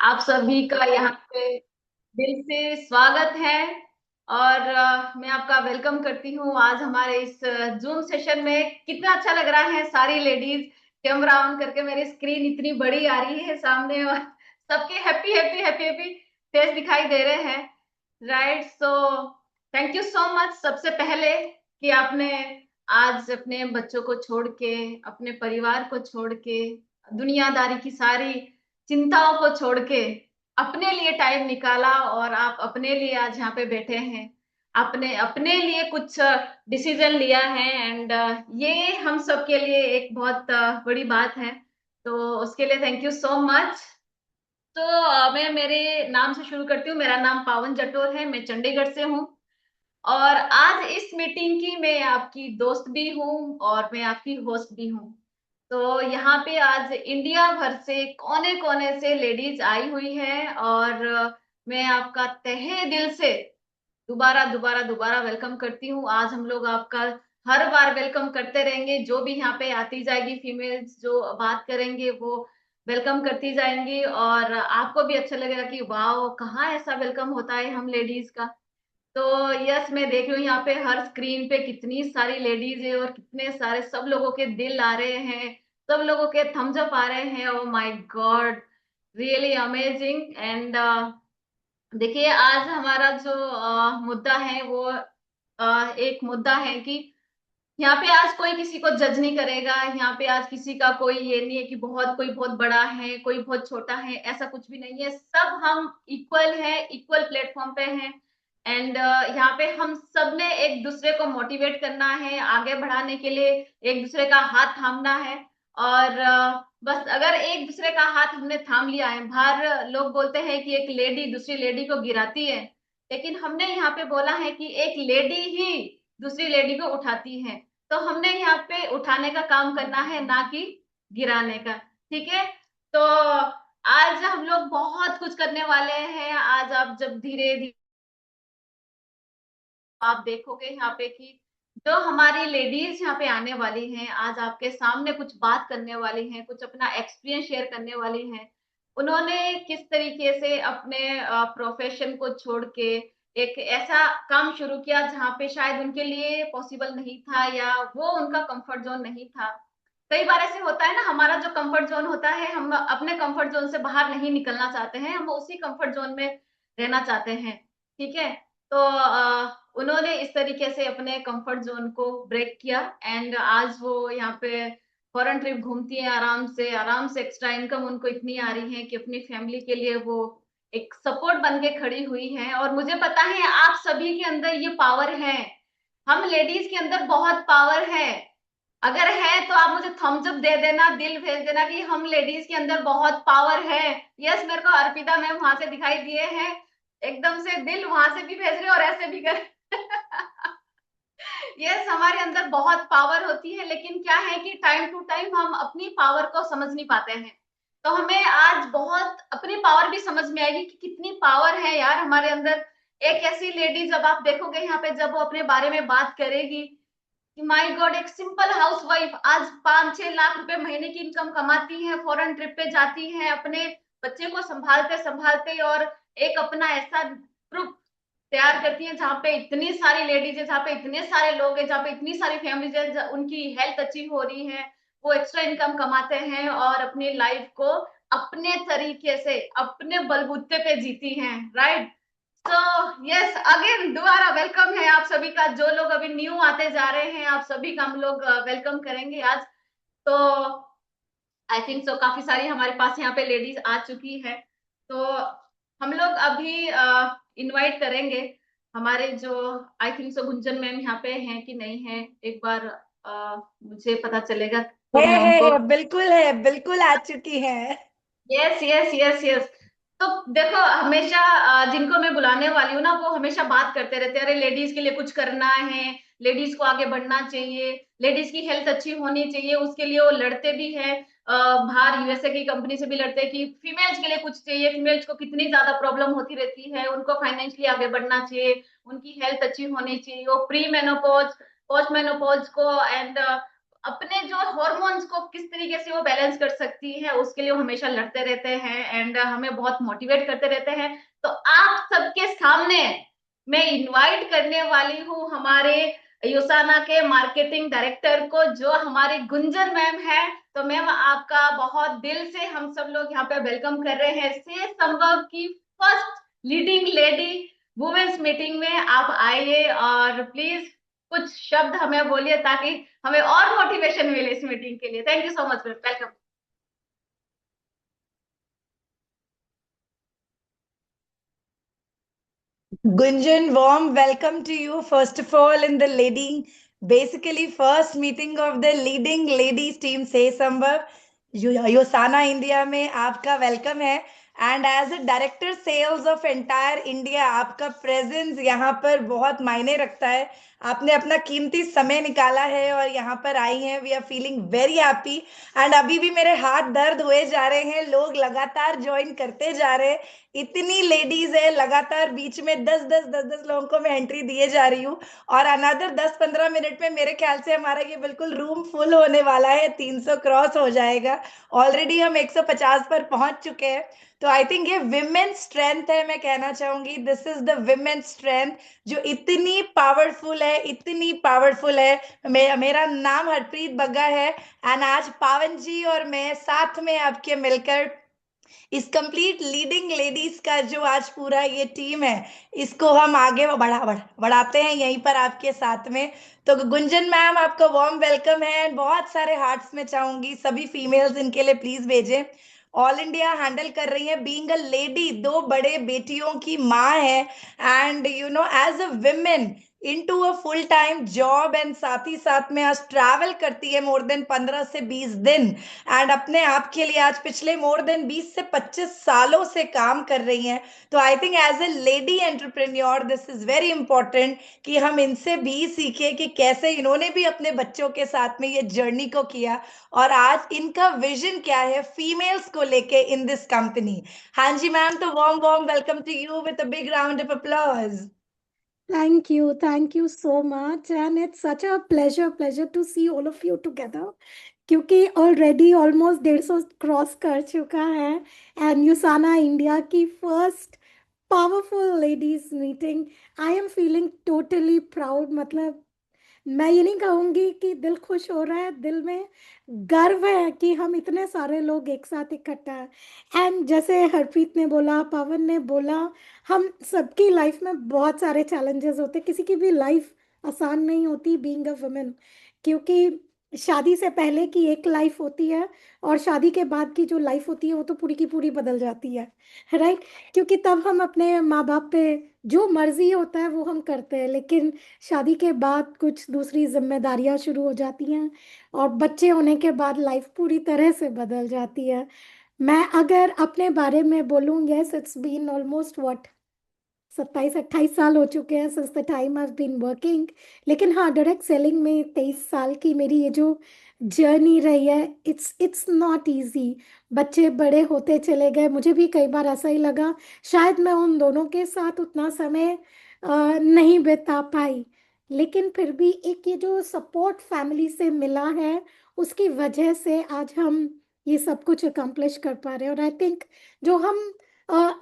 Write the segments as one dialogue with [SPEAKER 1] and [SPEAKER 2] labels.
[SPEAKER 1] आप सभी का यहाँ पे दिल से स्वागत है। और मैं आपका वेलकम करती हूँ आज हमारे इस जूम सेशन में। कितना अच्छा लग रहा है, सारी लेडीज कैमरा ऑन करके मेरी स्क्रीन इतनी बड़ी आ रही है सामने, और सबके happy happy happy happy face दिखाई दे रहे हैं। Right, so thank you so much सबसे पहले कि आपने आज अपने बच्चों को छोड़ के, अपने परिवार को छोड़ के, दुनियादारी की सारी चिंताओं को छोड़ के अपने लिए टाइम निकाला, और आप अपने लिए आज यहाँ पे बैठे हैं। आपने अपने लिए कुछ डिसीजन लिया है, एंड ये हम सब के लिए एक बहुत बड़ी बात है। तो उसके लिए थैंक यू सो मच। तो मैं मेरे नाम से शुरू करती हूँ। मेरा नाम पावन जटोर है, मैं चंडीगढ़ से हूँ। और आज इस मीटिंग की मैं आपकी दोस्त भी हूँ और मैं आपकी होस्ट भी हूँ। तो यहाँ पे आज इंडिया भर से कोने कोने से लेडीज आई हुई है, और मैं आपका तहे दिल से दोबारा दोबारा दोबारा वेलकम करती हूँ। आज हम लोग आपका हर बार वेलकम करते रहेंगे। जो भी यहाँ पे आती जाएगी फीमेल्स जो बात करेंगे वो वेलकम करती जाएंगी, और आपको भी अच्छा लगेगा कि वाह, कहाँ ऐसा वेलकम होता है हम लेडीज का। तो यस, मैं देख रही हूँ यहाँ पे हर स्क्रीन पे कितनी सारी लेडीज है, और कितने सारे सब लोगों के दिल आ रहे हैं, सब लोगों के थम्स अप आ रहे हैं। Oh my God, really amazing. And देखिए, आज हमारा जो मुद्दा है वो एक मुद्दा है कि यहाँ पे आज कोई किसी को जज नहीं करेगा। यहाँ पे आज किसी का कोई ये नहीं है कि बहुत कोई बहुत बड़ा है, कोई बहुत छोटा है, ऐसा कुछ भी नहीं है। सब हम इक्वल है, इक्वल प्लेटफॉर्म पे हैं। एंड यहाँ पे हम सब ने एक दूसरे को मोटिवेट करना है, आगे बढ़ाने के लिए एक दूसरे का हाथ थामना है। और बस अगर एक दूसरे का हाथ हमने थाम लिया है, बाहर लोग बोलते हैं कि एक लेडी दूसरी लेडी को गिराती है, लेकिन हमने यहाँ पे बोला है कि एक लेडी ही दूसरी लेडी को उठाती है। तो हमने यहाँ पे उठाने का काम करना है, ना कि गिराने का। ठीक है। तो आज हम लोग बहुत कुछ करने वाले हैं। आज आप जब धीरे धीरे आप देखोगे यहाँ पे कि जो हमारी लेडीज यहाँ पे आने वाली हैं, आज आपके सामने कुछ बात करने वाली हैं, कुछ अपना एक्सपीरियंस शेयर करने वाली हैं। उन्होंने किस तरीके से अपने प्रोफेशन को छोड़ के एक ऐसा काम शुरू किया जहाँ पे शायद उनके लिए पॉसिबल नहीं था, या वो उनका कंफर्ट जोन नहीं था। कई बार ऐसे होता है ना, हमारा जो कंफर्ट जोन होता है, हम अपने कंफर्ट जोन से बाहर नहीं निकलना चाहते हैं, हम उसी कंफर्ट जोन में रहना चाहते हैं। ठीक है। तो उन्होंने इस तरीके से अपने कंफर्ट जोन को ब्रेक किया, एंड आज वो यहाँ पे फॉरेन ट्रिप घूमती है आराम से एक्स्ट्रा इनकम उनको इतनी आ रही है कि अपनी फैमिली के लिए वो एक सपोर्ट बन के खड़ी हुई है। और मुझे पता है आप सभी के अंदर ये पावर है, हम लेडीज के अंदर बहुत पावर है। अगर है तो आप मुझे थम्स अप दे देना, दिल भेज देना कि हम लेडीज के अंदर बहुत पावर है। यस, मेरे को अर्पिता मैम वहां से दिखाई दिए हैं, एकदम से दिल वहां से भी भेज रहे और ऐसे भी कर यस, हमारे अंदर बहुत पावर होती है, लेकिन क्या है कि टाइम टू टाइम हम अपनी पावर को समझ नहीं पाते हैं। तो हमें आज बहुत अपनी पावर भी समझ में आएगी कि कितनी पावर है यार हमारे अंदर। एक ऐसी लेडी जब आप देखोगे यहाँ पे, जब वो अपने बारे में बात करेगी कि माय गॉड, एक सिंपल हाउसवाइफ आज 5-6 लाख रुपए महीने की इनकम कमाती है, फॉरेन ट्रिप पे जाती है, अपने बच्चे को संभालते संभालते, और एक अपना ऐसा ग्रुप तैयार करती है जहाँ पे इतनी सारी लेडीज है, जहाँ पे इतने सारे लोग हैं, जहाँ पे इतनी सारी फैमिलीज है, उनकी हेल्थ अच्छी हो रही है, वो एक्स्ट्रा इनकम कमाते हैं और अपनी लाइफ को अपने तरीके से अपने बलबूते पे जीती हैं। राइट। तो यस, अगेन दोबारा वेलकम है आप सभी का। जो लोग अभी न्यू आते जा रहे हैं, आप सभी का हम लोग वेलकम करेंगे आज। तो आई थिंक सो काफी सारी हमारे पास यहाँ पे लेडीज आ चुकी है। तो हम लोग अभी इनवाइट करेंगे हमारे जो, I think so Gunjan ma'am यहाँ पे हैं कि नहीं है, एक बार मुझे पता चलेगा तो मैं उनको।
[SPEAKER 2] है बिल्कुल आ चुकी है।
[SPEAKER 1] Yes yes yes yes. तो देखो, हमेशा जिनको मैं बुलाने वाली हूँ ना, वो हमेशा बात करते रहते हैं, अरे लेडीज के लिए कुछ करना है, लेडीज को आगे बढ़ना चाहिए, लेडीज की हेल्थ अच्छी होनी चाहिए, उसके लिए वो लड़ते भी है। बाहर यूएसए की कंपनी से भी लड़ते हैं कि फीमेल्स के लिए कुछ चाहिए, फीमेल्स को कितनी ज्यादा प्रॉब्लम होती रहती है, उनको फाइनेंशियली आगे बढ़ना चाहिए, उनकी हेल्थ अच्छी होनी चाहिए, वो प्री मेनोपॉज, पोस्ट मेनोपॉज को, एंड अपने जो हॉर्मोन्स को किस तरीके से वो बैलेंस कर सकती है, उसके लिए वो हमेशा लड़ते रहते हैं एंड हमें बहुत मोटिवेट करते रहते हैं। तो आप सबके सामने मैं इनवाइट करने वाली हूँ हमारे युसाना के मार्केटिंग डायरेक्टर को, जो हमारी गुंजन मैम है। तो मैम, आपका बहुत दिल से हम सब लोग यहाँ पे वेलकम कर रहे हैं से संभव की first leading lady womens meeting में। आप आइए और प्लीज कुछ शब्द हमें बोलिए ताकि हमें और मोटिवेशन मिले इस मीटिंग के लिए। Thank you so much, welcome.
[SPEAKER 2] Gunjan, warm welcome to you, first of all, in the leading, basically, first meeting of the leading ladies team, Say Sambhav. USANA India में आपका वेलकम है। And as a director sales of entire India, आपका presence यहाँ पर बहुत मायने रखता है। आपने अपना कीमती समय निकाला है और यहाँ पर आई हैं। We are feeling very happy. And अभी भी मेरे हाथ दर्द हुए जा रहे हैं, लोग लगातार ज्वाइन करते जा रहे हैं। इतनी लेडीज है, लगातार बीच में 10 10 10 10 लोगों को मैं एंट्री दिए जा रही हूँ। और अनदर 10 15 मिनट में मेरे ख्याल से हमारा ये बिल्कुल रूम फुल होने वाला है, 300 क्रॉस हो जाएगा। ऑलरेडी हम 150 पर पहुंच चुके हैं। तो आई थिंक ये विमेन स्ट्रेंथ है, मैं कहना चाहूंगी this is the women strength जो इतनी पावरफुल है, इतनी पावरफुल है। मेरा नाम हरप्रीत बग्गा है। एंड आज पावन जी और मैं साथ में आपके मिलकर इस कंप्लीट लीडिंग लेडीज का जो आज पूरा ये टीम है, इसको हम आगे बढ़ाते हैं यहीं पर आपके साथ में। तो गुंजन मैम, आपका वार्म वेलकम है। बहुत सारे हार्ट्स में चाहूंगी सभी फीमेल्स इनके लिए प्लीज भेजें। ऑल इंडिया हैंडल कर रही है, बीइंग अ लेडी, दो बड़े बेटियों की माँ है। And you know, as a women into a full time job, and साथ ही साथ में आज ट्रैवल करती है मोर देन 15 से 20 दिन। एंड अपने आप के लिए आज पिछले मोर देन 20 से 25 सालों से काम कर रही हैं। तो I think as a lady entrepreneur this is very important कि हम इनसे भी सीखे कि कैसे इन्होंने भी अपने बच्चों के साथ में ये जर्नी को किया और आज इनका विजन क्या है फीमेल्स को लेके इन दिस कंपनी। हाँ जी मैम, तो warm warm welcome to you with a big round of applause.
[SPEAKER 3] Thank you so much, and it's such a pleasure to see all of you together. क्योंकि already almost 150 cross कर चुका है, and यूसाना India की first powerful ladies meeting. I am feeling totally proud. मतलब मैं ये नहीं कहूंगी कि दिल खुश हो रहा है, दिल में गर्व है कि हम इतने सारे लोग एक साथ इकट्ठा हैं। एंड जैसे हरप्रीत ने बोला, पवन ने बोला, हम सबकी लाइफ में बहुत सारे चैलेंजेस होते, किसी की भी लाइफ आसान नहीं होती बीइंग अ वुमेन। क्योंकि शादी से पहले की एक लाइफ होती है और शादी के बाद की जो लाइफ होती है वो तो पूरी की पूरी बदल जाती है, राइट। क्योंकि तब हम अपने माँ बाप पे जो मर्जी होता है वो हम करते हैं, लेकिन शादी के बाद कुछ दूसरी जिम्मेदारियां शुरू हो जाती हैं और बच्चे होने के बाद लाइफ पूरी तरह से बदल जाती है। मैं अगर अपने बारे में बोलूँ, yes, it's been almost what 27 28 साल हो चुके हैं since the time I been working. लेकिन हाँ, डायरेक्ट सेलिंग में 23 साल की मेरी ये जो जर्नी रही है, इट्स नॉट इजी। बच्चे बड़े होते चले गए, मुझे भी कई बार ऐसा ही लगा शायद मैं उन दोनों के साथ उतना समय नहीं बिता पाई। लेकिन फिर भी एक ये जो सपोर्ट फैमिली से मिला है, उसकी वजह से आज हम ये सब कुछ अकम्प्लिश कर पा रहे हैं। और आई थिंक जो हम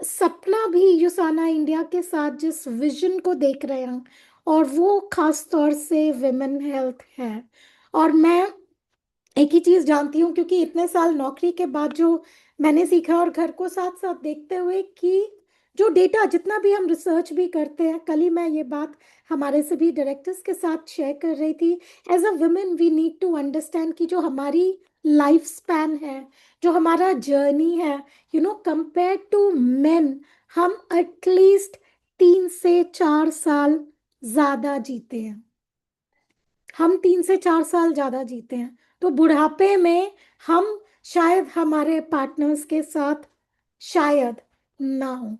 [SPEAKER 3] सपना भी यूसाना इंडिया के साथ जिस विजन को देख रहे हैं, और वो खास तौर से विमेन हेल्थ है। और मैं एक ही चीज जानती हूँ, क्योंकि इतने साल नौकरी के बाद जो मैंने सीखा और घर को साथ साथ देखते हुए कि जो डेटा जितना भी हम रिसर्च भी करते हैं, कल ही मैं ये बात हमारे सभी डायरेक्टर्स के साथ शेयर कर रही थी। As a women we need to understand कि जो हमारी लाइफ स्पैन है, जो हमारा जर्नी है, कंपेयर टू मेन, हम एटलीस्ट 3 से 4 साल ज्यादा जीते हैं। हम 3 से 4 साल ज्यादा जीते हैं। तो बुढ़ापे में हम शायद हमारे पार्टनर्स के साथ शायद ना हो।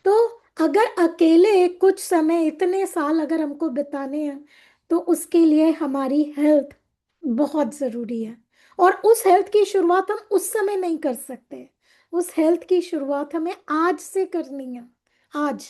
[SPEAKER 3] तो अगर अकेले कुछ समय, इतने साल अगर हमको बिताने हैं, तो उसके लिए हमारी हेल्थ बहुत जरूरी है। और उस हेल्थ की शुरुआत हम उस समय नहीं कर सकते, उस हेल्थ की शुरुआत हमें आज से करनी है। आज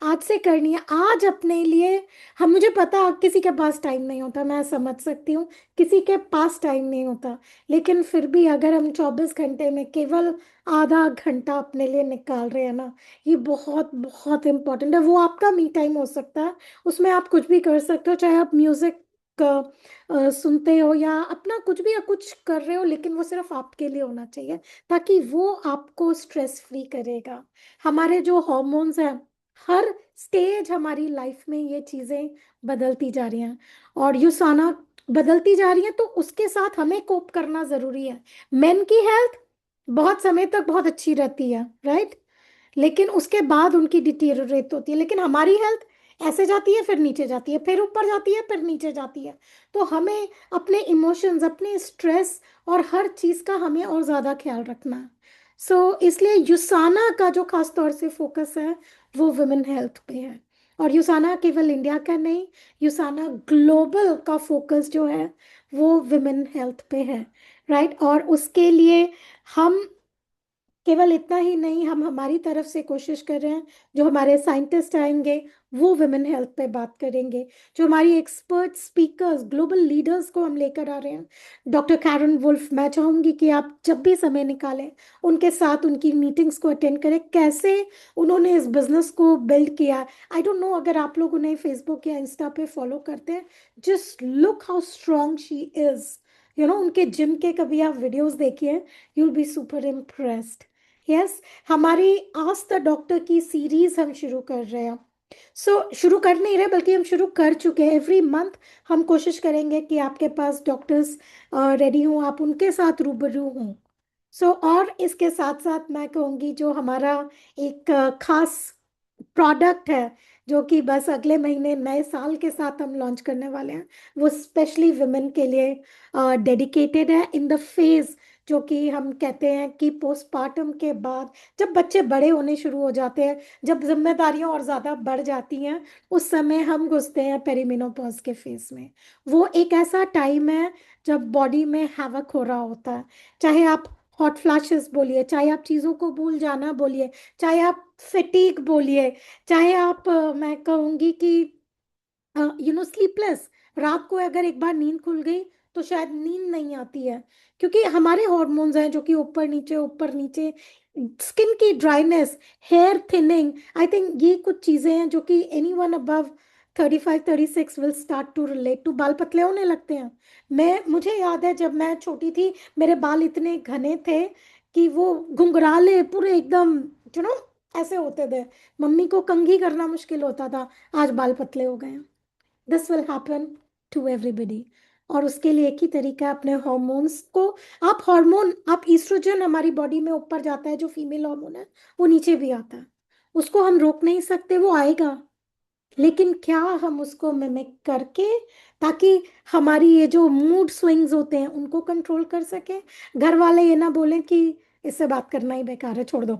[SPEAKER 3] आज से करनी है, आज अपने लिए। हम, मुझे पता किसी के पास टाइम नहीं होता, मैं समझ सकती हूँ, किसी के पास टाइम नहीं होता, लेकिन फिर भी अगर हम 24 घंटे में केवल आधा घंटा अपने लिए निकाल रहे हैं ना, ये बहुत बहुत इम्पोर्टेंट है। वो आपका मी टाइम हो सकता है, उसमें आप कुछ भी कर सकते हो, चाहे आप म्यूजिक सुनते हो या अपना कुछ भी या कुछ कर रहे हो, लेकिन वो सिर्फ आपके लिए होना चाहिए, ताकि वो आपको स्ट्रेस फ्री करेगा। हमारे जो हॉर्मोन्स हैं, हर स्टेज हमारी लाइफ में ये चीजें बदलती जा रही हैं, और युसाना बदलती जा रही हैं, तो उसके साथ हमें कोप करना जरूरी है। मेन की हेल्थ बहुत समय तक बहुत अच्छी रहती है, राइट, लेकिन उसके बाद उनकी डिटीरियोरेट होती है, लेकिन हमारी हेल्थ ऐसे जाती है, फिर नीचे जाती है, फिर ऊपर जाती है, फिर नीचे जाती है। तो हमें अपने इमोशंस, अपने स्ट्रेस और हर चीज का हमें और ज्यादा ख्याल रखना है। इसलिए युसाना का जो खास तौर से फोकस है वो वुमेन हेल्थ पे है। और युसाना केवल इंडिया का नहीं, युसाना ग्लोबल का फोकस जो है वो वुमेन हेल्थ पे है, राइट। और उसके लिए हम केवल इतना ही नहीं, हम हमारी तरफ से कोशिश कर रहे हैं, जो हमारे साइंटिस्ट आएंगे वो वुमेन हेल्थ पे बात करेंगे, जो हमारी एक्सपर्ट स्पीकर्स, ग्लोबल लीडर्स को हम लेकर आ रहे हैं। डॉक्टर कैरन वुल्फ, मैं चाहूंगी कि आप जब भी समय निकालें, उनके साथ उनकी मीटिंग्स को अटेंड करें, कैसे उन्होंने इस बिजनेस को बिल्ड किया। आई डोंट नो अगर आप लोग उन्हें फेसबुक या इंस्टा पे फॉलो करते हैं, just look how strong she is. उनके जिम के कभी आप वीडियोस देखिए, you will be super impressed. Yes, हमारी आस्क द डॉक्टर की सीरीज हम शुरू कर रहे हैं। शुरू कर नहीं रहे, बल्कि हम शुरू कर चुके हैं। एवरी मंथ हम कोशिश करेंगे कि आपके पास डॉक्टर्स रेडी हों, आप उनके साथ रूबरू हों। और इसके साथ साथ मैं कहूँगी, जो हमारा एक खास प्रोडक्ट है, जो कि बस अगले महीने नए साल के साथ हम लॉन्च करने वाले हैं, वो स्पेशली वुमेन के लिए डेडिकेटेड है, इन द फेज जो कि हम कहते हैं कि पोस्टपार्टम के बाद, जब बच्चे बड़े होने शुरू हो जाते हैं, जब जिम्मेदारियां और ज्यादा बढ़ जाती हैं, उस समय हम घुसते हैं पेरीमेनोपॉज के फेज में। वो एक ऐसा टाइम है जब बॉडी में हैवक हो रहा होता है, चाहे आप हॉट फ्लैशेस बोलिए, चाहे आप चीजों को भूल जाना बोलिए, चाहे आप फिटीक बोलिए, चाहे आप मैं कहूंगी कि स्लीपलेस, रात को अगर एक बार नींद खुल गई तो शायद नींद नहीं आती है, क्योंकि हमारे हॉर्मोन्स हैं जो कि ऊपर नीचे, स्किन की dryness, hair thinning, I think ये कुछ चीजें हैं जो कि anyone above 35 36 will start to relate to. बाल पतले होने लगते हैं। मुझे याद है जब मैं छोटी थी, मेरे बाल इतने घने थे कि वो घुंघराले पूरे एकदम, यू नो ऐसे होते थे, मम्मी को कंघी करना मुश्किल होता था। आज बाल पतले हो गए हैं। This will happen to everybody. और उसके लिए एक ही तरीका है, अपने हॉर्मोन्स को, आप ईस्ट्रोजन हमारी बॉडी में ऊपर जाता है, जो फीमेल हार्मोन है, वो नीचे भी आता है। उसको हम रोक नहीं सकते, वो आएगा, लेकिन क्या हम उसको मिमिक करके, ताकि हमारी ये जो मूड स्विंग्स होते हैं उनको कंट्रोल कर सके, घर वाले ये ना बोलें कि इससे बात करना ही बेकार है, छोड़ दो।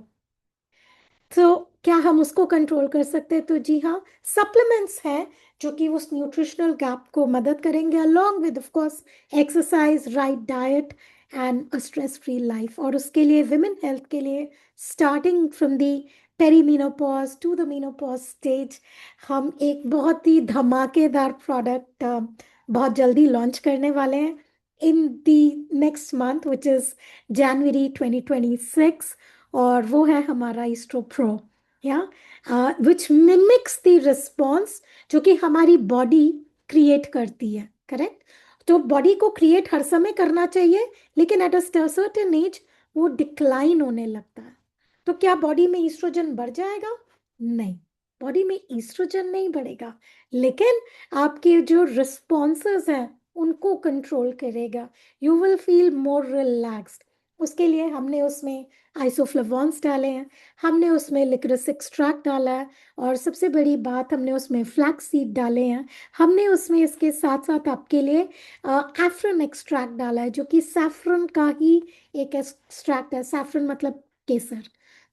[SPEAKER 3] तो क्या हम उसको कंट्रोल कर सकते हैं? तो जी हाँ, सप्लीमेंट्स हैं जो कि उस न्यूट्रिशनल गैप को मदद करेंगे, along with of course exercise, right diet and a stress free life. और उसके लिए विमेन हेल्थ के लिए, starting from the perimenopause to the menopause stage, हम एक बहुत ही धमाकेदार प्रोडक्ट बहुत जल्दी लॉन्च करने वाले हैं in the next month, which is जनवरी 2026। और वो है हमारा ईस्ट्रो प्रो, या विच मिमिक्स द रिस्पॉन्स जो कि हमारी बॉडी क्रिएट करती है, करेक्ट। तो बॉडी को क्रिएट हर समय करना चाहिए, लेकिन एट अ सर्टेन एज वो डिक्लाइन होने लगता है। तो क्या बॉडी में ईस्ट्रोजन बढ़ जाएगा? नहीं, बॉडी में ईस्ट्रोजन नहीं बढ़ेगा, लेकिन आपके जो रिस्पॉन्सेस हैं उनको कंट्रोल करेगा। You will feel more relaxed. उसके लिए हमने उसमें आइसोफ्लेवॉन्स डाले हैं, हमने उसमें लिक्रिस एक्सट्रैक्ट डाला है, और सबसे बड़ी बात, हमने उसमें फ्लैक्स सीड डाले हैं। हमने उसमें इसके साथ साथ आपके लिए एफ्रन एक्सट्रैक्ट डाला है, जो कि सैफरन का ही एक एक्सट्रैक्ट है। सैफरन मतलब केसर।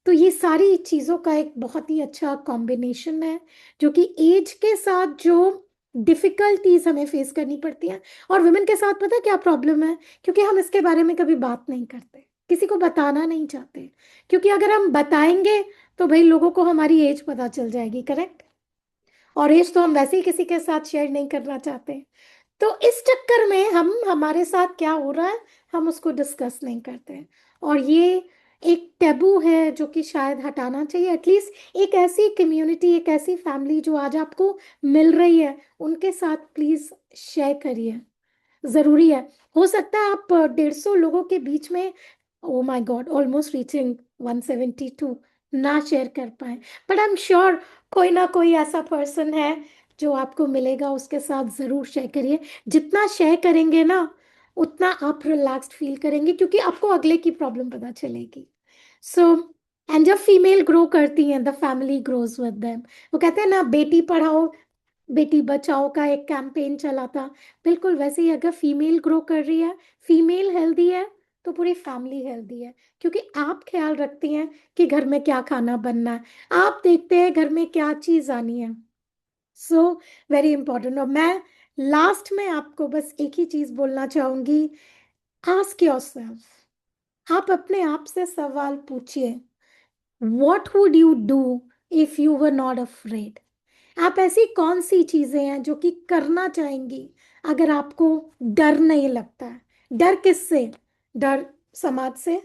[SPEAKER 3] तो ये सारी चीज़ों का एक बहुत ही अच्छा कॉम्बिनेशन है, जो कि एज के साथ जो डिफिकल्टीज हमें फेस करनी पड़ती हैं, और वुमेन के साथ पता है क्या प्रॉब्लम है? क्योंकि हम इसके बारे में कभी बात नहीं करते, किसी को बताना नहीं चाहते, क्योंकि अगर हम बताएंगे तो भाई लोगों को हमारी एज पता चल जाएगी, करेक्ट? और एज तो हम वैसे ही किसी के साथ शेयर नहीं करना चाहते। तो इस चक्कर में हम, हमारे साथ क्या हो रहा है, हम उसको डिस्कस नहीं करते हैं। और ये एक टैबू है जो कि शायद हटाना चाहिए। एटलीस्ट एक ऐसी कम्युनिटी, एक ऐसी फैमिली जो आज आपको मिल रही है, उनके साथ प्लीज शेयर करिए, जरूरी है। हो सकता है आप 150 लोगों के बीच में, oh my God, almost reaching 172, ना शेयर कर पाए, बट आई एम श्योर कोई ना कोई ऐसा पर्सन है जो आपको मिलेगा, उसके साथ जरूर शेयर करिए। जितना शेयर करेंगे ना, उतना आप रिलैक्स्ड फील करेंगे, क्योंकि आपको अगले की प्रॉब्लम पता चलेगी। सो एंड जब फीमेल ग्रो करती हैं, the family grows with them. वो कहते हैं ना, बेटी पढ़ाओ बेटी बचाओ का एक कैंपेन चला था, बिल्कुल वैसे ही अगर फीमेल ग्रो कर रही है, फीमेल हेल्दी है, तो पूरी फैमिली हेल्दी है। क्योंकि आप ख्याल रखती हैं कि घर में क्या खाना बनना है, आप देखते हैं घर में क्या चीज आनी है। So very important. और मैं लास्ट में आपको बस एक ही चीज बोलना चाहूंगी, आस्क योरसेल्फ, आप अपने आप से सवाल पूछिए, what would you do if you were not afraid. आप ऐसी कौन सी चीजें हैं जो कि करना चाहेंगी अगर आपको डर नहीं लगता है? डर किससे? डर समाज से,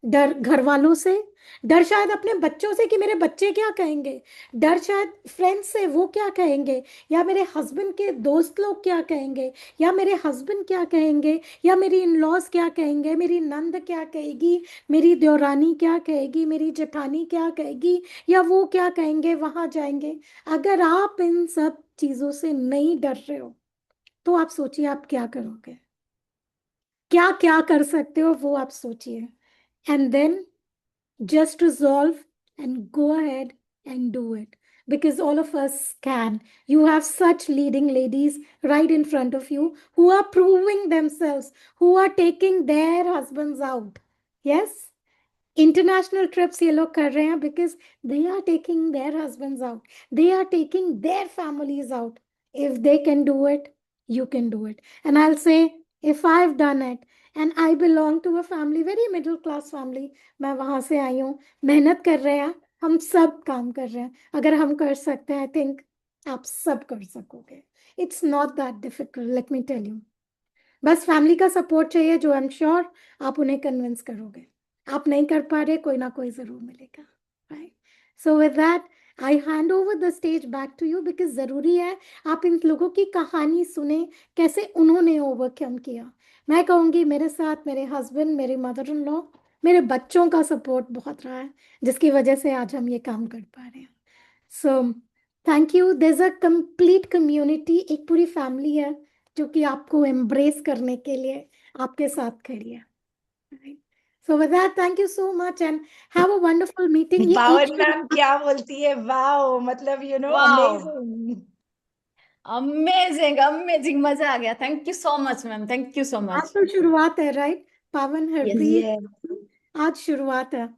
[SPEAKER 3] डर घर वालों से, डर शायद अपने बच्चों से कि मेरे बच्चे क्या कहेंगे, डर शायद फ्रेंड्स से वो क्या कहेंगे, या मेरे हस्बैंड के दोस्त लोग क्या कहेंगे, या मेरे हस्बैंड क्या कहेंगे, या मेरी इन लॉज क्या कहेंगे, मेरी नंद क्या कहेगी, मेरी देवरानी क्या कहेगी, मेरी जेठानी क्या कहेगी, या वो क्या कहेंगे वहां जाएंगे। अगर आप इन सब चीजों से नहीं डर रहे हो, तो आप सोचिए आप क्या करोगे, क्या क्या कर सकते हो वो आप सोचिए। And then just resolve and go ahead and do it, because all of us can. You have such leading ladies right in front of you who are proving themselves, who are taking their husbands out. Yes, international trips ये लोग कर रहे हैं because they are taking their husbands out, they are taking their families out. If they can do it, you can do it. And I will say, if I have done it, and I belong to a family, very middle class family, मैं वहां से आई हूँ, मेहनत कर रहे हैं, हम सब काम कर रहे हैं, अगर हम कर सकते हैं, आई थिंक आप सब कर सकोगे। It's not that difficult, let me tell you. बस फैमिली का सपोर्ट चाहिए, जो आई एम श्योर आप उन्हें कन्विंस करोगे। आप नहीं कर पा रहे, कोई ना कोई जरूर मिलेगा, right? So with that I hand over the stage back to you, because जरूरी है आप इन लोगों की कहानी सुने, कैसे उन्होंने ओवरकम किया। मैं कहूंगी मेरे साथ मेरे हस्बैंड, मेरे मदर इन लॉ, मेरे बच्चों का सपोर्ट बहुत रहा है, जिसकी वजह से आज हम ये काम कर पा रहे हैं। So thank you. There a complete community, एक पूरी फैमिली है जो कि आपको एम्ब्रेस करने के लिए आपके साथ खड़ी है। Right. So with that, thank you so much and have a wonderful meeting. ये एक
[SPEAKER 2] पावन मैम क्या बोलती है, वाओ, मतलब
[SPEAKER 1] वाओ,
[SPEAKER 2] अमेजिंग।
[SPEAKER 1] अमेजिंग अमेजिंग, मजा आ गया। Thank you so much ma'am, thank you सो
[SPEAKER 3] आज
[SPEAKER 1] मच।
[SPEAKER 3] तो शुरुआत है, राइट? पावन
[SPEAKER 1] यस,
[SPEAKER 3] हरप्रीत, आज शुरुआत है,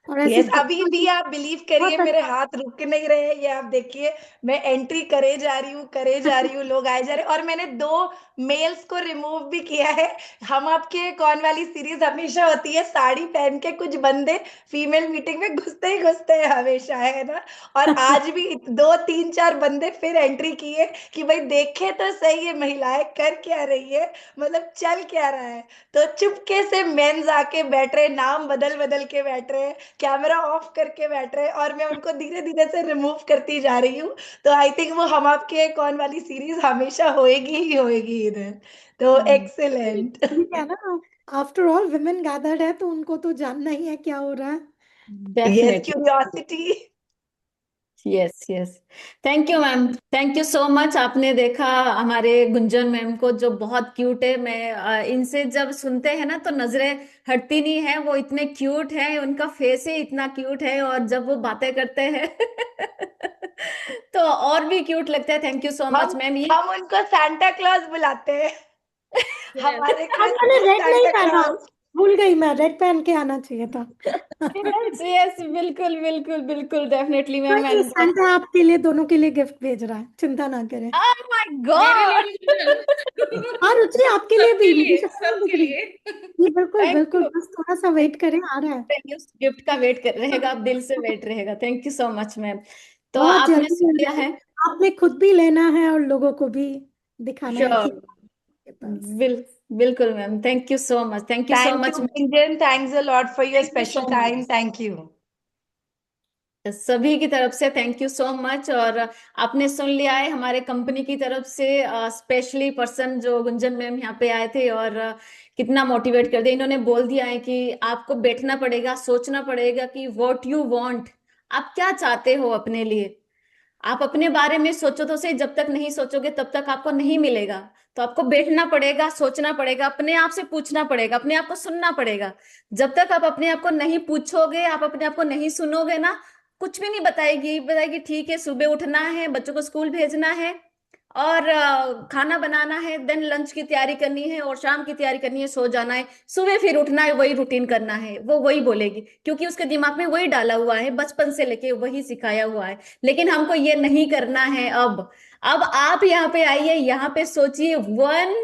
[SPEAKER 3] और ऐसी
[SPEAKER 2] यस, अभी भी आप बिलीव करिए
[SPEAKER 3] बहुत
[SPEAKER 2] मेरे
[SPEAKER 3] अच्छा।
[SPEAKER 2] हाथ रुक नहीं रहे हैं। ये आप देखिए, मैं एंट्री करे जा रही हूँ, करे जा रही हूँ, लोग आए जा रहे हैं, और मैंने 2 मेल्स को रिमूव भी किया है। हम आपके कौन वाली सीरीज हमेशा होती है, साड़ी पहन के कुछ बंदे फीमेल मीटिंग में घुसते ही घुसते हैं हमेशा, है ना? और आज भी 2 3 4 बंदे फिर एंट्री किए कि भाई देखे तो सही ये महिलाएं कर क्या रही है, मतलब चल क्या रहा है। तो चुपके से मेंस आके बैठ रहे, नाम बदल बदल के बैठ रहे, कैमरा ऑफ करके बैठ रहे, और मैं उनको धीरे धीरे से रिमूव करती जा रही हूँ। तो आई थिंक वो हम आपके कौन वाली सीरीज हमेशा होएगी ही होएगी इधर। तो एक्सेलेंट।
[SPEAKER 3] ठीक है ना, आफ्टर ऑल विमेन गैदर्ड है तो उनको तो जानना ही है क्या हो रहा है।
[SPEAKER 2] Yes,
[SPEAKER 1] definitely.
[SPEAKER 2] Curiosity.
[SPEAKER 1] Yes yes, thank you ma'am, thank you so much. आपने देखा हमारे गुंजन मैम को, जो बहुत क्यूट है। मैं इनसे जब सुनते हैं ना तो नजरें हटती नहीं है, वो इतने क्यूट है, उनका फेस ही इतना क्यूट है, और जब वो बातें करते हैं तो और भी क्यूट लगता है। थैंक यू सो मच
[SPEAKER 2] हम
[SPEAKER 1] मैम। ये
[SPEAKER 2] हम उनको सांता क्लॉज बुलाते हैं,
[SPEAKER 1] yes,
[SPEAKER 2] हमारे
[SPEAKER 3] आज मैंने
[SPEAKER 2] क्रिसमस
[SPEAKER 3] रेड नहीं
[SPEAKER 2] सांता
[SPEAKER 3] पहना,
[SPEAKER 2] क्लॉज।
[SPEAKER 3] भूल गई मैं, रेड पहन के आना चाहिए था।
[SPEAKER 1] यस यस, बिल्कुल बिल्कुल बिल्कुल, डेफिनेटली मैम।
[SPEAKER 3] कोई
[SPEAKER 1] एंड
[SPEAKER 3] सांता आपके लिए, दोनों के लिए गिफ्ट भेज रहा है, चिंता ना करें।
[SPEAKER 1] ओह माय
[SPEAKER 4] मेरे लिए
[SPEAKER 1] गॉड,
[SPEAKER 4] भी गुंजन।
[SPEAKER 3] हाँ रुचि, आपके लिए
[SPEAKER 4] सबके
[SPEAKER 3] भी, मुझे
[SPEAKER 4] लिए,
[SPEAKER 3] शक्ल नहीं दिख
[SPEAKER 4] सबके
[SPEAKER 3] रही।
[SPEAKER 4] लिए।
[SPEAKER 3] जी बिल्कुल
[SPEAKER 1] थैंक
[SPEAKER 3] बिल्कुल,
[SPEAKER 1] यू।
[SPEAKER 3] बस थोड़ा सा वेट करें, आ रहा है।
[SPEAKER 1] उस गिफ्ट का वेट कर रहेगा, आप दिल से वेट रहेगा। Thank you so much ma'am. तो
[SPEAKER 3] बहुत
[SPEAKER 1] आपने
[SPEAKER 3] जल्दी
[SPEAKER 1] सुन
[SPEAKER 3] मिल
[SPEAKER 1] लिया
[SPEAKER 3] रहा है।
[SPEAKER 1] है?
[SPEAKER 3] आपने खुद भी लेना है और लोगों को भी दिखाना है कि
[SPEAKER 1] श्योर,
[SPEAKER 3] आपके पास।
[SPEAKER 1] बिल्कुल ma'am, thank you so much, thank you so
[SPEAKER 2] Thank
[SPEAKER 1] much.
[SPEAKER 2] you, Gunjan. Thanks a lot for your
[SPEAKER 1] thank you
[SPEAKER 2] special
[SPEAKER 1] so much,
[SPEAKER 2] time. Thank you.
[SPEAKER 1] सभी की तरफ से थैंक यू सो मच। और आपने सुन लिया है हमारे कंपनी की तरफ से स्पेशली पर्सन जो गुंजन मैम यहाँ पे आए थे, और कितना मोटिवेट कर दिया। इन्होंने बोल दिया है कि आपको बैठना पड़ेगा, सोचना पड़ेगा कि व्हाट यू वांट, आप क्या चाहते हो अपने लिए। आप अपने बारे में सोचो तो सही, जब तक नहीं सोचोगे तब तक आपको नहीं मिलेगा। तो आपको बैठना पड़ेगा, सोचना पड़ेगा, अपने आप से पूछना पड़ेगा, अपने आप को सुनना पड़ेगा। जब तक आप अपने आप को नहीं पूछोगे, आप अपने आप को नहीं सुनोगे ना, कुछ भी नहीं बताएगी। बताएगी ठीक है, सुबह उठना है, बच्चों को स्कूल भेजना है, और खाना बनाना है, देन लंच की तैयारी करनी है, और शाम की तैयारी करनी है, सो जाना है, सुबह फिर उठना है, वही रूटीन करना है। वो वही बोलेगी, क्योंकि उसके दिमाग में वही डाला हुआ है, बचपन से लेके वही सिखाया हुआ है। लेकिन हमको ये नहीं करना है। अब आप यहाँ पे आइए, यहाँ पे सोचिए, वन,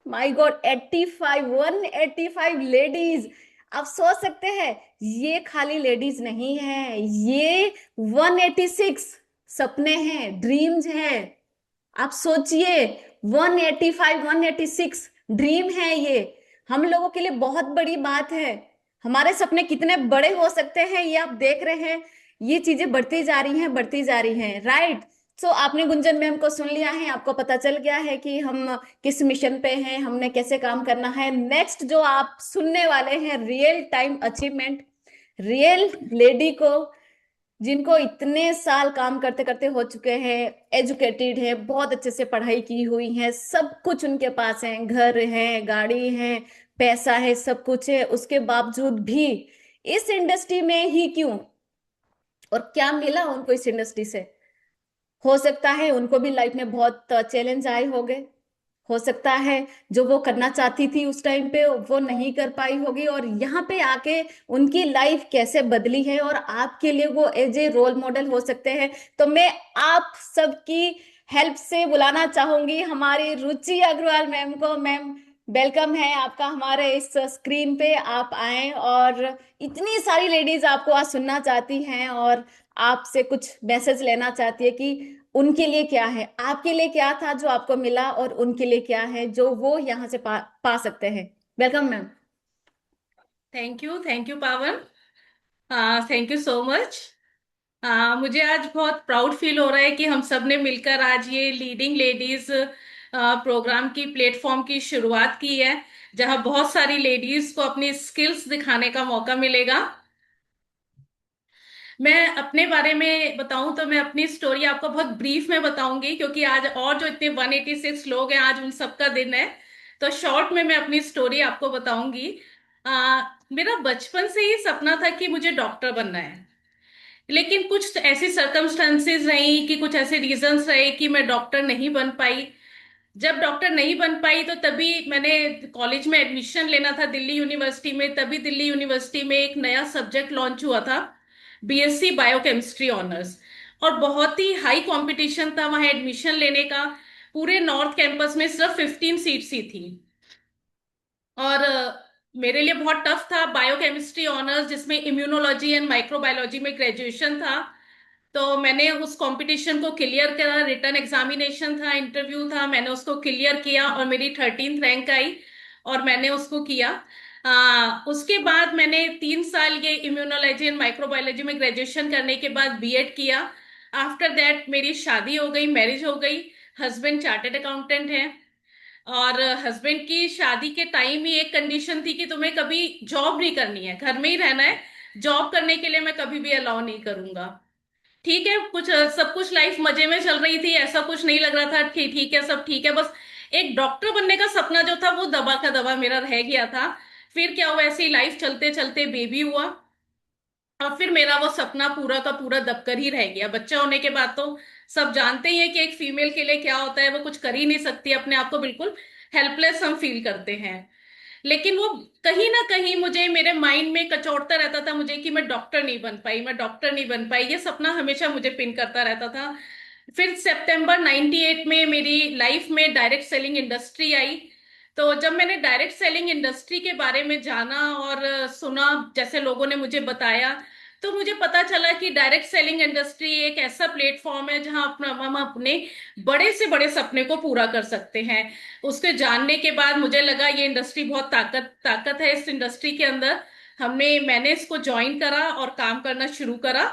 [SPEAKER 1] माय गॉड, 85, 185 लेडीज। आप सोच सकते हैं, ये खाली लेडीज नहीं है, ये 186 सपने हैं, ड्रीम्स हैं। आप सोचिए, 185, 186 ड्रीम है ये। हम लोगों के लिए बहुत बड़ी बात है। हमारे सपने कितने बड़े हो सकते हैं, ये आप देख रहे हैं। ये चीजें बढ़ती जा रही हैं, बढ़ती जा रही हैं, राइट। सो आपने गुंजन मैम को सुन लिया है, आपको पता चल गया है कि हम किस मिशन पे हैं, हमने कैसे काम करना है। नेक्स्ट जो आप सुनने वाले हैं, real time achievement, real lady को, जिनको इतने साल काम करते करते हो चुके हैं, एजुकेटेड है, बहुत अच्छे से पढ़ाई की हुई है, सब कुछ उनके पास है, घर है, गाड़ी है, पैसा है, सब कुछ है, उसके बावजूद भी इस इंडस्ट्री में ही क्यों, और क्या मिला उनको इस इंडस्ट्री से। हो सकता है उनको भी लाइफ में बहुत चैलेंज आए होंगे, हो सकता है जो वो करना चाहती थी उस टाइम पे वो नहीं कर पाई होगी, और यहाँ पे आके उनकी लाइफ कैसे बदली है, और आपके लिए वो एज ए रोल मॉडल हो सकते हैं। तो मैं आप सबकी हेल्प से बुलाना चाहूंगी हमारी रुचि अग्रवाल मैम को। मैम, वेलकम है आपका हमारे इस स्क्रीन पे, आप आए, और इतनी सारी लेडीज आपको आज सुनना चाहती हैं, और आपसे कुछ मैसेज लेना चाहती है कि उनके लिए क्या है, आपके लिए क्या था जो आपको मिला, और उनके लिए क्या है जो वो यहाँ से पा सकते हैं। Welcome ma'am.
[SPEAKER 4] थैंक यू पावन। Thank you so much. मुझे आज बहुत प्राउड फील हो रहा है कि हम सब ने मिलकर आज ये लीडिंग लेडीज प्रोग्राम की प्लेटफॉर्म की शुरुआत की है, जहां बहुत सारी लेडीज को अपनी स्किल्स दिखाने का मौका मिलेगा। मैं अपने बारे में बताऊं तो मैं अपनी स्टोरी आपको बहुत ब्रीफ में बताऊंगी, क्योंकि आज और जो इतने 186 लोग हैं आज उन सबका दिन है। तो शॉर्ट में मैं अपनी स्टोरी आपको बताऊंगी। मेरा बचपन से ही सपना था कि मुझे डॉक्टर बनना है, लेकिन कुछ ऐसी सर्कमस्टांसेस रही कि कुछ ऐसे रीजंस रहे कि मैं डॉक्टर नहीं बन पाई। जब डॉक्टर नहीं बन पाई तो तभी मैंने कॉलेज में एडमिशन लेना था दिल्ली यूनिवर्सिटी में। तभी दिल्ली यूनिवर्सिटी में एक नया सब्जेक्ट लॉन्च हुआ था, बीएससी बायोकेमिस्ट्री ऑनर्स, और बहुत ही हाई कंपटीशन था वहां एडमिशन लेने का। पूरे नॉर्थ कैंपस में सिर्फ 15 सीट्स ही थी, और मेरे लिए बहुत टफ था। बायोकेमिस्ट्री ऑनर्स जिसमें इम्यूनोलॉजी एंड माइक्रोबायोलॉजी में ग्रेजुएशन था। तो मैंने उस कंपटीशन को क्लियर करा, रिटर्न एग्जामिनेशन था, इंटरव्यू था, मैंने उसको क्लियर किया और मेरी 13th रैंक आई, और मैंने उसको किया। उसके बाद मैंने 3 साल ये इम्यूनोलॉजी एंड माइक्रोबायोलॉजी में ग्रेजुएशन करने के बाद बीएड किया। आफ्टर दैट मेरी शादी हो गई, मैरिज हो गई। हस्बैंड चार्टर्ड अकाउंटेंट हैं, और हस्बैंड की शादी के टाइम ही एक कंडीशन थी कि तुम्हें कभी जॉब नहीं करनी है, घर में ही रहना है, जॉब करने के लिए मैं कभी भी अलाउ नहीं करूंगा। ठीक है, कुछ सब कुछ लाइफ मजे में चल रही थी, ऐसा कुछ नहीं लग रहा था कि ठीक है सब ठीक है, बस एक डॉक्टर बनने का सपना जो था वो दबा का दबा मेरा रह गया था। फिर क्या हुआ, ऐसे ही लाइफ चलते चलते बेबी हुआ, और फिर मेरा वो सपना पूरा का पूरा दबकर ही रह गया। बच्चा होने के बाद तो सब जानते ही हैं कि एक फीमेल के लिए क्या होता है, वो कुछ कर ही नहीं सकती, अपने आप को बिल्कुल हेल्पलेस हम फील करते हैं। लेकिन वो कहीं ना कहीं मुझे मेरे माइंड में कचोटता रहता था मुझे कि मैं डॉक्टर नहीं बन पाई, मैं डॉक्टर नहीं बन पाई, ये सपना हमेशा मुझे पिन करता रहता था। फिर सितंबर 98 में मेरी लाइफ में डायरेक्ट सेलिंग इंडस्ट्री आई। तो जब मैंने डायरेक्ट सेलिंग इंडस्ट्री के बारे में जाना और सुना, जैसे लोगों ने मुझे बताया, तो मुझे पता चला कि डायरेक्ट सेलिंग इंडस्ट्री एक ऐसा प्लेटफॉर्म है जहां अपना हम अपने बड़े से बड़े सपने को पूरा कर सकते हैं। उसके जानने के बाद मुझे लगा ये इंडस्ट्री बहुत ताकत ताकत है इस इंडस्ट्री के अंदर। मैंने इसको ज्वाइन करा और काम करना शुरू करा।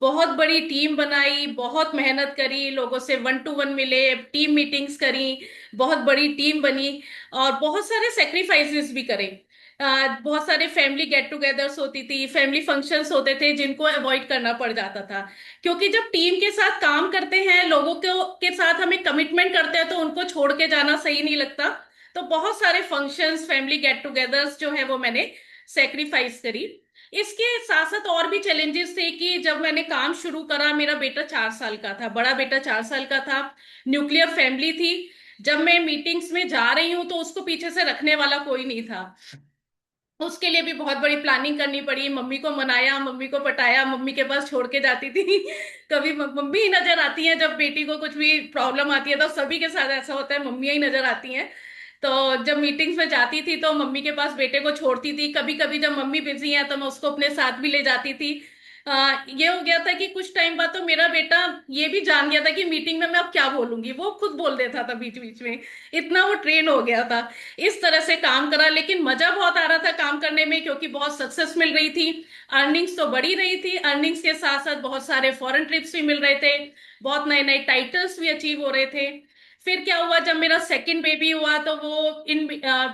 [SPEAKER 4] बहुत बड़ी टीम बनाई, बहुत मेहनत करी, लोगों से वन टू वन मिले, टीम मीटिंग्स करी, बहुत बड़ी टीम बनी और बहुत सारे सेक्रीफाइसेस भी करे। बहुत सारे फैमिली गेट टुगेदर्स होती थी, फैमिली फंक्शंस होते थे जिनको अवॉइड करना पड़ जाता था, क्योंकि जब टीम के साथ काम करते हैं, लोगों के साथ हमें कमिटमेंट करते हैं, तो उनको छोड़ के जाना सही नहीं लगता। तो बहुत सारे फंक्शंस, फैमिली गेट टुगेदर्स जो है वो मैंने सेक्रीफाइस करी। इसके साथ साथ और भी चैलेंजेस थे कि जब मैंने काम शुरू करा, मेरा बेटा 4 साल का था, बड़ा बेटा 4 साल का था, न्यूक्लियर फैमिली थी। जब मैं मीटिंग्स में जा रही हूँ तो उसको पीछे से रखने वाला कोई नहीं था। उसके लिए भी बहुत बड़ी प्लानिंग करनी पड़ी, मम्मी को मनाया, मम्मी को पटाया, मम्मी के पास छोड़ के जाती थी। कभी मम्मी ही नजर आती है जब बेटी को कुछ भी प्रॉब्लम आती है, तो सभी के साथ ऐसा होता है, मम्मी ही नजर आती हैं। तो जब मीटिंग्स में जाती थी तो मम्मी के पास बेटे को छोड़ती थी। कभी कभी जब मम्मी बिजी है तो मैं उसको अपने साथ भी ले जाती थी। ये हो गया था कि कुछ टाइम बाद तो मेरा बेटा ये भी जान गया था कि मीटिंग में मैं अब क्या बोलूंगी, वो खुद बोल देता था बीच बीच में, इतना वो ट्रेन हो गया था। इस तरह से काम करा, लेकिन मजा बहुत आ रहा था काम करने में, क्योंकि बहुत सक्सेस मिल रही थी, अर्निंग्स तो बढ़ी रही थी, अर्निंग्स के साथ साथ बहुत सारे फॉरेन ट्रिप्स भी मिल रहे थे, बहुत नए नए टाइटल्स भी अचीव हो रहे थे। फिर क्या हुआ, जब मेरा सेकंड बेबी हुआ तो वो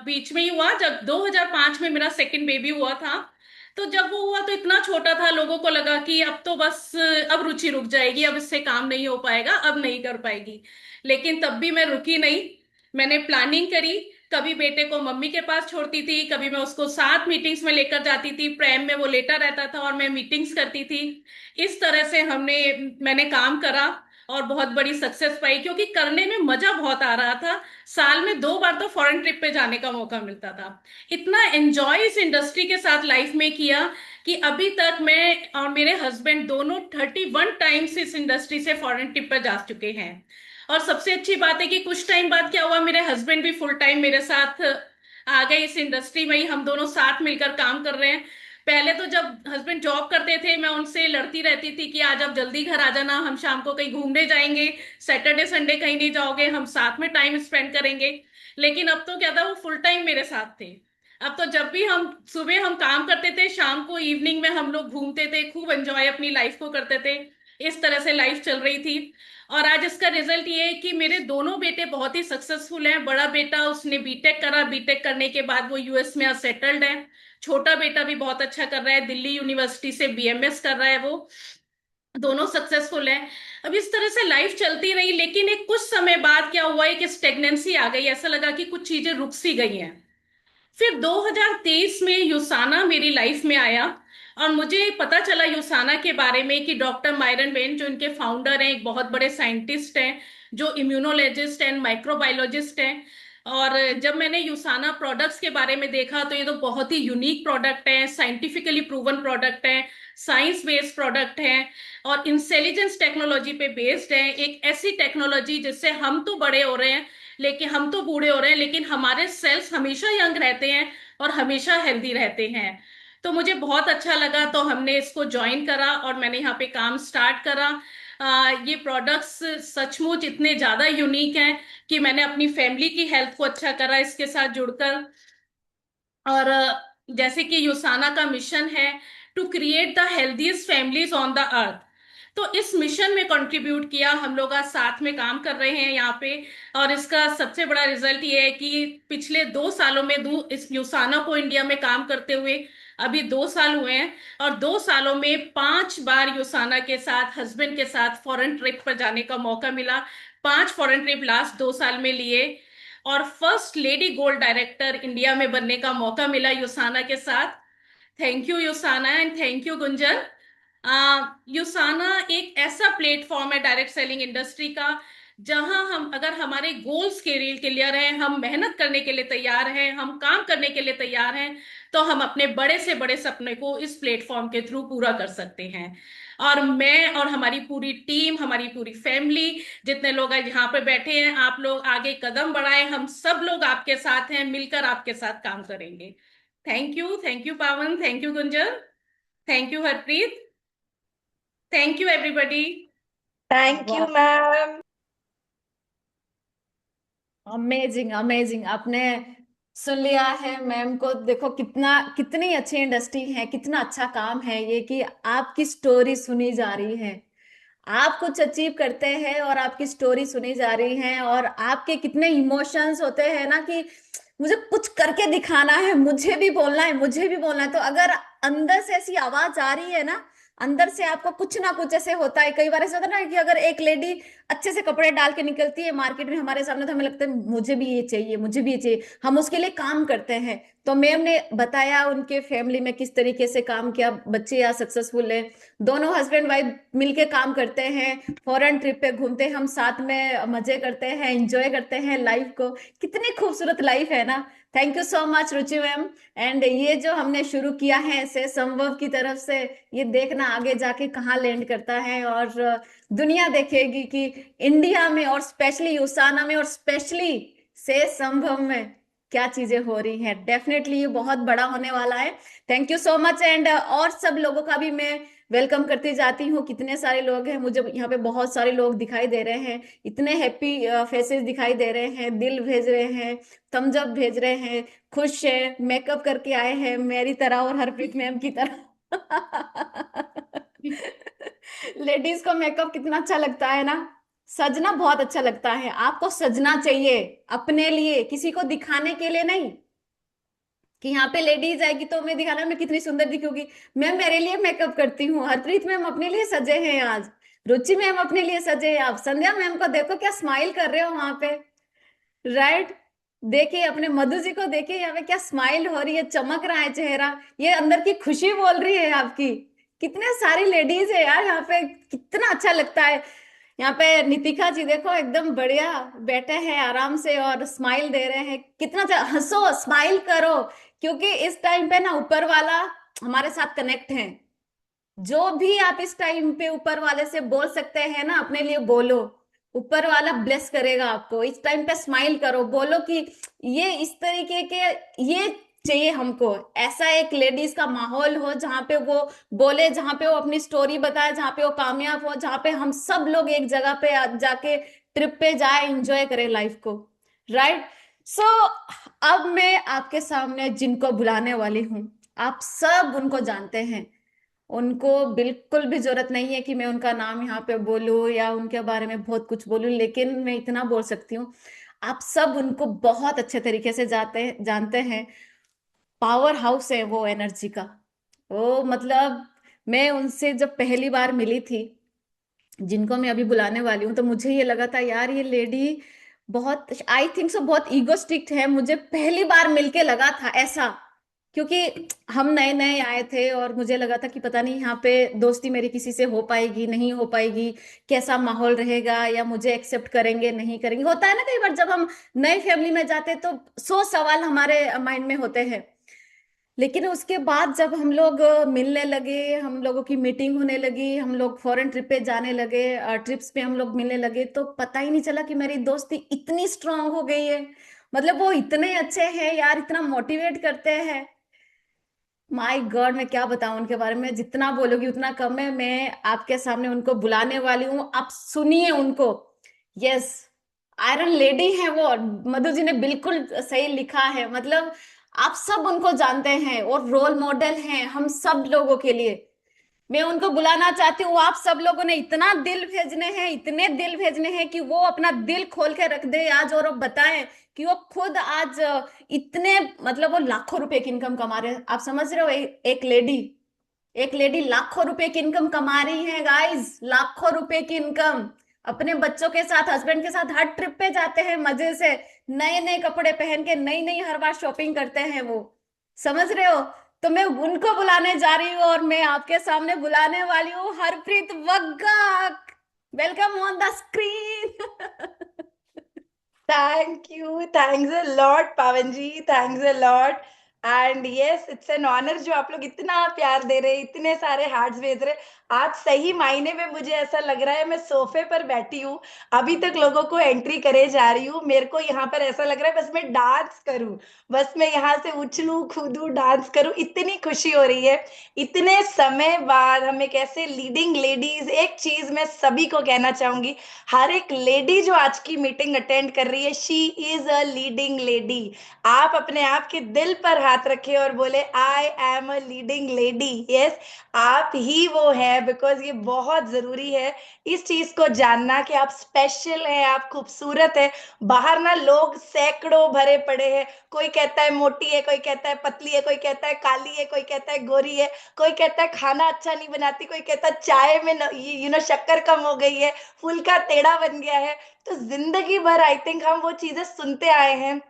[SPEAKER 4] बीच में ही हुआ, जब 2005 में मेरा सेकंड बेबी हुआ था। तो जब वो हुआ तो इतना छोटा था, लोगों को लगा कि अब तो बस अब रुचि रुक जाएगी, अब इससे काम नहीं हो पाएगा, अब नहीं कर पाएगी। लेकिन तब भी मैं रुकी नहीं, मैंने प्लानिंग करी। कभी बेटे को मम्मी के पास छोड़ती थी, कभी मैं उसको साथ मीटिंग्स में लेकर जाती थी, प्रैम में वो लेटा रहता था और मैं मीटिंग्स करती थी। इस तरह से मैंने काम करा और बहुत बड़ी सक्सेस पाई, क्योंकि करने में मजा बहुत आ रहा था। साल में 2 बार तो फॉरेन ट्रिप पे जाने का मौका मिलता था। इतना एंजॉय इस इंडस्ट्री के साथ लाइफ में किया कि अभी तक मैं और मेरे हस्बैंड दोनों 31 टाइम्स इस इंडस्ट्री से फॉरेन ट्रिप पर जा चुके हैं। और सबसे अच्छी बात है कि कुछ टाइम बाद क्या हुआ, मेरे हस्बैंड भी फुल टाइम मेरे साथ आ गए इस इंडस्ट्री में ही, हम दोनों साथ मिलकर काम कर रहे हैं। पहले तो जब हस्बैंड जॉब करते थे, मैं उनसे लड़ती रहती थी कि आज आप जल्दी घर आ जाना, हम शाम को कहीं घूमने जाएंगे, सैटरडे संडे कहीं नहीं जाओगे, हम साथ में टाइम स्पेंड करेंगे। लेकिन अब तो क्या था, वो फुल टाइम मेरे साथ थे। अब तो जब भी हम सुबह हम काम करते थे, शाम को इवनिंग में हम लोग घूमते थे, खूब एंजॉय अपनी लाइफ को करते थे। इस तरह से लाइफ चल रही थी। और आज इसका रिजल्ट ये है कि मेरे दोनों बेटे बहुत ही सक्सेसफुल हैं। बड़ा बेटा उसने बीटेक करा, बीटेक करने के बाद वो यूएस में सेटल्ड है। छोटा बेटा भी बहुत अच्छा कर रहा है, दिल्ली यूनिवर्सिटी से बीएमएस कर रहा है वो। दोनों सक्सेसफुल हैं। अब इस तरह से लाइफ चलती रही, लेकिन एक कुछ समय बाद क्या हुआ है कि स्टेगनेंसी आ गई, ऐसा लगा कि कुछ चीजें रुक सी गई हैं। फिर 2023 में यूसाना मेरी लाइफ में आया और मुझे पता चला यूसाना के बारे में कि डॉक्टर मायरन वेन, जो इनके फाउंडर हैं, एक बहुत बड़े साइंटिस्ट हैं, जो इम्यूनोलॉजिस्ट एंड माइक्रोबायोलॉजिस्ट हैं। और जब मैंने यूसाना प्रोडक्ट्स के बारे में देखा तो ये तो बहुत ही यूनिक प्रोडक्ट है, साइंटिफिकली प्रूवन प्रोडक्ट है, साइंस बेस्ड प्रोडक्ट है और इंटेलिजेंस टेक्नोलॉजी पे बेस्ड है। एक ऐसी टेक्नोलॉजी जिससे हम तो बड़े हो रहे हैं, लेकिन हम तो बूढ़े हो रहे हैं, लेकिन हमारे सेल्स हमेशा यंग रहते हैं और हमेशा हेल्दी रहते हैं। तो मुझे बहुत अच्छा लगा, तो हमने इसको ज्वाइन करा और मैंने यहाँ पे काम स्टार्ट करा। ये प्रोडक्ट्स सचमुच इतने ज्यादा यूनिक हैं कि मैंने अपनी फैमिली की हेल्थ को अच्छा करा इसके साथ जुड़कर। और जैसे कि यूसाना का मिशन है to create the healthiest families on the earth, तो इस मिशन में कंट्रीब्यूट किया। हम लोग आज साथ में काम कर रहे हैं यहाँ पे। और इसका सबसे बड़ा रिजल्ट ये है कि पिछले 2 सालों में इस यूसाना को इंडिया में काम करते हुए अभी 2 साल हुए हैं, और 2 सालों में 5 बार यूसाना के साथ, हस्बैंड के साथ फॉरेन ट्रिप पर जाने का मौका मिला। 5 फॉरेन ट्रिप लास्ट 2 साल में लिए। और first lady gold director India में बनने का मौका मिला यूसाना के साथ। Thank you USANA and thank you Gunjan. USANA एक ऐसा प्लेटफॉर्म है डायरेक्ट सेलिंग इंडस्ट्री का जहां हम अगर हमारे गोल्स के लिए क्लियर हैं, हम मेहनत करने के लिए तैयार हैं, हम काम करने के लिए तैयार हैं, तो हम अपने बड़े से बड़े सपने को इस प्लेटफॉर्म के थ्रू पूरा कर सकते हैं। और मैं और हमारी पूरी टीम, हमारी पूरी फैमिली, जितने लोग आज यहाँ पे बैठे हैं, आप लोग आगे कदम बढ़ाएं, हम सब लोग आपके साथ हैं, मिलकर आपके साथ काम करेंगे। थैंक यू पावन, thank you Gunjan, thank you Harpreet, thank you everybody.
[SPEAKER 2] Thank you ma'am.
[SPEAKER 1] Amazing amazing, आपने सुन लिया है मैम को। देखो कितनी अच्छी इंडस्ट्री है, कितना अच्छा काम है ये कि आपकी स्टोरी सुनी जा रही है। आप कुछ अचीव करते हैं और आपकी स्टोरी सुनी जा रही है, और आपके कितने इमोशंस होते हैं ना कि मुझे कुछ करके दिखाना है, मुझे भी बोलना है, मुझे भी बोलना है। तो अगर अंदर से ऐसी आवाज आ रही है ना, अंदर से आपको कुछ ना कुछ ऐसे होता है। कई बार ऐसा होता है ना कि अगर एक लेडी अच्छे से कपड़े डाल के निकलती है मार्केट में हमारे सामने, तो हमें लगता है मुझे भी ये चाहिए, मुझे भी ये चाहिए, हम उसके लिए काम करते हैं। तो मैम ने बताया उनके फैमिली में किस तरीके से काम किया, बच्चे यहाँ सक्सेसफुल है, दोनों हस्बैंड वाइफ मिलके काम करते हैं, फॉरेन ट्रिप पे घूमते हैं, हम साथ में मजे करते हैं, एंजॉय करते हैं लाइफ को। कितनी खूबसूरत लाइफ है ना। Thank you so much Ruchi ma'am. And ये जो हमने शुरू किया है ऐसे संभव की तरफ से, ये देखना आगे जाके कहाँ लैंड करता है, और दुनिया देखेगी कि इंडिया में और स्पेशली यूसाना में और स्पेशली से संभव में क्या चीजें हो रही हैं। डेफिनेटली ये बहुत बड़ा होने वाला है। Thank you so much. And और सब लोगों का भी मैं वेलकम करती जाती हूँ। कितने सारे लोग हैं, मुझे यहाँ पे बहुत सारे लोग दिखाई दे रहे हैं, इतने हैप्पी फेसेस दिखाई दे रहे हैं, दिल भेज रहे हैं, थम्स अप भेज रहे हैं, खुश है, मेकअप करके आए हैं मेरी तरह और हरप्रीत मैम की तरह। लेडीज को मेकअप कितना अच्छा लगता है ना, सजना बहुत अच्छा लगता है। आपको सजना चाहिए अपने लिए, किसी को दिखाने के लिए नहीं कि यहाँ पे लेडीज आएगी तो मैं दिखाना मैं कितनी सुंदर दिखूंगी। मैं मेरे लिए मेकअप करती हूँ, हरप्रीत मैम अपने लिए सजे हैं आज, रुचि मैम अपने लिए सजे हैं, आप संध्या मैम को देखो क्या स्माइल कर रहे हो वहां पे, राइट। देखिए अपने मधु जी को देखिए, यहाँ पे क्या स्माइल हो रही है, चमक रहा है चेहरा, ये अंदर की खुशी बोल रही है आपकी। कितने सारी लेडीज है यार यहाँ पे, कितना अच्छा लगता है। यहाँ पे नितिका जी देखो एकदम बढ़िया बैठे हैं आराम से और स्माइल दे रहे हैं। कितना अच्छा, हंसो, स्माइल करो, क्योंकि इस टाइम पे ना ऊपर वाला हमारे साथ कनेक्ट है। जो भी आप इस टाइम पे ऊपर वाले से बोल सकते हैं ना, अपने लिए बोलो, ऊपर वाला ब्लेस करेगा आपको। इस टाइम पे स्माइल करो, बोलो कि ये इस तरीके के, ये चाहिए हमको, ऐसा एक लेडीज का माहौल हो जहां पे वो बोले, जहां पे वो अपनी स्टोरी बताए, जहां पे वो कामयाब हो, जहां पे हम सब लोग एक जगह पे जाके ट्रिप पे जाए, एंजॉय करें लाइफ को, राइट। सो अब मैं आपके सामने जिनको बुलाने वाली हूँ, आप सब उनको जानते हैं, उनको बिल्कुल भी जरूरत नहीं है कि मैं उनका नाम यहाँ पे बोलूं या उनके बारे में बहुत कुछ बोलूं, लेकिन मैं इतना बोल सकती हूँ, आप सब उनको बहुत अच्छे तरीके से जानते हैं। पावर हाउस है वो एनर्जी का। वो मतलब मैं उनसे जब पहली बार मिली थी, जिनको मैं अभी बुलाने वाली हूँ, तो मुझे ये लगा था यार ये लेडी बहुत, आई थिंक सो बहुत ईगोस्टिक है, मुझे पहली बार मिलके लगा था ऐसा। क्योंकि हम नए नए आए थे और मुझे लगा था कि पता नहीं यहाँ पे दोस्ती मेरी किसी से हो पाएगी नहीं हो पाएगी, कैसा माहौल रहेगा, या मुझे एक्सेप्ट करेंगे नहीं करेंगे। होता है ना कई बार जब हम नई फैमिली में जाते हैं तो 100 सवाल हमारे माइंड में होते हैं। लेकिन उसके बाद जब हम लोग मिलने लगे, हम लोगों की मीटिंग होने लगी, हम लोग फॉरेन ट्रिप पे जाने लगे, ट्रिप्स पे हम लोग मिलने लगे, तो पता ही नहीं चला कि मेरी दोस्ती इतनी स्ट्रांग हो गई है। मतलब वो इतने अच्छे हैं यार, इतना मोटिवेट करते हैं, माय गॉड मैं क्या बताऊं उनके बारे में, जितना बोलोगी उतना कम है। मैं आपके सामने उनको बुलाने वाली हूँ, आप सुनिए उनको। यस, आयरन लेडी है वो, मधु जी ने बिल्कुल सही लिखा है। मतलब आप सब उनको जानते हैं और रोल मॉडल हैं हम सब लोगों के लिए। मैं उनको बुलाना चाहती हूँ। आप सब लोगों ने इतना दिल भेजने हैं, इतने दिल भेजने हैं कि वो अपना दिल खोल के रख दे आज, और वो बताएं कि वो खुद आज इतने, मतलब वो लाखों रुपए की इनकम कमा रहे हैं। आप समझ रहे हो, एक लेडी लाखों रुपए की इनकम कमा रही है गाइस, लाखों रुपए की इनकम। अपने बच्चों के साथ, हस्बैंड के साथ हर ट्रिप पे जाते हैं मजे से, नए नए कपड़े पहन के, नई नई हर बार शॉपिंग करते हैं वो, समझ रहे हो। तो मैं उनको बुलाने जा रही हूँ, और मैं आपके सामने बुलाने वाली हूँ Harpreet वग्गा। Welcome on the screen.
[SPEAKER 2] Thank you. Thanks a lot, Pavanji. Thanks a lot. And yes, it's an honor जो आप लोग इतना प्यार दे रहे, इतने सारे हार्ट्स भेज रहे। आज सही मायने में मुझे ऐसा लग रहा है मैं सोफे पर बैठी हूँ, अभी तक लोगों को एंट्री करे जा रही हूँ। मेरे को यहाँ पर ऐसा लग रहा है बस मैं डांस करूँ, बस मैं यहाँ से उछलूं कूदूं डांस करूँ, इतनी खुशी हो रही है। इतने समय बाद हम एक ऐसे लीडिंग लेडीज, एक चीज मैं सभी को कहना चाहूंगी, हर एक लेडी जो आज की मीटिंग अटेंड कर रही है, she is a leading lady. आप अपने आप के दिल पर हाथ रखे और बोले I am a leading lady. Yes, आप ही वो है, बिकॉज ये बहुत जरूरी है इस चीज को जानना कि आप स्पेशल हैं, आप खूबसूरत है। बाहर ना लोग सैकड़ों भरे पड़े हैं, कोई कहता है मोटी है, कोई कहता है पतली है, कोई कहता है काली है, कोई कहता है गोरी है, कोई कहता है खाना अच्छा नहीं बनाती, कोई कहता है चाय में शक्कर कम हो गई है, फूल का टेढ़ा बन गया है। तो जिंदगी भर आई थिंक हम वो चीजें सुनते आए हैं।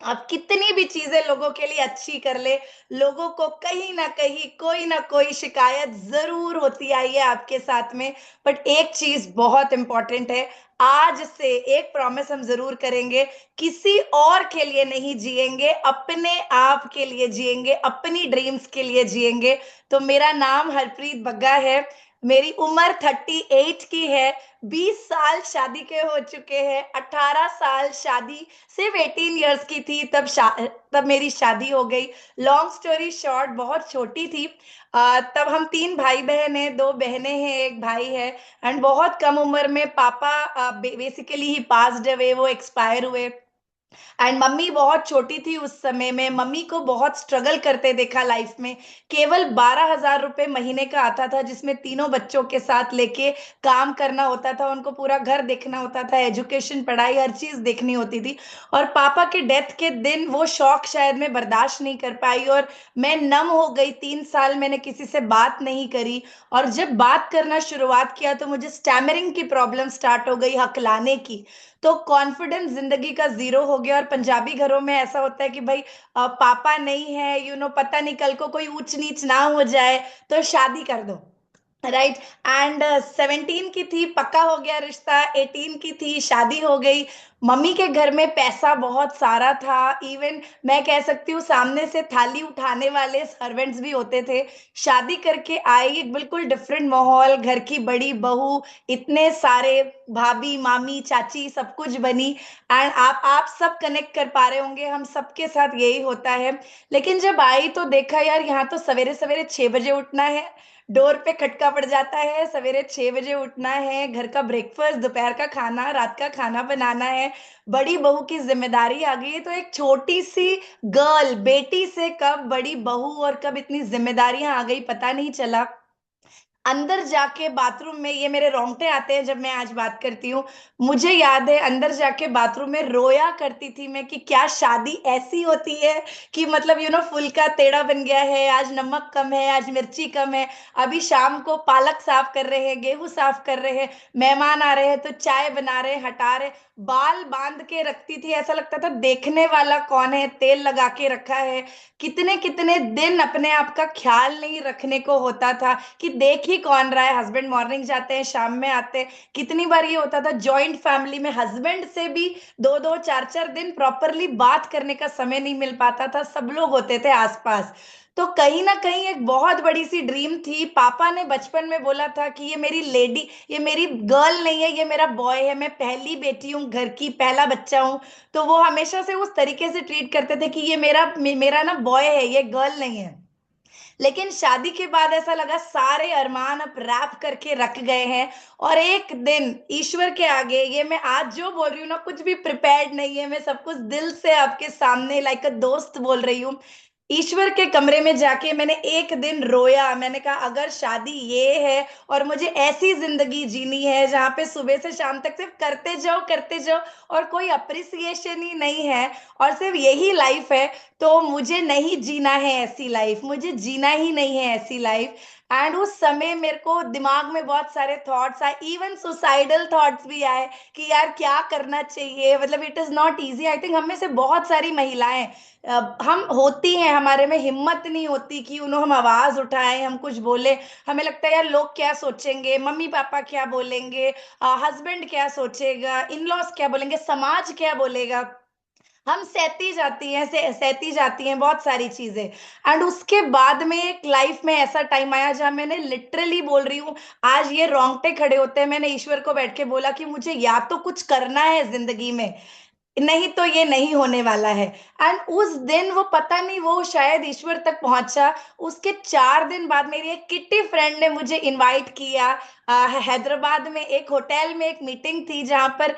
[SPEAKER 2] आप कितनी भी चीजें लोगों के लिए अच्छी कर ले, लोगों को कहीं ना कोई शिकायत जरूर होती आई है आपके साथ में। बट एक चीज बहुत इंपॉर्टेंट है, आज से एक प्रॉमिस हम जरूर करेंगे, किसी और के लिए नहीं जिएंगे, अपने आप के लिए जिएंगे, अपनी ड्रीम्स के लिए जिएंगे। तो मेरा नाम हरप्रीत बग्गा है, मेरी उम्र 38 की है, 20 साल शादी के हो चुके हैं, 18 साल शादी, सिर्फ 18 इयर्स की थी तब मेरी शादी हो गई। लॉन्ग स्टोरी शॉर्ट, बहुत छोटी थी। तब हम 3 भाई बहन हैं, 2 बहनें हैं, 1 भाई है। एंड बहुत कम उम्र में पापा बेसिकली ही पास्ड अवे, वो एक्सपायर हुए। एंड मम्मी बहुत छोटी थी उस समय में, मम्मी को बहुत स्ट्रगल करते देखा लाइफ में। केवल 12,000 रुपए महीने का आता था, जिसमें तीनों बच्चों के साथ लेके काम करना होता था, उनको पूरा घर देखना होता था, एजुकेशन पढ़ाई हर चीज देखनी होती थी। और पापा के डेथ के दिन वो शौक शायद मैं बर्दाश्त नहीं कर पाई, और मैं नम हो गई। 3 साल मैंने किसी से बात नहीं करी, और जब बात करना शुरुआत किया तो मुझे स्टैमरिंग की प्रॉब्लम स्टार्ट हो गई, हकलाने की। तो कॉन्फिडेंस जिंदगी का जीरो हो गया। और पंजाबी घरों में ऐसा होता है कि भाई पापा नहीं है, पता नहीं कल को कोई ऊंच नीच ना हो जाए, तो शादी कर दो, राइट। एंड 17 की थी, पक्का हो गया रिश्ता, 18 की थी, शादी हो गई। मम्मी के घर में पैसा बहुत सारा था, इवन मैं कह सकती हूँ सामने से थाली उठाने वाले सर्वेंट्स भी होते थे। शादी करके आई, एक बिल्कुल डिफरेंट माहौल, घर की बड़ी बहू, इतने सारे भाभी मामी चाची सब कुछ बनी। एंड आप सब कनेक्ट कर पा रहे होंगे, हम सबके साथ यही होता है। लेकिन जब आई तो देखा यार, यहाँ तो सवेरे सवेरे 6 बजे उठना है, डोर पे खटका पड़ जाता है, सवेरे 6 बजे उठना है, घर का ब्रेकफास्ट, दोपहर का खाना, रात का खाना बनाना है, बड़ी बहू की जिम्मेदारी आ गई है। तो एक छोटी सी गर्ल, बेटी से कब बड़ी बहू और कब इतनी जिम्मेदारियां आ गई पता नहीं चला। अंदर जाके बाथरूम में, ये मेरे रोंगटे आते हैं जब मैं आज बात करती हूँ, मुझे याद है अंदर जाके बाथरूम में रोया करती थी मैं कि क्या शादी ऐसी होती है कि मतलब फुल का टेढ़ा बन गया है, आज नमक कम है, आज मिर्ची कम है, अभी शाम को पालक साफ कर रहे हैं, गेहूं साफ कर रहे हैं, मेहमान आ रहे हैं तो चाय बना रहे हैं, हटा रहे, बाल बांध के रखती थी, ऐसा लगता था देखने वाला कौन है, तेल लगा के रखा है। कितने कितने दिन अपने आप का ख्याल नहीं रखने को होता था कि देख ही कौन रहा है, हस्बैंड मॉर्निंग जाते हैं शाम में आते हैं। कितनी बार ये होता था जॉइंट फैमिली में हस्बैंड से भी 2-2 4-4 दिन प्रॉपरली बात करने का समय नहीं मिल पाता था, सब लोग होते थे आसपास। तो कहीं ना कहीं एक बहुत बड़ी सी ड्रीम थी। पापा ने बचपन में बोला था कि ये मेरी लेडी, ये मेरी गर्ल नहीं है, ये मेरा बॉय है, मैं पहली बेटी हूँ, घर की पहला बच्चा हूँ। तो वो हमेशा से उस तरीके से ट्रीट करते थे कि ये मेरा ना बॉय है, ये गर्ल नहीं है। लेकिन शादी के बाद ऐसा लगा सारे अरमान अब रैप करके रख गए हैं, और एक दिन ईश्वर के आगे, ये मैं आज जो बोल रही हूँ ना कुछ भी प्रिपेयर्ड नहीं है, मैं सब कुछ दिल से आपके सामने लाइक अ दोस्त बोल रही हूँ। ईश्वर के कमरे में जाके मैंने एक दिन रोया, मैंने कहा अगर शादी ये है और मुझे ऐसी जिंदगी जीनी है जहाँ पे सुबह से शाम तक सिर्फ करते जाओ और कोई अप्रिसिएशन ही नहीं है, और सिर्फ यही लाइफ है, तो मुझे नहीं जीना है ऐसी लाइफ, मुझे जीना ही नहीं है ऐसी लाइफ। एंड उस समय मेरे को दिमाग में बहुत सारे थॉट्स आए, इवन सुसाइडल थॉट्स भी आए कि यार क्या करना चाहिए, मतलब it is not easy. I think हम में से बहुत सारी महिलाएं हम होती हैं, हमारे में हिम्मत नहीं होती कि उन्होंने हम आवाज उठाएं, हम कुछ बोले। हमें लगता है यार लोग क्या सोचेंगे, मम्मी पापा क्या बोलेंगे, हस्बैंड क्या सोचेगा, इन लॉज क्या बोलेंगे, समाज क्या बोलेगा। हम सहती जाती हैं बहुत सारी चीजें। एंड उसके बाद में एक लाइफ में ऐसा टाइम आया जहां मैंने लिटरली बोल रही हूँ, आज ये रोंगटे खड़े होते हैं, मैंने ईश्वर को बैठ के बोला कि मुझे या तो कुछ करना है जिंदगी में, नहीं तो ये नहीं होने वाला है। एंड उस दिन वो पता नहीं, वो शायद ईश्वर तक पहुंचा। उसके 4 दिन बाद मेरी एक किट्टी फ्रेंड ने मुझे इनवाइट किया। हैदराबाद में एक होटल में एक मीटिंग थी जहां पर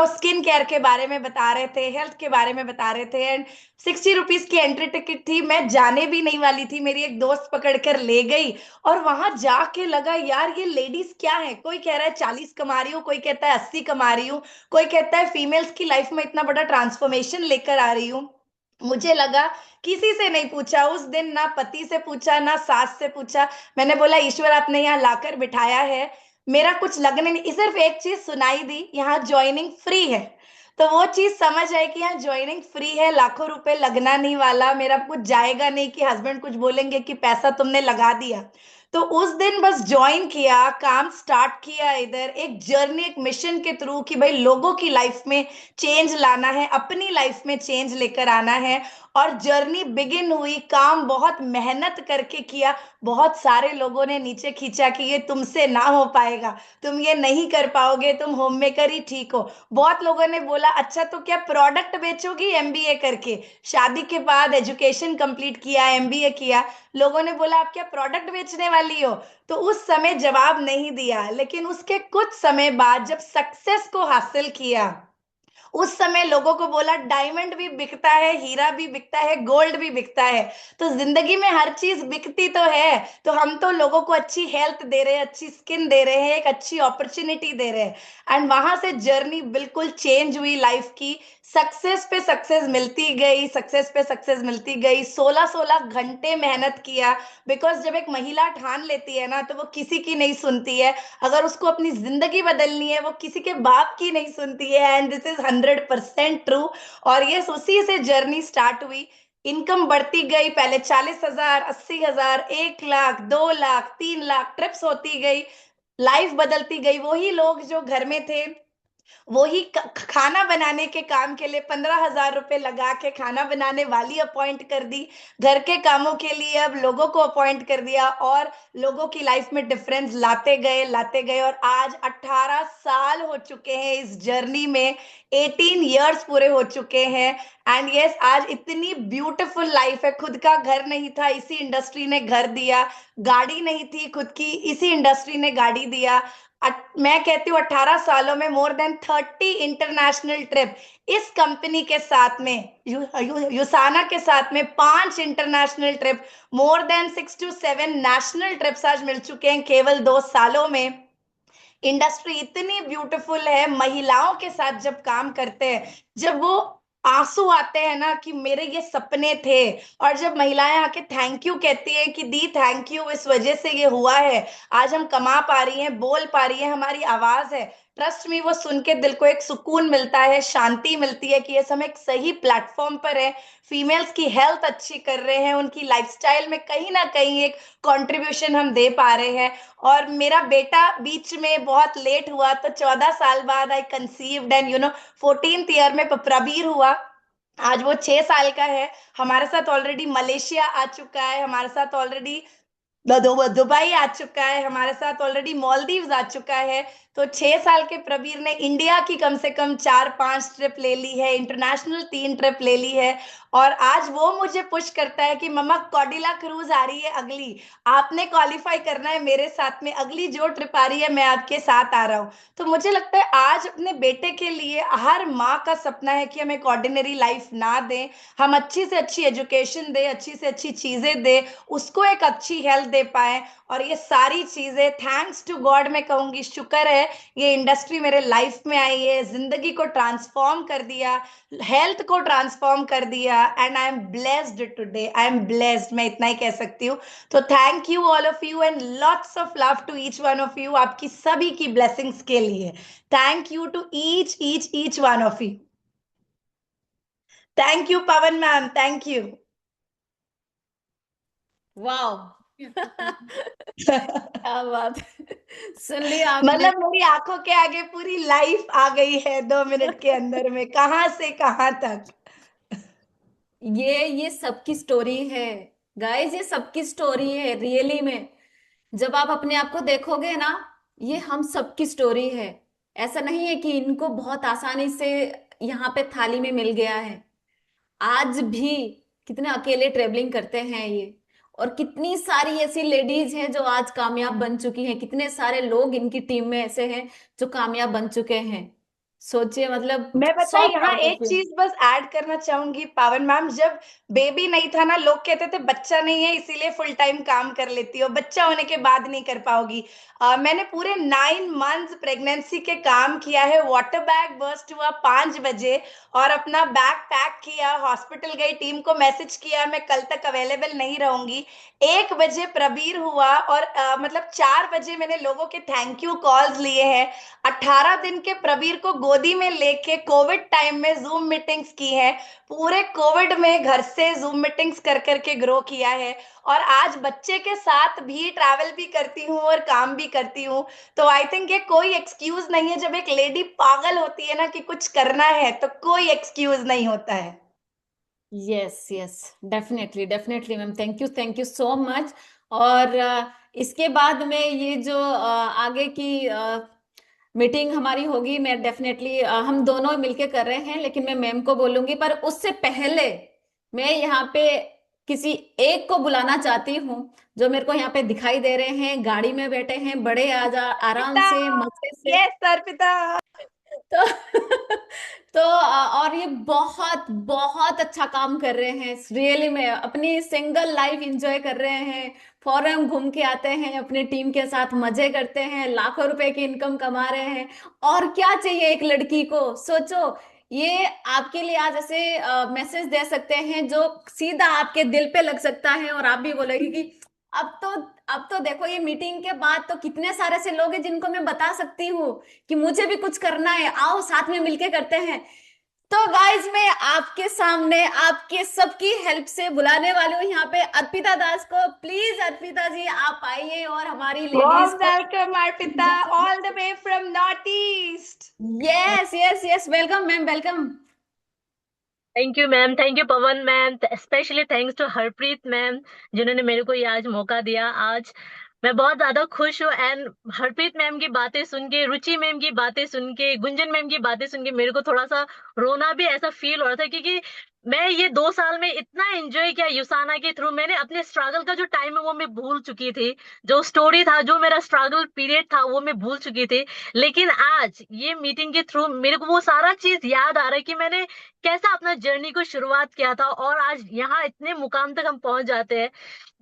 [SPEAKER 2] स्किन केयर के बारे में बता रहे थे, हेल्थ के बारे में बता रहे थे। एंड 60 रुपीज की एंट्री टिकट थी, मैं जाने भी नहीं वाली थी, मेरी एक दोस्त पकड़ कर ले गई। और वहां जाके लगा यार ये लेडीज क्या है, कोई कह रहा है 40 कमा रही हूँ, कोई कहता है 80 कमा रही हूँ, कोई कहता है फीमेल्स की लाइफ में इतना बड़ा ट्रांसफॉर्मेशन लेकर आ रही हूँ। मुझे लगा, किसी से नहीं पूछा उस दिन, ना पति से पूछा ना सास से पूछा। मैंने बोला ईश्वर आपने यहाँ लाकर बिठाया है, मेरा कुछ लगने नहीं, सिर्फ एक चीज सुनाई दी, यहाँ ज्वाइनिंग फ्री है। तो वो चीज समझ आई कि यहाँ ज्वाइनिंग फ्री है, लाखों रुपए लगना नहीं वाला, मेरा कुछ जाएगा नहीं कि हस्बैंड कुछ बोलेंगे कि पैसा तुमने लगा दिया। तो उस दिन बस ज्वाइन किया, काम स्टार्ट किया, इधर एक जर्नी, एक मिशन के थ्रू कि भाई लोगों की लाइफ में चेंज लाना है, अपनी लाइफ में चेंज लेकर आना है। और जर्नी बिगिन हुई, काम बहुत मेहनत करके किया। बहुत सारे लोगों ने नीचे खींचा कि ये तुमसे ना हो पाएगा, तुम ये नहीं कर पाओगे, तुम होम मेकर ही ठीक हो। बहुत लोगों ने बोला अच्छा तो क्या प्रोडक्ट बेचोगी एमबीए करके, शादी के बाद एजुकेशन कंप्लीट किया, एमबीए किया, लोगों ने बोला आप क्या प्रोडक्ट बेचने वाली हो। तो उस समय जवाब नहीं दिया, लेकिन उसके कुछ समय बाद जब सक्सेस को हासिल किया, उस समय लोगों को बोला डायमंड भी बिकता है, हीरा भी बिकता है, गोल्ड भी बिकता है। तो जिंदगी में हर चीज बिकती तो है, तो हम तो लोगों को अच्छी हेल्थ दे रहे हैं, अच्छी स्किन दे रहे हैं, एक अच्छी अपॉर्चुनिटी दे रहे हैं। एंड वहां से जर्नी बिल्कुल चेंज हुई लाइफ की। सक्सेस पे सक्सेस मिलती गई, सक्सेस पे सक्सेस मिलती गई। 16-16 घंटे मेहनत किया। बिकॉज जब एक महिला ठान लेती है ना, तो वो किसी की नहीं सुनती है। अगर उसको अपनी जिंदगी बदलनी है, वो किसी के बाप की नहीं सुनती है। And this is 100% true. और ये उसी से जर्नी स्टार्ट हुई। इनकम बढ़ती गई, पहले 40,000, 80,000, 1 लाख, 2 लाख, 3 लाख ट्रिप्स होती गई। लाइफ बदलती गई। वही लोग जो घर में थे, वही खाना बनाने के काम के लिए 15,000 रुपए लगा के खाना बनाने वाली अपॉइंट कर दी। घर के कामों के लिए अब लोगों को अपॉइंट कर दिया, और लोगों की लाइफ में डिफरेंस लाते गए। और आज 18 साल हो चुके हैं इस जर्नी में, 18 इयर्स पूरे हो चुके हैं। एंड यस, आज इतनी ब्यूटीफुल लाइफ है। खुद का घर नहीं था, इसी इंडस्ट्री ने घर दिया। गाड़ी नहीं थी खुद की, इसी इंडस्ट्री ने गाड़ी दिया। मैं कहती हूँ 18 सालों में मोर देन 30 इंटरनेशनल ट्रिप इस कंपनी के साथ में, यूसाना के साथ में 5 international trip, more than 6 to 7 national trips आज मिल चुके हैं केवल 2 सालों में। इंडस्ट्री इतनी ब्यूटीफुल है, महिलाओं के साथ जब काम करते हैं, जब वो आंसू आते हैं ना कि मेरे ये सपने थे, और जब महिलाएं आके थैंक यू कहती हैं कि दी थैंक यू, इस वजह से ये हुआ है, आज हम कमा पा रही हैं, बोल पा रही हैं, हमारी आवाज है। ट्रस्ट मी, वो सुन के दिल को एक सुकून मिलता है, शांति मिलती है कि ये हम एक सही प्लेटफॉर्म पर है। फीमेल्स की हेल्थ अच्छी कर रहे हैं, उनकी लाइफस्टाइल में कहीं ना कहीं एक कंट्रीब्यूशन हम दे पा रहे हैं। और मेरा बेटा बीच में बहुत लेट हुआ, तो 14 साल बाद आई कंसीव्ड, एंड 14th ईयर में प्रबीर हुआ। आज वो 6 साल का है। हमारे साथ ऑलरेडी मलेशिया आ चुका है, हमारे साथ ऑलरेडी दुबई आ चुका है, हमारे साथ ऑलरेडी मालदीव्स आ चुका है। तो 6 साल के प्रवीर ने इंडिया की कम से कम 4-5 ट्रिप ले ली है, इंटरनेशनल 3 ट्रिप ले ली है। और आज वो मुझे पुश करता है कि मम्मा कॉर्डिला क्रूज आ रही है अगली, आपने क्वालिफाई करना है मेरे साथ में, अगली जो ट्रिप आ रही है मैं आपके साथ आ रहा हूँ। तो मुझे लगता है आज अपने बेटे के लिए हर माँ का सपना है कि हम एक ऑर्डिनरी लाइफ ना दें, हम अच्छी से अच्छी एजुकेशन दें, अच्छी से अच्छी चीजें दें, उसको एक अच्छी हेल्थ दे पाए, और ये सारी चीजें थैंक्स टू गॉड मैं कहूंगी, शुक्र है ये इंडस्ट्री मेरे लाइफ में आई है, जिंदगी को ट्रांसफॉर्म कर दिया, हेल्थ को ट्रांसफॉर्म कर दिया, and I am blessed today, I am blessed, मैं इतना ही कह सकती हूँ। तो thank you all of you and lots of love to each one of you, आपकी सभी की ब्लेसिंग्स के लिए thank you to each one of you. Thank you Pawan ma'am, thank you.
[SPEAKER 1] वाह क्या बात सुन लिया आपने।
[SPEAKER 2] मतलब मेरी आंखों के आगे पूरी लाइफ आ गई है 2 मिनट के अंदर में, कहां से कहां तक।
[SPEAKER 1] ये सबकी स्टोरी है गाइस, ये सबकी स्टोरी है रियली में। जब आप अपने आप को देखोगे ना, ये हम सबकी स्टोरी है। ऐसा नहीं है कि इनको बहुत आसानी से यहाँ पे थाली में मिल गया है। आज भी कितने अकेले ट्रेवलिंग करते हैं ये, और कितनी सारी ऐसी लेडीज हैं जो आज कामयाब बन चुकी हैं, कितने सारे लोग इनकी टीम में ऐसे हैं जो कामयाब बन चुके हैं। सोचिए, मतलब
[SPEAKER 2] मैं पता
[SPEAKER 1] सो
[SPEAKER 2] है यहाँ
[SPEAKER 1] प्राउड ऑफ
[SPEAKER 2] एक
[SPEAKER 1] यू।
[SPEAKER 2] चीज बस ऐड करना चाहूंगी पावन मैम, जब बेबी नहीं था ना, लोग कहते थे बच्चा नहीं है इसीलिए फुल टाइम काम कर लेती हो, बच्चा होने के बाद नहीं कर पाओगी। मैंने पूरे 9 मंथ्स प्रेगनेंसी के काम किया है, वाटर बैग बर्स्ट हुआ 5 बजे, और अपना बैग पैक किया, हॉस्पिटल गई, टीम को मैसेज किया मैं कल तक अवेलेबल नहीं रहूंगी। 1 बजे प्रबीर हुआ, और मतलब 4 बजे मैंने लोगों के थैंक यू कॉल्स लिए हैं। 18 दिन के प्रवीर को गोदी में लेके कोविड टाइम में जूम मीटिंग्स की है, पूरे कोविड में घर से जूम मीटिंग्स कर करके ग्रो किया है, और आज बच्चे के साथ भी ट्रैवल भी करती हूँ और काम भी करती हूँ। तो आई थिंक ये कोई एक्सक्यूज नहीं है, जब एक लेडी पागल होती है ना कि कुछ करना है तो कोई एक्सक्यूज नहीं होता है।
[SPEAKER 1] Yes yes, definitely definitely ma'am, thank you so much. और इसके बाद में ये जो आगे की मीटिंग हमारी होगी, मैं डेफिनेटली हम दोनों मिलके कर रहे हैं, लेकिन मैं मैम को बोलूंगी। पर उससे पहले मैं यहाँ पे किसी एक को बुलाना चाहती हूँ, जो मेरे को यहाँ पे दिखाई दे रहे हैं, गाड़ी में बैठे हैं, बड़े आराम
[SPEAKER 2] अर्पिता,
[SPEAKER 1] से मजे से।
[SPEAKER 2] यस अर्पिता।
[SPEAKER 1] तो तो और ये बहुत बहुत अच्छा काम कर रहे हैं रियली में, अपनी सिंगल लाइफ एंजॉय कर रहे हैं, फॉरेन घूम के आते हैं, अपनी टीम के साथ मजे करते हैं, लाखों रुपए की इनकम कमा रहे हैं। और क्या चाहिए एक लड़की को, सोचो। ये आपके लिए आज ऐसे मैसेज दे सकते हैं जो सीधा आपके दिल पे लग सकता है, और आप भी बोलेगी कि अब तो अब तो देखो, ये मीटिंग के बाद तो कितने सारे से लोग हैं जिनको मैं बता सकती हूँ कि मुझे भी कुछ करना है, आओ साथ में मिलके करते हैं। तो गाइज, मैं आपके सामने आपके सबकी हेल्प से बुलाने वाली हूँ यहाँ पे अर्पिता दास को। प्लीज अर्पिता जी, आप आइए और हमारी लेडीज
[SPEAKER 2] वार्म
[SPEAKER 1] को।
[SPEAKER 2] Welcome Arpita, all the way from north east.
[SPEAKER 1] Yes yes yes, welcome ma'am, welcome.
[SPEAKER 5] Thank you ma'am, thank you Pawan ma'am, specially thanks to Harpreet ma'am जिन्होंने मेरे को ये आज मौका दिया। आज मैं बहुत ज्यादा खुश हूँ, एंड हरप्रीत मैम की बातें सुन के, रुचि मैम की बातें सुन के, गुंजन मैम की बातें सुन के मेरे को थोड़ा सा रोना भी ऐसा फील हो रहा था, क्योंकि मैं ये 2 साल में इतना एंजॉय किया युसाना के थ्रू। मैंने अपने स्ट्रगल का जो टाइम है वो मैं भूल चुकी थी, जो स्टोरी था, जो मेरा स्ट्रगल पीरियड था वो मैं भूल चुकी थी। लेकिन आज ये मीटिंग के थ्रू मेरे को वो सारा चीज याद आ रहा है कि मैंने कैसा अपना जर्नी को शुरुआत किया था, और आज यहाँ इतने मुकाम तक हम पहुंच जाते हैं।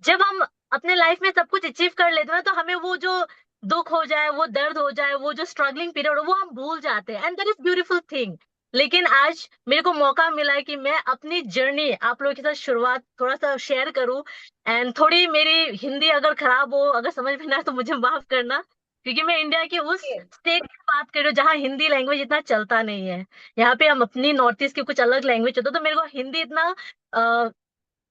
[SPEAKER 5] जब हम अपने लाइफ में सब कुछ अचीव कर लेते हैं ना, तो हमें वो जो दुख हो जाए, वो दर्द हो जाए, वो जो स्ट्रगलिंग पीरियड हो, वो हम भूल जाते हैं, and that is beautiful thing. लेकिन आज मेरे को मौका मिला है कि मैं अपनी जर्नी आप लोगों के साथ शुरुआत थोड़ा सा शेयर करूं, एंड थोड़ी मेरी हिंदी अगर खराब हो, अगर समझ में ना आए, तो मुझे माफ करना, क्योंकि मैं इंडिया के उस स्टेट की बात कर रही हूँ जहाँ हिंदी लैंग्वेज इतना चलता नहीं है। यहाँ पे हम अपनी नॉर्थ ईस्ट की कुछ अलग लैंग्वेज होता है, तो मेरे को हिंदी इतना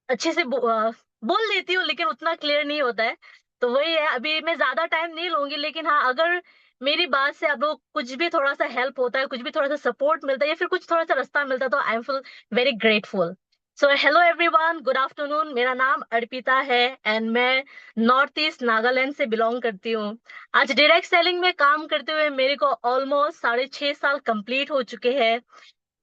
[SPEAKER 5] अच्छे से बोल लेती हूँ, लेकिन उतना क्लियर नहीं होता है। तो वही है, अभी मैं ज्यादा टाइम नहीं लूंगी, लेकिन हाँ, अगर मेरी बात से आप लोग कुछ भी थोड़ा सा हेल्प होता है, कुछ भी थोड़ा सा सपोर्ट मिलता है, या फिर कुछ थोड़ा सा रास्ता मिलता है, तो I M feel very grateful. So hello everyone, good afternoon. मेरा नाम अर्पिता है, एंड मैं नॉर्थ ईस्ट नागालैंड से बिलोंग करती हूँ। आज डायरेक्ट सेलिंग में काम करते हुए मेरे को ऑलमोस्ट 6.5 साल कंप्लीट हो चुके हैं।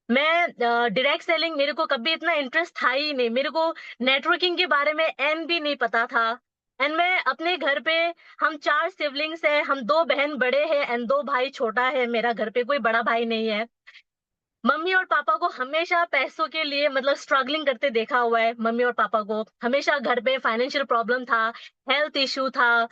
[SPEAKER 5] मैं डायरेक्ट सेलिंग, मेरे को कभी इतना इंटरेस्ट था ही नहीं, मेरे को नेटवर्किंग के बारे में एन भी नहीं पता था। एंड मैं अपने घर पे, हम 4 सिबलिंग्स हैं, हम 2 बहन बड़े हैं एंड 2 भाई छोटा है, मेरा घर पे कोई बड़ा भाई नहीं है। मम्मी और पापा को हमेशा पैसों के लिए मतलब स्ट्रगलिंग करते देखा हुआ है। मम्मी और पापा को हमेशा घर पे फाइनेंशियल प्रॉब्लम था, हेल्थ इशू था,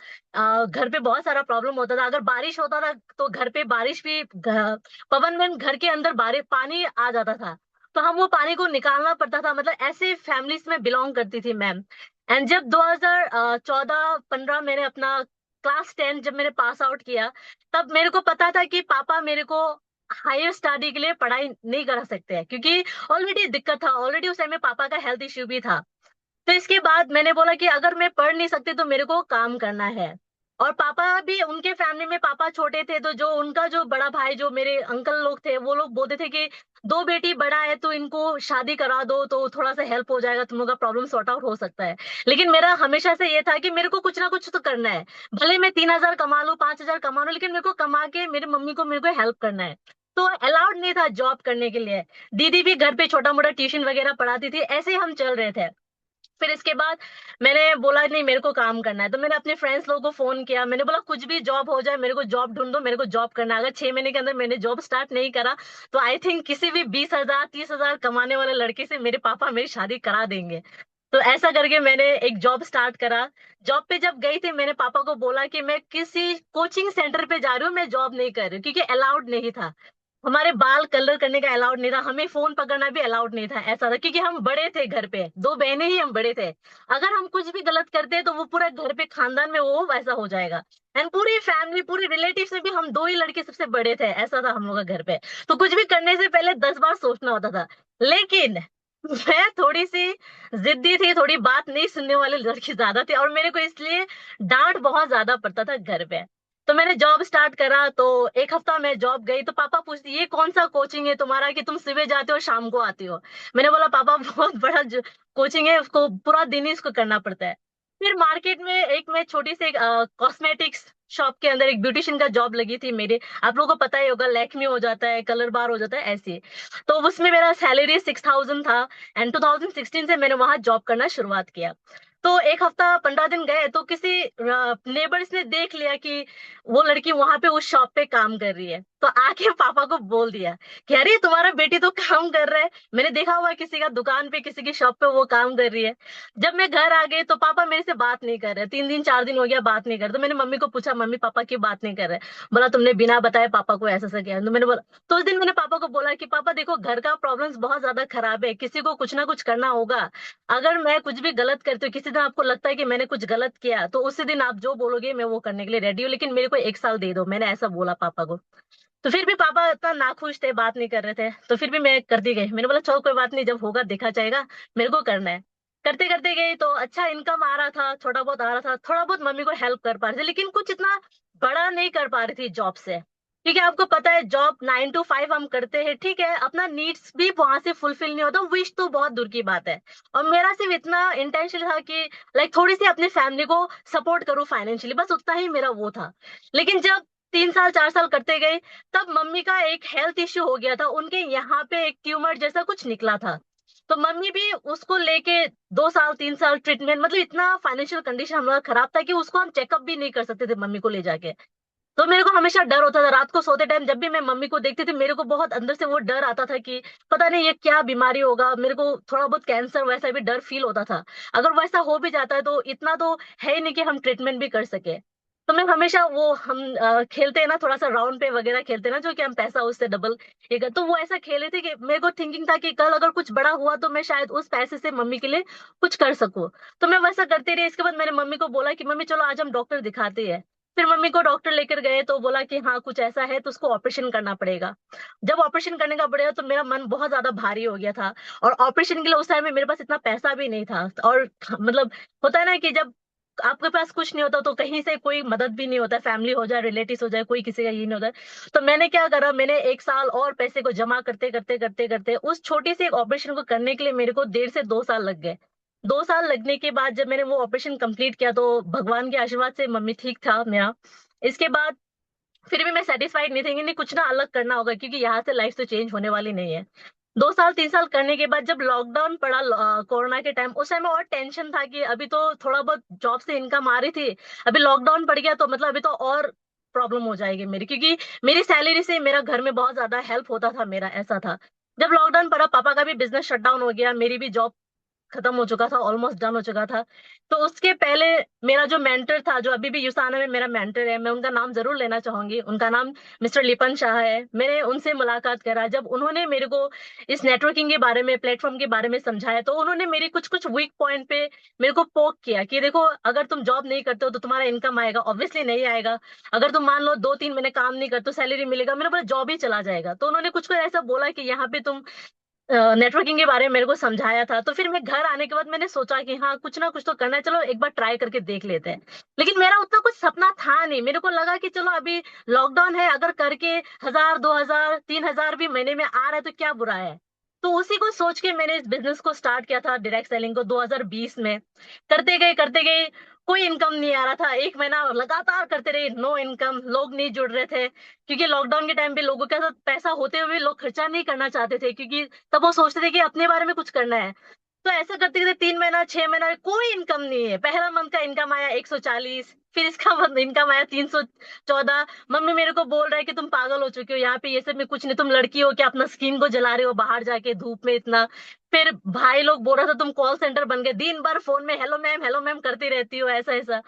[SPEAKER 5] घर पे बहुत सारा प्रॉब्लम होता था। अगर बारिश होता था तो घर पे बारिश भी पवन में घर के अंदर बारिश पानी आ जाता था, तो हम वो पानी को निकालना पड़ता था। मतलब ऐसे फैमिलीज में बिलोंग करती थी मैम। एंड जब 2014-15 मैंने अपना क्लास 10 जब मैंने पास आउट किया, तब मेरे को पता था कि पापा मेरे को हायर स्टडी के लिए पढ़ाई नहीं करा सकते हैं, क्योंकि ऑलरेडी दिक्कत था, ऑलरेडी उस टाइम में पापा का हेल्थ इश्यू भी था। तो इसके बाद मैंने बोला कि अगर मैं पढ़ नहीं सकती तो मेरे को काम करना है। और पापा भी, उनके फैमिली में पापा छोटे थे, तो जो उनका जो बड़ा भाई, जो मेरे अंकल लोग थे, वो लोग बोलते थे कि दो बेटी बड़ा है तो इनको शादी करा दो तो थोड़ा सा हेल्प हो जाएगा, तुम लोग का प्रॉब्लम सॉर्ट आउट हो सकता है। लेकिन मेरा हमेशा से ये था कि मेरे को कुछ ना कुछ तो करना है। भले मैं 3,000 कमा लूं, 5,000 कमा लूं, लेकिन मेरे को कमा के मेरी मम्मी को, मेरे को हेल्प करना है। तो अलाउड नहीं था जॉब करने के लिए। दीदी भी घर पे छोटा मोटा ट्यूशन वगैरह पढ़ाती थी, ऐसे ही हम चल रहे थे। फिर इसके बाद मैंने बोला नहीं, मेरे को काम करना है। तो मैंने अपने फ्रेंड्स लोगों को फोन किया, मैंने बोला कुछ भी जॉब हो जाए, मेरे को जॉब ढूंढो, मेरे को जॉब करना है। अगर 6 महीने के अंदर मैंने जॉब स्टार्ट नहीं करा तो आई थिंक किसी भी 20,000 30,000 कमाने वाले लड़के से मेरे पापा मेरी शादी करा देंगे। तो ऐसा करके मैंने एक जॉब स्टार्ट करा। जॉब पे जब गई थी, मैंने पापा को बोला कि मैं किसी कोचिंग सेंटर पे जा रही हूँ, मैं जॉब नहीं कर रही हूँ, क्योंकि अलाउड नहीं था। हमारे बाल कलर करने का अलाउड नहीं था, हमें फोन पकड़ना भी अलाउड नहीं था। ऐसा था क्योंकि हम बड़े थे, घर पे 2 बहनें ही हम बड़े थे। अगर हम कुछ भी गलत करते तो वो पूरा घर पे खानदान में वो वैसा हो जाएगा। एंड पूरी फैमिली, पूरे रिलेटिव में भी हम 2 ही लड़के सबसे बड़े थे, ऐसा था हम लोग का घर पे। तो कुछ भी करने से पहले 10 बार सोचना होता था। लेकिन मैं थोड़ी सी जिद्दी थी, थोड़ी बात नहीं सुनने वाली लड़की ज्यादा थी, और मेरे को इसलिए डांट बहुत ज्यादा पड़ता था घर पे। तो मैंने जॉब स्टार्ट करा। तो एक हफ्ता मैं जॉब गई तो पापा पूछते, ये कौन सा कोचिंग है तुम्हारा कि तुम सुबह जाते हो शाम को आती हो? मैंने बोला पापा बहुत बड़ा कोचिंग है, उसको पूरा दिन ही उसको करना पड़ता है। फिर मार्केट में एक मैं छोटी सी कॉस्मेटिक्स शॉप के अंदर एक ब्यूटिशियन का जॉब लगी थी मेरे। आप लोगों को पता ही होगा, लैक्मे हो जाता है, कलर बार हो जाता है, ऐसे। तो उसमें मेरा सैलरी 6,000 था। एंड 2016 से मैंने वहां जॉब करना शुरुआत किया। तो एक हफ्ता 15 दिन गए तो किसी नेबर्स ने देख लिया कि वो लड़की वहां पे उस शॉप पे काम कर रही है। तो आके पापा को बोल दिया कि अरे तुम्हारा बेटी तो काम कर रहा है, मैंने देखा हुआ है किसी का दुकान पे, किसी की शॉप पे वो काम कर रही है। जब मैं घर आ गई तो पापा मेरे से बात नहीं कर रहे, 3 दिन 4 दिन हो गया बात नहीं कर रहे। तो मैंने मम्मी को पूछा, मम्मी पापा क्यों बात नहीं कर रहे? बोला तुमने बिना बताए पापा को ऐसा ऐसा किया। तो मैंने बोला, तो उस दिन मैंने पापा को बोला कि पापा देखो, घर का प्रॉब्लम्स बहुत ज्यादा खराब है, किसी को कुछ ना कुछ करना होगा। अगर मैं कुछ भी गलत करती हूँ, किसी दिन आपको लगता है कि मैंने कुछ गलत किया, तो उसी दिन आप जो बोलोगे मैं वो करने के लिए रेडी हूँ, लेकिन मेरे को 1 साल दे दो। मैंने ऐसा बोला पापा को। तो फिर भी पापा इतना नाखुश थे, बात नहीं कर रहे थे। तो फिर भी मैं करती गई, मैंने बोला चलो कोई बात नहीं, जब होगा देखा जाएगा, मेरे को करना है। करते करते गई तो अच्छा इनकम आ रहा था, छोटा बहुत आ रहा था, थोड़ा बहुत मम्मी को हेल्प कर पा रही थी, लेकिन कुछ इतना बड़ा नहीं कर पा रही थी जॉब से। क्योंकि आपको पता है जॉब 9 to 5 हम करते हैं, ठीक है, अपना नीड्स भी वहां से फुलफिल नहीं होता, विश तो बहुत दूर की बात है। और मेरा सिर्फ इतना इंटेंशन था कि लाइक थोड़ी सी अपनी फैमिली को सपोर्ट करूं फाइनेंशियली, बस उतना ही मेरा वो था। लेकिन जब 3 साल 4 साल करते गए, तब मम्मी का एक हेल्थ इश्यू हो गया था, उनके यहाँ पे एक ट्यूमर जैसा कुछ निकला था। तो मम्मी भी उसको लेके 2 साल 3 साल ट्रीटमेंट, मतलब इतना फाइनेंशियल कंडीशन हम लोग का खराब था कि उसको हम चेकअप भी नहीं कर सकते थे मम्मी को ले जाके। तो मेरे को हमेशा डर होता था, रात को सोते टाइम जब भी मैं मम्मी को देखती थी, मेरे को बहुत अंदर से वो डर आता था कि पता नहीं ये क्या बीमारी होगा। मेरे को थोड़ा बहुत कैंसर वैसा भी डर फील होता था। अगर वैसा हो भी जाता है तो इतना तो है ही नहीं कि हम ट्रीटमेंट भी कर सके। तो मैं हमेशा वो हम खेलते हैं ना, थोड़ा सा राउंड पे वगैरह खेलते हैं ना, जो कि हम पैसा उससे डबल तो वो ऐसा खेले थे कि मेरे को थिंकिंग था कि कल अगर कुछ बड़ा हुआ तो मैं शायद उस पैसे से मम्मी के लिए कुछ कर सकूं। तो मैं वैसा करती रही। इसके बाद मैंने मम्मी को बोला कि मम्मी चलो आज हम डॉक्टर दिखाते हैं। फिर मम्मी को डॉक्टर लेकर गए तो बोला कि हाँ कुछ ऐसा है तो उसको ऑपरेशन करना पड़ेगा। जब ऑपरेशन करने का पड़ेगा तो मेरा मन बहुत ज्यादा भारी हो गया था। और ऑपरेशन के लिए उस टाइम में मेरे पास इतना पैसा भी नहीं था। और मतलब होता है ना कि जब आपके पास कुछ नहीं होता तो कहीं से कोई मदद भी नहीं होता, फैमिली हो जाए, रिलेटिव हो जाए, कोई किसी का ये नहीं होता। तो मैंने क्या करा, मैंने 1 साल और पैसे को जमा करते करते करते करते उस छोटी सी एक ऑपरेशन को करने के लिए मेरे को 1.5 से 2 साल लग गए। 2 साल लगने के बाद जब मैंने वो ऑपरेशन कंप्लीट किया तो भगवान के आशीर्वाद से मम्मी ठीक था मेरा। इसके बाद फिर भी मैं सेटिस्फाइड नहीं थी कि नहीं कुछ ना अलग करना होगा, क्योंकि यहाँ से लाइफ तो चेंज होने वाली नहीं है। 2 साल 3 साल करने के बाद जब लॉकडाउन पड़ा कोरोना के टाइम, उस टाइम में और टेंशन था कि अभी तो थोड़ा बहुत जॉब से इनकम आ रही थी, अभी लॉकडाउन पड़ गया तो मतलब अभी तो और प्रॉब्लम हो जाएगी मेरी, क्योंकि मेरी सैलरी से मेरा घर में बहुत ज्यादा हेल्प होता था मेरा, ऐसा था। जब लॉकडाउन पड़ा, पापा का भी बिजनेस शट डाउन हो गया, मेरी भी जॉब खत्म हो चुका था, ऑलमोस्ट डन हो चुका था। तो उसके पहले मेरा जो मेंटर था, जो अभी भी यूसाना में मेरा मेंटर है, मैं उनका नाम जरूर लेना चाहूंगी। उनका नाम मिस्टर लिपन शाह है। मैंने उनसे मुलाकात करा, जब उन्होंने मेरे को इस नेटवर्किंग के बारे में, प्लेटफॉर्म के बारे में समझाया, तो उन्होंने मेरी कुछ कुछ वीक पॉइंट पे मेरे को पोक किया कि देखो, अगर तुम जॉब नहीं करते हो तो तुम्हारा इनकम आएगा, ऑब्वियसली नहीं आएगा। अगर तुम मान लो 2-3 महीने काम नहीं करते तो सैलरी मिलेगा, मैंने बोला जॉब ही चला जाएगा। तो उन्होंने कुछ कुछ ऐसा बोला कि यहाँ पे तुम नेटवर्किंग के बारे में मेरे को समझाया था। तो फिर मैं घर आने के बाद मैंने सोचा कि हाँ, कुछ ना कुछ तो करना है, चलो एक बार ट्राई करके देख लेते हैं। लेकिन मेरा उतना कुछ सपना था नहीं। मेरे को लगा कि चलो अभी लॉकडाउन है, अगर करके 1,000, 2,000, 3,000 भी महीने में आ रहा है तो क्या बुरा है। तो उसी को सोच के मैंने इस बिजनेस को स्टार्ट किया था, डायरेक्ट सेलिंग को 2020 में। करते गए कोई इनकम नहीं आ रहा था। 1 महीना लगातार करते रहे, नो इनकम, लोग नहीं जुड़ रहे थे, क्योंकि लॉकडाउन के टाइम पे लोगों के साथ पैसा होते हुए लोग खर्चा नहीं करना चाहते थे, क्योंकि तब वो सोचते थे कि अपने बारे में कुछ करना है। तो ऐसा करते करते 3 महीना, 6 महीना कोई इनकम नहीं है। पहला मंथ का इनकम आया 140, फिर इसका इनकम आया 314। मम्मी मेरे को बोल रहा है कि तुम पागल हो चुके हो, यहाँ पे ये सब में कुछ नहीं, तुम लड़की हो क्या अपना स्किन को जला रहे हो बाहर जाके धूप में इतना। फिर भाई लोग बोल रहा था तुम कॉल सेंटर बन गए, दिन भर फोन में हेलो मैम करती रहती हो, ऐसा ऐसा।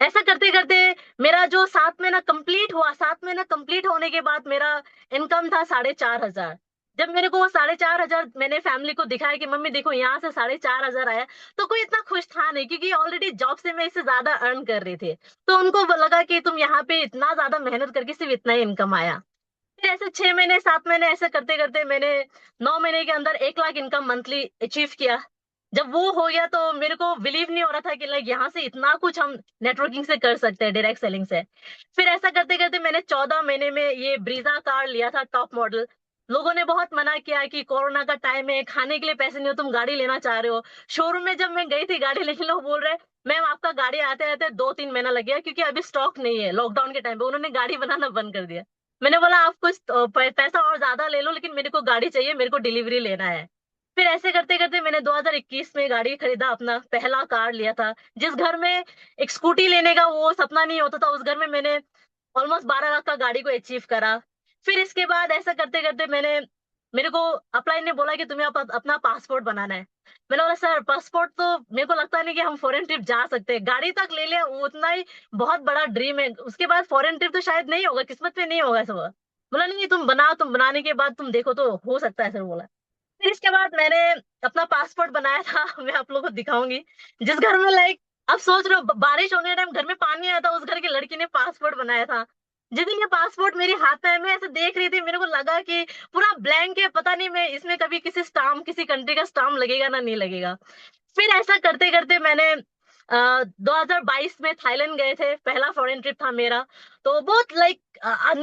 [SPEAKER 5] ऐसा करते करते मेरा जो 7 महीना कंप्लीट हुआ, 7 महीना कंप्लीट होने के बाद मेरा इनकम था 4,500। जब मेरे को वो 4,500 मैंने फैमिली को दिखाया कि मम्मी देखो यहाँ से 4,500 आया, तो कोई इतना खुश था नहीं, क्योंकि ऑलरेडी जॉब से मैं इससे ज्यादा अर्न कर रही थी। तो उनको लगा कि तुम यहाँ पे इतना ज्यादा मेहनत करके सिर्फ इतना ही इनकम आया। फिर ऐसे 6 महीने, 7 महीने ऐसे करते करते मैंने 9 महीने के अंदर 1 लाख इनकम मंथली अचीव किया। जब वो हो गया तो मेरे को बिलीव नहीं हो रहा था कि लाइक यहाँ से इतना कुछ हम नेटवर्किंग से कर सकते हैं, डायरेक्ट सेलिंग से। फिर ऐसा करते करते मैंने 14 महीने में ये ब्रीजा कार लिया था, टॉप मॉडल। लोगों ने बहुत मना किया कि कोरोना का टाइम है, खाने के लिए पैसे नहीं हो, तुम गाड़ी लेना चाह रहे हो। शोरूम में जब मैं गई थी गाड़ी लेने, लोग बोल रहे मैम आपका गाड़ी आते आते 2-3 महीना लग गया, क्योंकि अभी स्टॉक नहीं है। लॉकडाउन के टाइम पे उन्होंने गाड़ी बनाना बंद कर दिया। मैंने बोला आप कुछ पैसा और ज्यादा ले लो, लेकिन मेरे को गाड़ी चाहिए, मेरे को डिलीवरी लेना है। फिर ऐसे करते करते मैंने 2021 में गाड़ी खरीदा, अपना पहला कार लिया था। जिस घर में एक स्कूटी लेने का वो सपना नहीं होता था, उस घर में मैंने ऑलमोस्ट 12 लाख का गाड़ी को अचीव करा। फिर इसके बाद ऐसा करते करते मेरे को अपलाइन ने बोला कि तुम्हें अपना पासपोर्ट बनाना है। मैंने बोला सर पासपोर्ट तो मेरे को लगता नहीं कि हम फॉरेन ट्रिप जा सकते हैं, गाड़ी तक ले लिया वो उतना ही बहुत बड़ा ड्रीम है, उसके बाद फॉरेन ट्रिप तो शायद नहीं होगा, किस्मत में नहीं होगा सब। बोला नहीं तुम बनाओ, तुम बनाने के बाद तुम देखो तो हो सकता है, सर बोला। फिर इसके बाद मैंने अपना पासपोर्ट बनाया था मैं आप लोगों को दिखाऊंगी। जिस घर में लाइक आप सोच रहे हो बारिश होने के टाइम घर में पानी आया था, उस घर की लड़की ने पासपोर्ट बनाया था। जिस दिन ये पासपोर्ट मेरे हाथ में आया, मैं ऐसे देख रही थी, मेरे को लगा कि पूरा ब्लैंक है, पता नहीं मैं इसमें कभी किसी स्टाम्प, किसी कंट्री का स्टाम्प लगेगा ना नहीं लगेगा। फिर ऐसा करते करते मैंने 2022 में थाईलैंड गए थे, पहला फॉरेन ट्रिप था मेरा। तो बहुत लाइक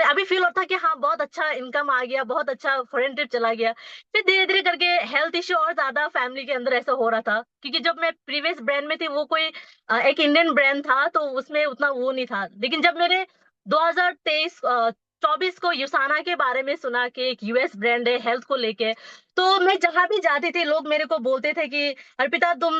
[SPEAKER 5] अभी फील होता कि हाँ बहुत अच्छा इनकम आ गया, बहुत अच्छा फॉरेन ट्रिप चला गया। फिर धीरे धीरे करके हेल्थ इश्यू और ज्यादा फैमिली के अंदर ऐसा हो रहा था, क्योंकि जब मैं प्रीवियस ब्रांड में थी वो कोई एक इंडियन ब्रांड था, तो उसमें उतना वो नहीं था। लेकिन जब मैंने 2023 24 को यूसाना के बारे में सुना कि एक यूएस ब्रांड है हेल्थ को लेके, तो मैं जहां भी जाती थी लोग मेरे को बोलते थे कि अर्पिता तुम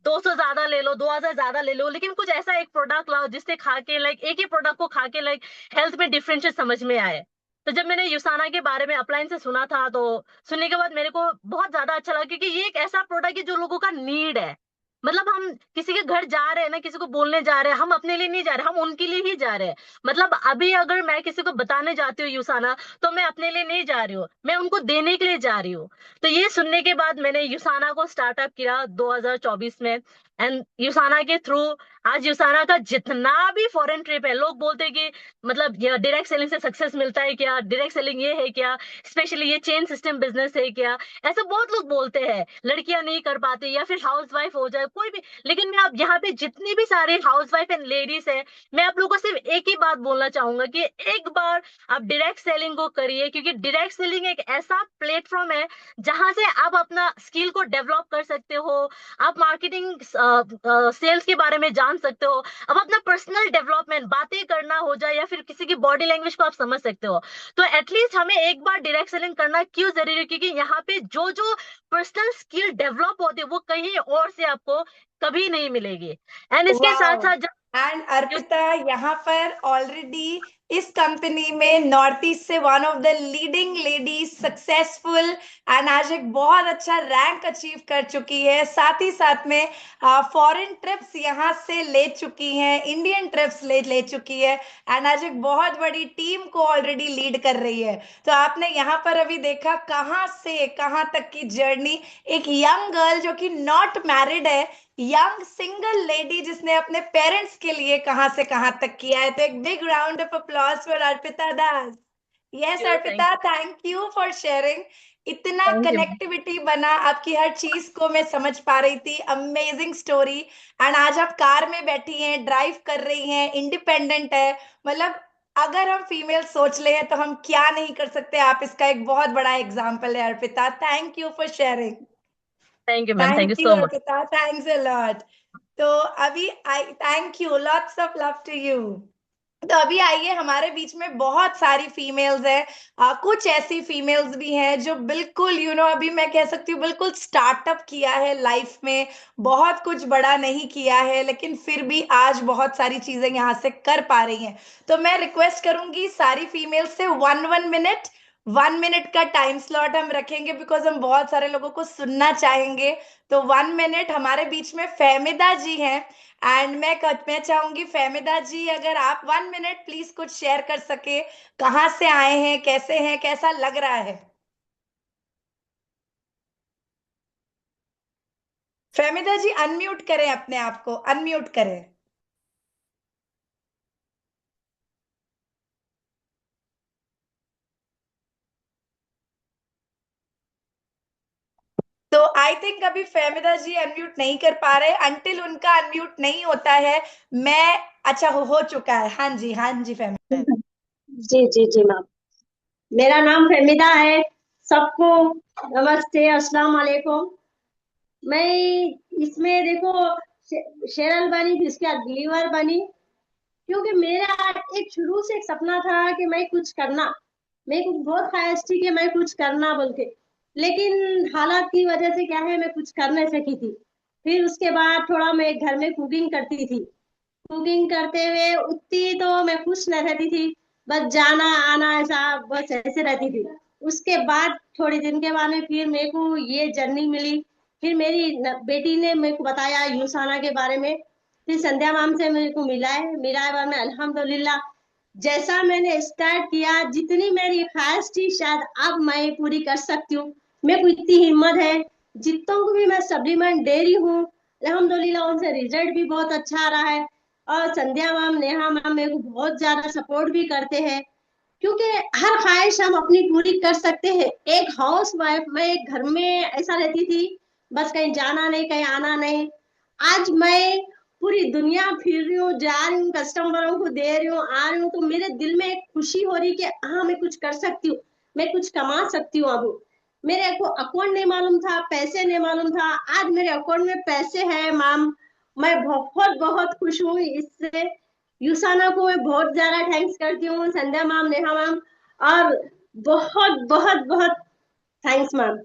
[SPEAKER 5] 200 ज्यादा ले लो, 2,000 ज्यादा ले लो, लेकिन कुछ ऐसा एक प्रोडक्ट लाओ जिससे खा के लाइक एक ही प्रोडक्ट को खा के लाइक हेल्थ में डिफरेंशिएट समझ में आए। तो जब मैंने यूसाना के बारे में अपलाइन से सुना था, तो सुनने के बाद मेरे को बहुत ज्यादा अच्छा लगा, क्योंकि ये एक ऐसा प्रोडक्ट है जो लोगों का नीड है। मतलब हम किसी के घर जा रहे हैं ना, किसी को बोलने जा रहे हैं, हम अपने लिए नहीं जा रहे, हम उनके लिए ही जा रहे हैं। मतलब अभी अगर मैं किसी को बताने जाती हूँ यूसाना, तो मैं अपने लिए नहीं जा रही हूँ, मैं उनको देने के लिए जा रही हूँ। तो ये सुनने के बाद मैंने यूसाना को स्टार्टअप किया 2024 में। एंड यूसाना के थ्रू आज यूसाना का जितना भी फॉरेन ट्रिप है, लोग बोलते हैं कि मतलब ये डायरेक्ट सेलिंग से सक्सेस मिलता है क्या, डायरेक्ट सेलिंग ये है क्या, स्पेशली ये चेन सिस्टम बिजनेस है क्या, ऐसा बहुत लोग बोलते हैं। लड़कियां नहीं कर पाती या फिर हाउस वाइफ हो जाए कोई भी। लेकिन मैं अब यहाँ पे जितनी भी सारे हाउस वाइफ एंड लेडीज है, मैं आप लोगों को सिर्फ एक ही बात बोलना चाहूंगा कि एक बार आप डायरेक्ट सेलिंग को करिए, क्योंकि डायरेक्ट सेलिंग एक ऐसा प्लेटफॉर्म है जहां से आप अपना स्किल को डेवलप कर सकते हो, आप मार्केटिंग सेल्स के बारे में जान सकते हो, अब अपना पर्सनल डेवलपमेंट बातें करना हो जाए या फिर किसी की बॉडी लैंग्वेज को आप समझ सकते हो। तो एटलीस्ट हमें एक बार डायरेक्ट सेलिंग करना क्यों जरूरी है, क्योंकि यहाँ पे जो जो पर्सनल स्किल डेवलप होती है वो कहीं और से आपको कभी नहीं मिलेगी। एंड इसके साथ
[SPEAKER 2] वाओ
[SPEAKER 5] साथ जब
[SPEAKER 2] एंड अर्पिता यहाँ पर ऑलरेडी इस कंपनी में नॉर्थ ईस्ट से one of the leading ladies, successful, and आज एक बहुत अच्छा रैंक अचीव कर चुकी है। साथ ही साथ में फॉरेन ट्रिप्स यहाँ से ले चुकी हैं, इंडियन ट्रिप्स ले चुकी है, एंड आज एक बहुत बड़ी टीम को ऑलरेडी लीड कर रही है। तो आपने यहाँ पर अभी देखा कहाँ से कहाँ तक की जर्नी, एक यंग गर्ल जो कि नॉट मैरिड है, यंग सिंगल लेडी जिसने अपने पेरेंट्स के लिए कहां से कहां तक किया है। तो एक big round of applause for Arpita Das. Yes Arpita, thank you for sharing. इतना
[SPEAKER 5] थैंक यू।
[SPEAKER 2] कनेक्टिविटी बना, आपकी हर चीज को मैं समझ पा रही थी। Amazing story. एंड आज आप कार में बैठी हैं, ड्राइव कर रही हैं, इंडिपेंडेंट है। मतलब अगर हम फीमेल सोच ले तो हम क्या नहीं कर सकते, आप इसका एक बहुत बड़ा एग्जाम्पल है Arpita. Thank you for sharing.
[SPEAKER 5] Thank you ma'am, thank you
[SPEAKER 2] thank you
[SPEAKER 5] so much.
[SPEAKER 2] Arpita, thanks a lot. तो अभी I thank you, lots of love to you. तो अभी आइए, हमारे बीच में बहुत सारी फीमेल्स हैं। कुछ ऐसी फीमेल्स भी हैं जो बिल्कुल अभी मैं कह सकती हूँ बिल्कुल स्टार्टअप किया है लाइफ में, बहुत कुछ बड़ा नहीं किया है, लेकिन फिर भी आज बहुत सारी चीजें यहाँ से कर पा रही हैं। तो मैं रिक्वेस्ट करूंगी सारी फीमेल्स से 1 1 मिनट, 1 मिनट का टाइम स्लॉट हम रखेंगे, बिकॉज हम बहुत सारे लोगों को सुनना चाहेंगे। तो 1 मिनट हमारे बीच में फहमिदा जी हैं, एंड मैं चाहूंगी फहमिदा जी, अगर आप 1 मिनट प्लीज कुछ शेयर कर सके, कहाँ से आए हैं, कैसे हैं, कैसा लग रहा है। फहमिदा जी अनम्यूट करें, अपने आप को अनम्यूट करें। तो आई थिंक अभी फहमिदा जी अनम्यूट नहीं कर पा रहे, अंटिल उनका अनम्यूट नहीं होता है। मैं अच्छा हो चुका है। हाँ जी, हाँ जी फहमिदा।
[SPEAKER 6] जी जी जी मैम, मेरा नाम फहमिदा है। सबको नमस्ते, अस्सलाम वालेकुम। मैं इसमें देखो शेरल बनी, फिर उसके बाद बिलीवर बनी, क्योंकि मेरा एक शुरू से एक सपना था कि मैं कुछ करना, मैं कुछ बहुत ख्वाहिश थी कि मैं कुछ करना बोल के, लेकिन हालात की वजह से क्या है मैं कुछ कर नहीं सकी थी। फिर उसके बाद थोड़ा मैं घर में कुकिंग करती थी, कुकिंग करते हुए उतनी तो मैं खुश न रहती थी, बस जाना आना ऐसा बस ऐसे रहती थी। उसके बाद थोड़े दिन के बाद में फिर मेरे को ये जर्नी मिली। फिर मेरी बेटी ने मेरे को बताया यूसाना के बारे में, फिर संध्या मैम से मेरे को मिला है बाद में अल्हम्दुलिल्लाह। जैसा मैंने स्टार्ट किया, जितनी मेरी ख्वाहिश थी शायद अब मैं पूरी कर सकती हूँ। मेरे को इतनी हिम्मत है, जितनों को भी मैं सप्लीमेंट दे रही हूँ अल्हम्दुलिल्लाह, उनसे रिजल्ट भी बहुत अच्छा आ रहा है। और संध्या मैम, नेहा मैम मेरे को बहुत ज्यादा सपोर्ट भी करते हैं, क्योंकि हर ख्वाहिश हम अपनी पूरी कर सकते हैं। एक हाउस वाइफ, मैं एक घर में ऐसा रहती थी, बस कहीं जाना नहीं, कहीं आना नहीं। आज मैं पूरी दुनिया फिर रही हूँ, जा रही हूँ, कस्टमरों को दे रही हूँ, आ रही हूँ, तो मेरे दिल में एक खुशी हो रही कि हाँ मैं कुछ कर सकती हूँ, मैं कुछ कमा सकती हूँ। अब मेरे को अकाउंट नहीं मालूम था, पैसे नहीं मालूम था, आज मेरे अकाउंट में पैसे हैं मैम। मैं बहुत बहुत खुश हूँ इससे। यूसाना को मैं बहुत ज्यादा थैंक्स करती हूँ, संध्या मैम, नेहा मैम, और बहुत बहुत बहुत thanks ma'am.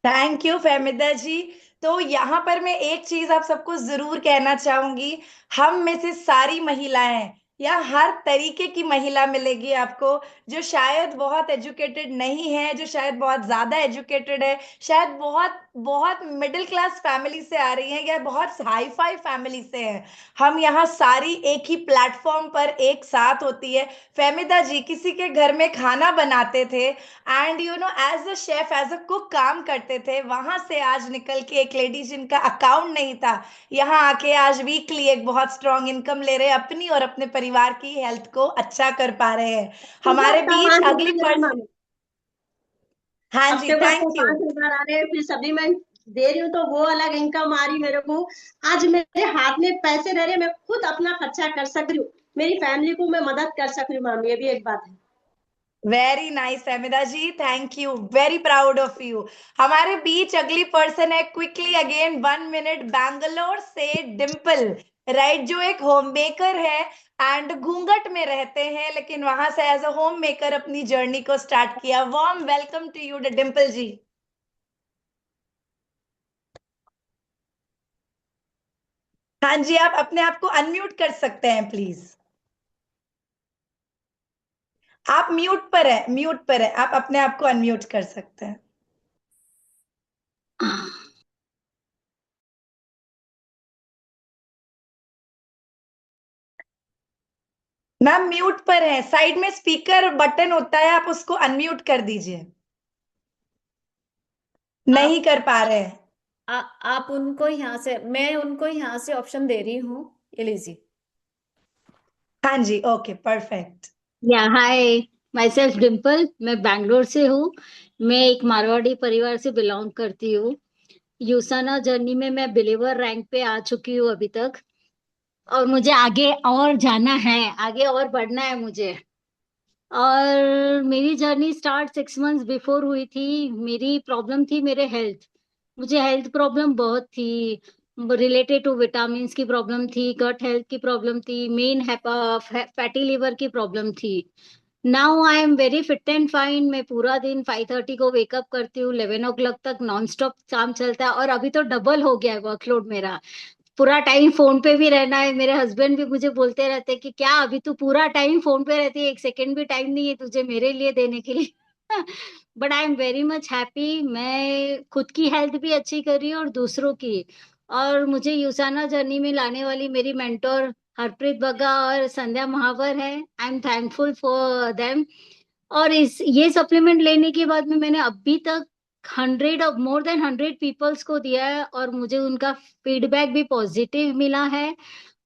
[SPEAKER 2] Thank you Fahmida ji. तो यहाँ पर मैं एक चीज आप सबको जरूर कहना चाहूंगी, हम में से सारी महिलाएं, या हर तरीके की महिला मिलेगी आपको, जो शायद बहुत एजुकेटेड नहीं है, जो शायद बहुत ज्यादा एजुकेटेड है, शायद बहुत बहुत मिडिल क्लास फैमिली से आ रही है, या बहुत हाई फाई फैमिली से है। हम यहाँ सारी एक ही प्लेटफॉर्म पर एक साथ होती है। फहमिदा जी किसी के घर में खाना बनाते थे, and as a chef, as a cook काम करते थे, वहां से आज निकल के एक लेडी जिनका अकाउंट नहीं था, यहाँ आके आज वीकली एक बहुत स्ट्रॉन्ग इनकम ले रहे हैं, अपनी और अपने परिवार की हेल्थ को अच्छा कर पा रहे हैं। हमारे
[SPEAKER 6] हफ्ता
[SPEAKER 2] बीच अगली
[SPEAKER 6] 5,000
[SPEAKER 2] पर्सन।
[SPEAKER 6] मैम,
[SPEAKER 2] हाँ जी,
[SPEAKER 6] हफ्ते को हफ्ते
[SPEAKER 2] थैंक यू।
[SPEAKER 6] 5,000 आ रहे हैं, फिर सप्लीमेंट दे रही हूँ तो वो अलग इनकम आ रही मेरे को। आज मेरे हाथ में पैसे रह रहे, मैं खुद अपना खर्चा कर सक रही हूँ, मेरी फैमिली को मैं मदद कर सक रही हूँ मैम, ये भी एक बात है।
[SPEAKER 2] Very nice Fahmida ji, thank you, very proud of you. हमारे बीच अगली पर्सन है, क्विकली अगेन 1 मिनट, बैंगलोर से डिम्पल, राइट, जो एक होम मेकर है, एंड घूंघट में रहते हैं, लेकिन वहां से एज अ होम मेकर अपनी जर्नी को स्टार्ट किया। Warm welcome to you Dimple ji. हाँ जी, आप अपने आप को अनम्यूट कर सकते हैं प्लीज। आप म्यूट पर है, आप अपने आप को अनम्यूट कर सकते हैं। मैम म्यूट पर है, साइड में स्पीकर बटन होता है, आप उसको अनम्यूट कर दीजिए। नहीं कर पा रहे हैं।
[SPEAKER 1] आप उनको यहाँ से, मैं उनको यहाँ से ऑप्शन दे रही हूँ, ये लीजिए।
[SPEAKER 2] हाँ जी, ओके परफेक्ट।
[SPEAKER 7] या हाय, माई सेल्फ डिम्पल, मैं बैंगलोर से हूँ। मैं एक मारवाड़ी परिवार से बिलोंग करती हूँ। यूसाना जर्नी में मैं बिलीवर रैंक पे आ चुकी हूँ अभी तक, और मुझे आगे और जाना है, आगे और बढ़ना है मुझे। और मेरी जर्नी स्टार्ट 6 मंथ्स बिफोर हुई थी। मेरी प्रॉब्लम थी मेरे हेल्थ। मुझे हेल्थ प्रॉब्लम बहुत थी, रिलेटेड टू विटामिन की प्रॉब्लम थी, गट हेल्थ की प्रॉब्लम थी, मेन फैटी लिवर की प्रॉब्लम थी। Now I am very fit and fine. मैं पूरा दिन 5:30 को वेकअप करती हूँ, 11 o'clock तक नॉन स्टॉप काम चलता है, और अभी तो डबल हो गया है वर्कलोड मेरा। पूरा टाइम फोन पे भी रहना है। मेरे हस्बैंड भी मुझे बोलते रहते हैं कि क्या अभी तू पूरा टाइम फोन पे रहती है, एक सेकंड भी टाइम नहीं है तुझे मेरे लिए देने के लिए। But I am very much happy. मैं खुद की हेल्थ भी अच्छी कर रही हूँ और दूसरों की। और मुझे यूसाना जर्नी में लाने वाली मेरी मेंटोर हरप्रीत बग्गा और संध्या महावर है। I am thankful for them. और इस ये सप्लीमेंट लेने के बाद में मैंने अभी तक 100 मोर देन 100 पीपल्स को दिया है, और मुझे उनका फीडबैक भी पॉजिटिव मिला है।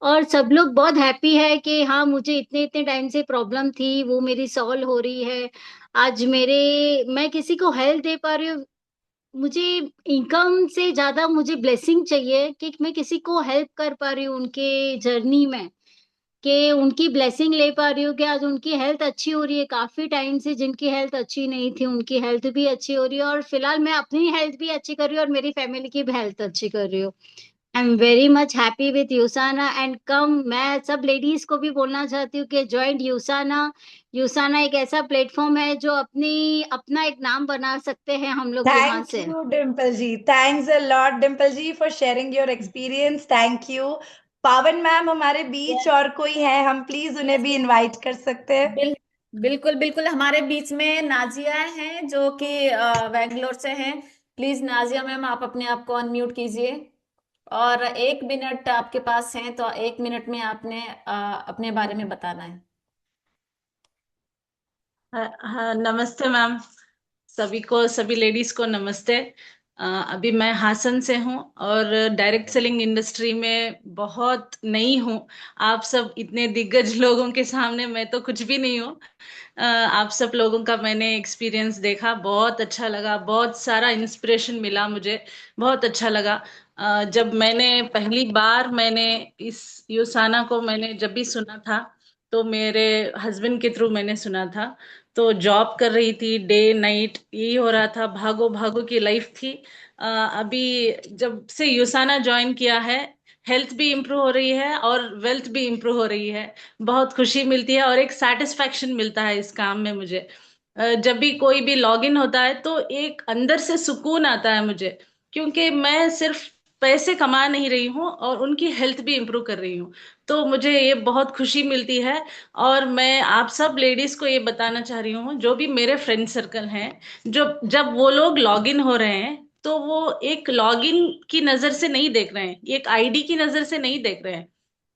[SPEAKER 7] और सब लोग बहुत हैप्पी है कि हाँ, मुझे इतने इतने टाइम से प्रॉब्लम थी वो मेरी सॉल्व हो रही है। आज मैं किसी को हेल्प दे पा रही हूँ। मुझे इनकम से ज्यादा मुझे ब्लेसिंग चाहिए कि मैं किसी को हेल्प कर पा रही हूँ उनके जर्नी में, कि उनकी ब्लेसिंग ले पा रही हूँ कि आज उनकी हेल्थ अच्छी हो रही है। काफी टाइम से जिनकी हेल्थ अच्छी नहीं थी उनकी हेल्थ भी अच्छी हो रही है, और फिलहाल मैं अपनी हेल्थ भी अच्छी कर रही हूँ और मेरी फैमिली की भी हेल्थ अच्छी कर रही हूँ। I am very much happy with यूसाना and come. मैं सब लेडीज को भी बोलना चाहती हूँ कि ज्वाइन यूसाना। यूसाना एक ऐसा प्लेटफॉर्म है जो अपना एक नाम बना सकते हैं हम लोग यहाँ
[SPEAKER 2] थैंक
[SPEAKER 7] से।
[SPEAKER 2] You Dimple ji, thanks a lot Dimple ji for sharing your experience. Thank you. Pawan ma'am हमारे बीच और कोई है, हम प्लीज उन्हें भी इनवाइट कर सकते हैं।
[SPEAKER 1] बिल, बिल्कुल बिल्कुल, हमारे बीच में नाजिया हैं जो कि बेंगलोर से हैं। प्लीज नाजिया मैम, आप अपने आप को अनम्यूट कीजिए, और 1 मिनट आपके पास है, तो 1 मिनट में आपने अपने बारे में बताना है।
[SPEAKER 8] हाँ हाँ, नमस्ते मैम। सभी लेडीज को नमस्ते। अभी मैं हासन से हूँ और डायरेक्ट सेलिंग इंडस्ट्री में बहुत नई हूँ। आप सब इतने दिग्गज लोगों के सामने मैं तो कुछ भी नहीं हूँ। आप सब लोगों का मैंने एक्सपीरियंस देखा, बहुत अच्छा लगा, बहुत सारा इंस्पिरेशन मिला मुझे, बहुत अच्छा लगा। जब मैंने इस यूसाना को मैंने जब भी सुना था, तो मेरे हस्बैंड के थ्रू मैंने सुना था। तो जॉब कर रही थी, डे नाइट यही हो रहा था, भागो भागो की लाइफ थी। अभी जब से यूसाना ज्वाइन किया है, हेल्थ भी इम्प्रूव हो रही है और वेल्थ भी इम्प्रूव हो रही है। बहुत खुशी मिलती है और एक सेटिस्फैक्शन मिलता है इस काम में मुझे। जब भी कोई भी लॉग इन होता है तो एक अंदर से सुकून आता है मुझे, क्योंकि मैं सिर्फ पैसे कमा नहीं रही हूँ और उनकी हेल्थ भी इम्प्रूव कर रही हूँ। तो मुझे ये बहुत खुशी मिलती है। और मैं आप सब लेडीज को ये बताना चाह रही हूँ, जो भी मेरे फ्रेंड सर्कल हैं, जो जब वो लोग लॉग इन हो रहे हैं तो वो एक लॉग इन की नजर से नहीं देख रहे हैं, एक आईडी की नजर से नहीं देख रहे हैं।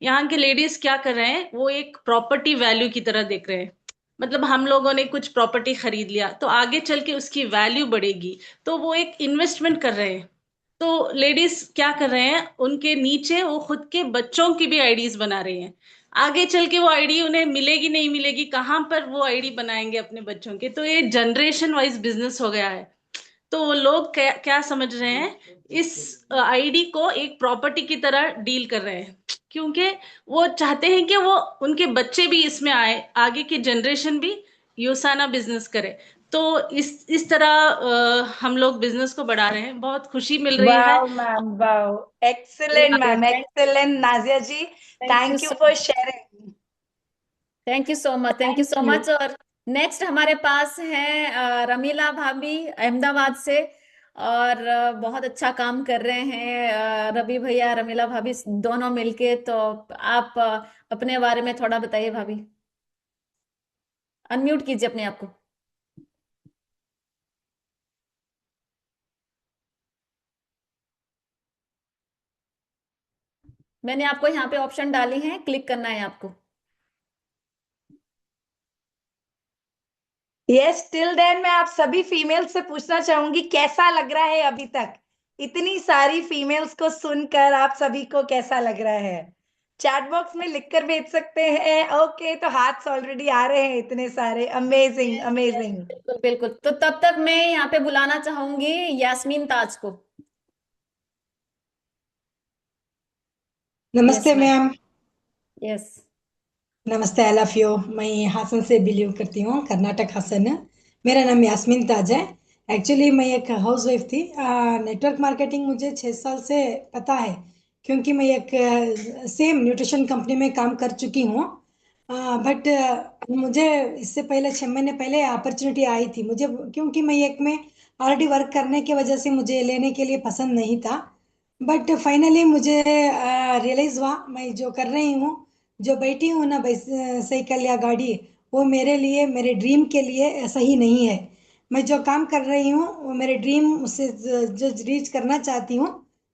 [SPEAKER 8] यहाँ के लेडीज क्या कर रहे हैं, वो एक प्रॉपर्टी वैल्यू की तरह देख रहे हैं। मतलब हम लोगों ने कुछ प्रॉपर्टी खरीद लिया तो आगे चल के उसकी वैल्यू बढ़ेगी, तो वो एक इन्वेस्टमेंट कर रहे हैं। तो लेडीज क्या कर रहे हैं, उनके नीचे वो खुद के बच्चों की भी आईडीज बना रही हैं। आगे चल के वो आईडी उन्हें मिलेगी नहीं मिलेगी, कहाँ पर वो आईडी बनाएंगे अपने बच्चों के, तो ये जनरेशन वाइज बिजनेस हो गया है। तो वो लोग क्या समझ रहे हैं, इस आईडी को एक प्रॉपर्टी की तरह डील कर रहे हैं, क्योंकि वो चाहते हैं कि वो उनके बच्चे भी इसमें आए, आगे की जनरेशन भी यूसाना बिजनेस करे। तो इस तरह हम लोग बिजनेस को बढ़ा रहे हैं, बहुत खुशी मिल रही है।
[SPEAKER 2] Wow ma'am, wow, excellent ma'am, excellent. Nazia ji,
[SPEAKER 1] thank you
[SPEAKER 2] thank you
[SPEAKER 1] so
[SPEAKER 2] for sharing.
[SPEAKER 1] Thank you so much, thank you
[SPEAKER 2] thank
[SPEAKER 1] so
[SPEAKER 2] you.
[SPEAKER 1] Much. और नेक्स्ट हमारे पास है रमीला भाभी, अहमदाबाद से, और बहुत अच्छा काम कर रहे हैं रवि भैया, रमीला भाभी दोनों मिलके। तो आप अपने बारे में थोड़ा बताइए भाभी। अनम्यूट कीजिए अपने आप को। मैंने आपको यहाँ पे ऑप्शन डाली हैं, क्लिक करना है आपको।
[SPEAKER 2] यस, टिल देन मैं आप सभी फीमेल्स से पूछना चाहूंगी कैसा लग रहा है अभी तक, इतनी सारी फीमेल्स को सुनकर आप सभी को कैसा लग रहा है? चैट बॉक्स में लिखकर भेज सकते हैं। ओके, तो हाथ्स ऑलरेडी आ रहे हैं इतने सारे। Amazing
[SPEAKER 1] yes,
[SPEAKER 2] amazing.
[SPEAKER 1] बिल्कुल बिल्कुल। तो तब तक मैं यहाँ पे बुलाना चाहूंगी यास्मीन ताज को।
[SPEAKER 9] नमस्ते मैम।
[SPEAKER 1] यस।
[SPEAKER 9] नमस्ते, आई लव यू। मैं हासन से बिलीव करती हूँ, कर्नाटक हासन। मेरा नाम यास्मीन ताज है। एक्चुअली मैं एक हाउस वाइफ थी। नेटवर्क मार्केटिंग मुझे 6 साल से पता है, क्योंकि मैं एक सेम न्यूट्रिशन कंपनी में काम कर चुकी हूँ। बट मुझे इससे पहले 6 महीने पहले अपॉर्चुनिटी आई थी मुझे, क्योंकि मैं एक में ऑलरेडी वर्क करने की वजह से मुझे लेने के लिए पसंद नहीं था। बट फाइनली मुझे रियलाइज हुआ मैं जो कर रही हूँ, जो बैठी हूँ ना साइकिल या गाड़ी, वो मेरे लिए, मेरे ड्रीम के लिए सही नहीं है। मैं जो काम कर रही हूँ वो मेरे ड्रीम, उसे जो रीच करना चाहती हूँ,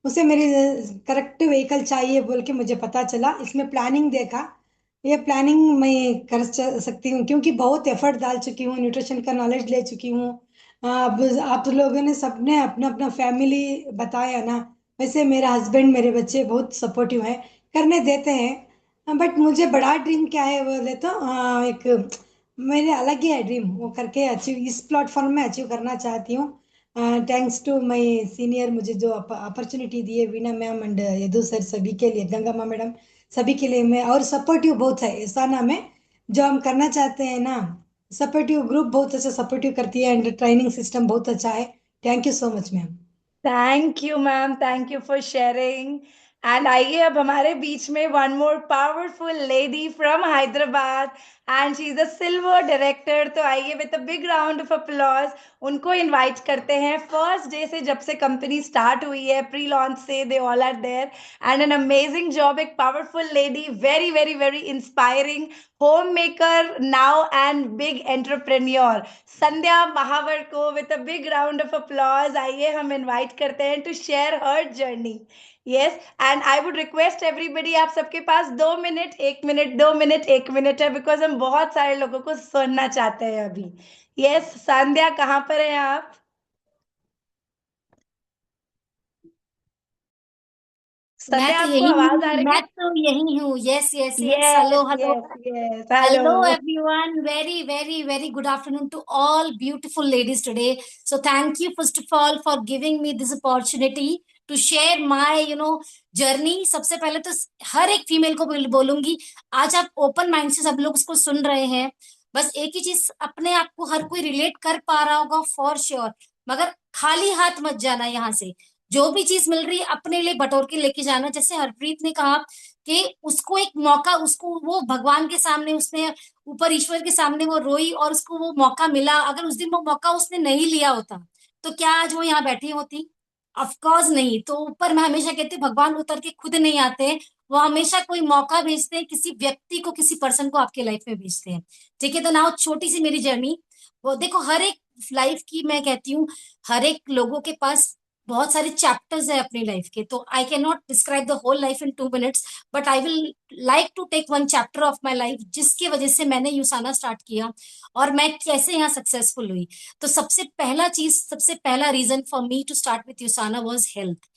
[SPEAKER 9] उसे मेरी करेक्ट व्हीकल चाहिए बोल के मुझे पता चला। इसमें प्लानिंग देखा, ये प्लानिंग मैं कर सकती हूँ, क्योंकि बहुत एफर्ट डाल चुकी हूँ, न्यूट्रिशन का नॉलेज ले चुकी हूँ। अब आप लोगों ने सबने अपना अपना फैमिली बताया ना, वैसे मेरा हस्बैंड, मेरे बच्चे बहुत सपोर्टिव है, करने देते हैं। बट मुझे बड़ा ड्रीम क्या है बोले तो एक मेरे अलग ही है ड्रीम, वो करके अचीव, इस प्लेटफॉर्म में अचीव करना चाहती हूँ। थैंक्स टू माय सीनियर, मुझे जो अपॉर्चुनिटी दी है, Veena ma'am and Yadu sir, सभी के लिए, गंगा मैडम, सभी के लिए मैं, और सपोर्टिव बहुत है ऐसा ना, में जो हम करना चाहते हैं ना, सपोर्टिव ग्रुप बहुत अच्छा सपोर्टिव करती है, एंड ट्रेनिंग सिस्टम बहुत अच्छा है। Thank you so much ma'am.
[SPEAKER 2] Thank you ma'am, thank you for sharing. And आइए अब हमारे बीच में one more powerful lady from Hyderabad, and she is a silver director. तो आइए with a big round of applause उनको इनवाइट करते हैं। फर्स्ट डे से, जब से कंपनी स्टार्ट हुई है, प्री लॉन्च से, they all are there and an amazing job. एक powerful lady, very very very inspiring, home maker now and big entrepreneur, Sandhya Mahawar को with a big round of applause आइए हम इनवाइट करते हैं to share her journey. Yes, and I would request everybody, आप सबके पास 2 minute, 1 minute, 2 minute, 1 minute है, because हम बहुत सारे लोगों को सुनना चाहते हैं अभी। यस, संध्या कहाँ पर हैं आप?
[SPEAKER 10] मैं
[SPEAKER 2] संध्या
[SPEAKER 10] तो
[SPEAKER 2] आपको
[SPEAKER 10] यही
[SPEAKER 2] आवाज आ
[SPEAKER 10] हूँ,
[SPEAKER 2] रही
[SPEAKER 10] मैं
[SPEAKER 2] है?
[SPEAKER 10] तो यही हूँ। Yes yes yes, hello
[SPEAKER 2] yes
[SPEAKER 10] hello.
[SPEAKER 2] Yes yes, hello.
[SPEAKER 10] Hello everyone, very very very good afternoon to all beautiful ladies today. So thank you first of all for giving me this opportunity to share my journey. सबसे पहले तो हर एक female को बोलूंगी, आज आप open mind से सब लोग इसको सुन रहे हैं, बस एक ही चीज, अपने आप को हर कोई रिलेट कर पा रहा होगा फॉर श्योर, मगर खाली हाथ मत जाना यहाँ से। जो भी चीज मिल रही है अपने लिए बटोर के लेके जाना। जैसे हरप्रीत ने कहा कि उसको एक मौका, उसको वो भगवान के सामने, उसने ऊपर ईश्वर के सामने वो रोई और उसको वो मौका मिला। अगर उस दिन वो मौका उसने नहीं लिया होता तो क्या आज वो यहाँ बैठी होती? ऑफ कोर्स नहीं। तो ऊपर मैं हमेशा कहती हूँ, भगवान उतर के खुद नहीं आते, वो हमेशा कोई मौका भेजते हैं, किसी व्यक्ति को, किसी पर्सन को आपके लाइफ में भेजते हैं। ठीक है, तो नाउ छोटी सी मेरी जर्नी, वो देखो, हर एक लाइफ की, मैं कहती हूँ हर एक लोगों के पास बहुत सारे चैप्टर्स है अपनी लाइफ के, तो I can not describe the whole life in 2 minutes, but I will like to take one chapter of my life, जिसकी वजह से मैंने यूसाना स्टार्ट किया और मैं कैसे यहाँ सक्सेसफुल हुई। तो सबसे पहला चीज, सबसे पहला reason for me to start with USANA was health.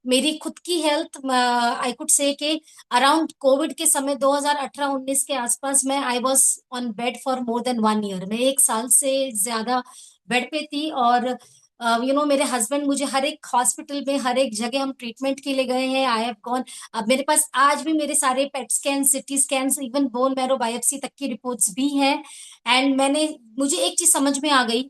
[SPEAKER 10] मेरी खुद की हेल्थ, आई कुड से कि अराउंड कोविड के समय 2018-19 के आसपास मैं I was on bed for more than 1 year. मैं 1 साल से ज्यादा बेड पे थी, और मेरे हस्बैंड मुझे हर एक हॉस्पिटल में, हर एक जगह हम ट्रीटमेंट के लिए गए हैं, आई हैव गॉन। अब मेरे पास आज भी मेरे सारे PET scan, CT scan, even bone marrow biopsy तक की रिपोर्ट्स भी हैं। एंड मुझे एक चीज समझ में आ गई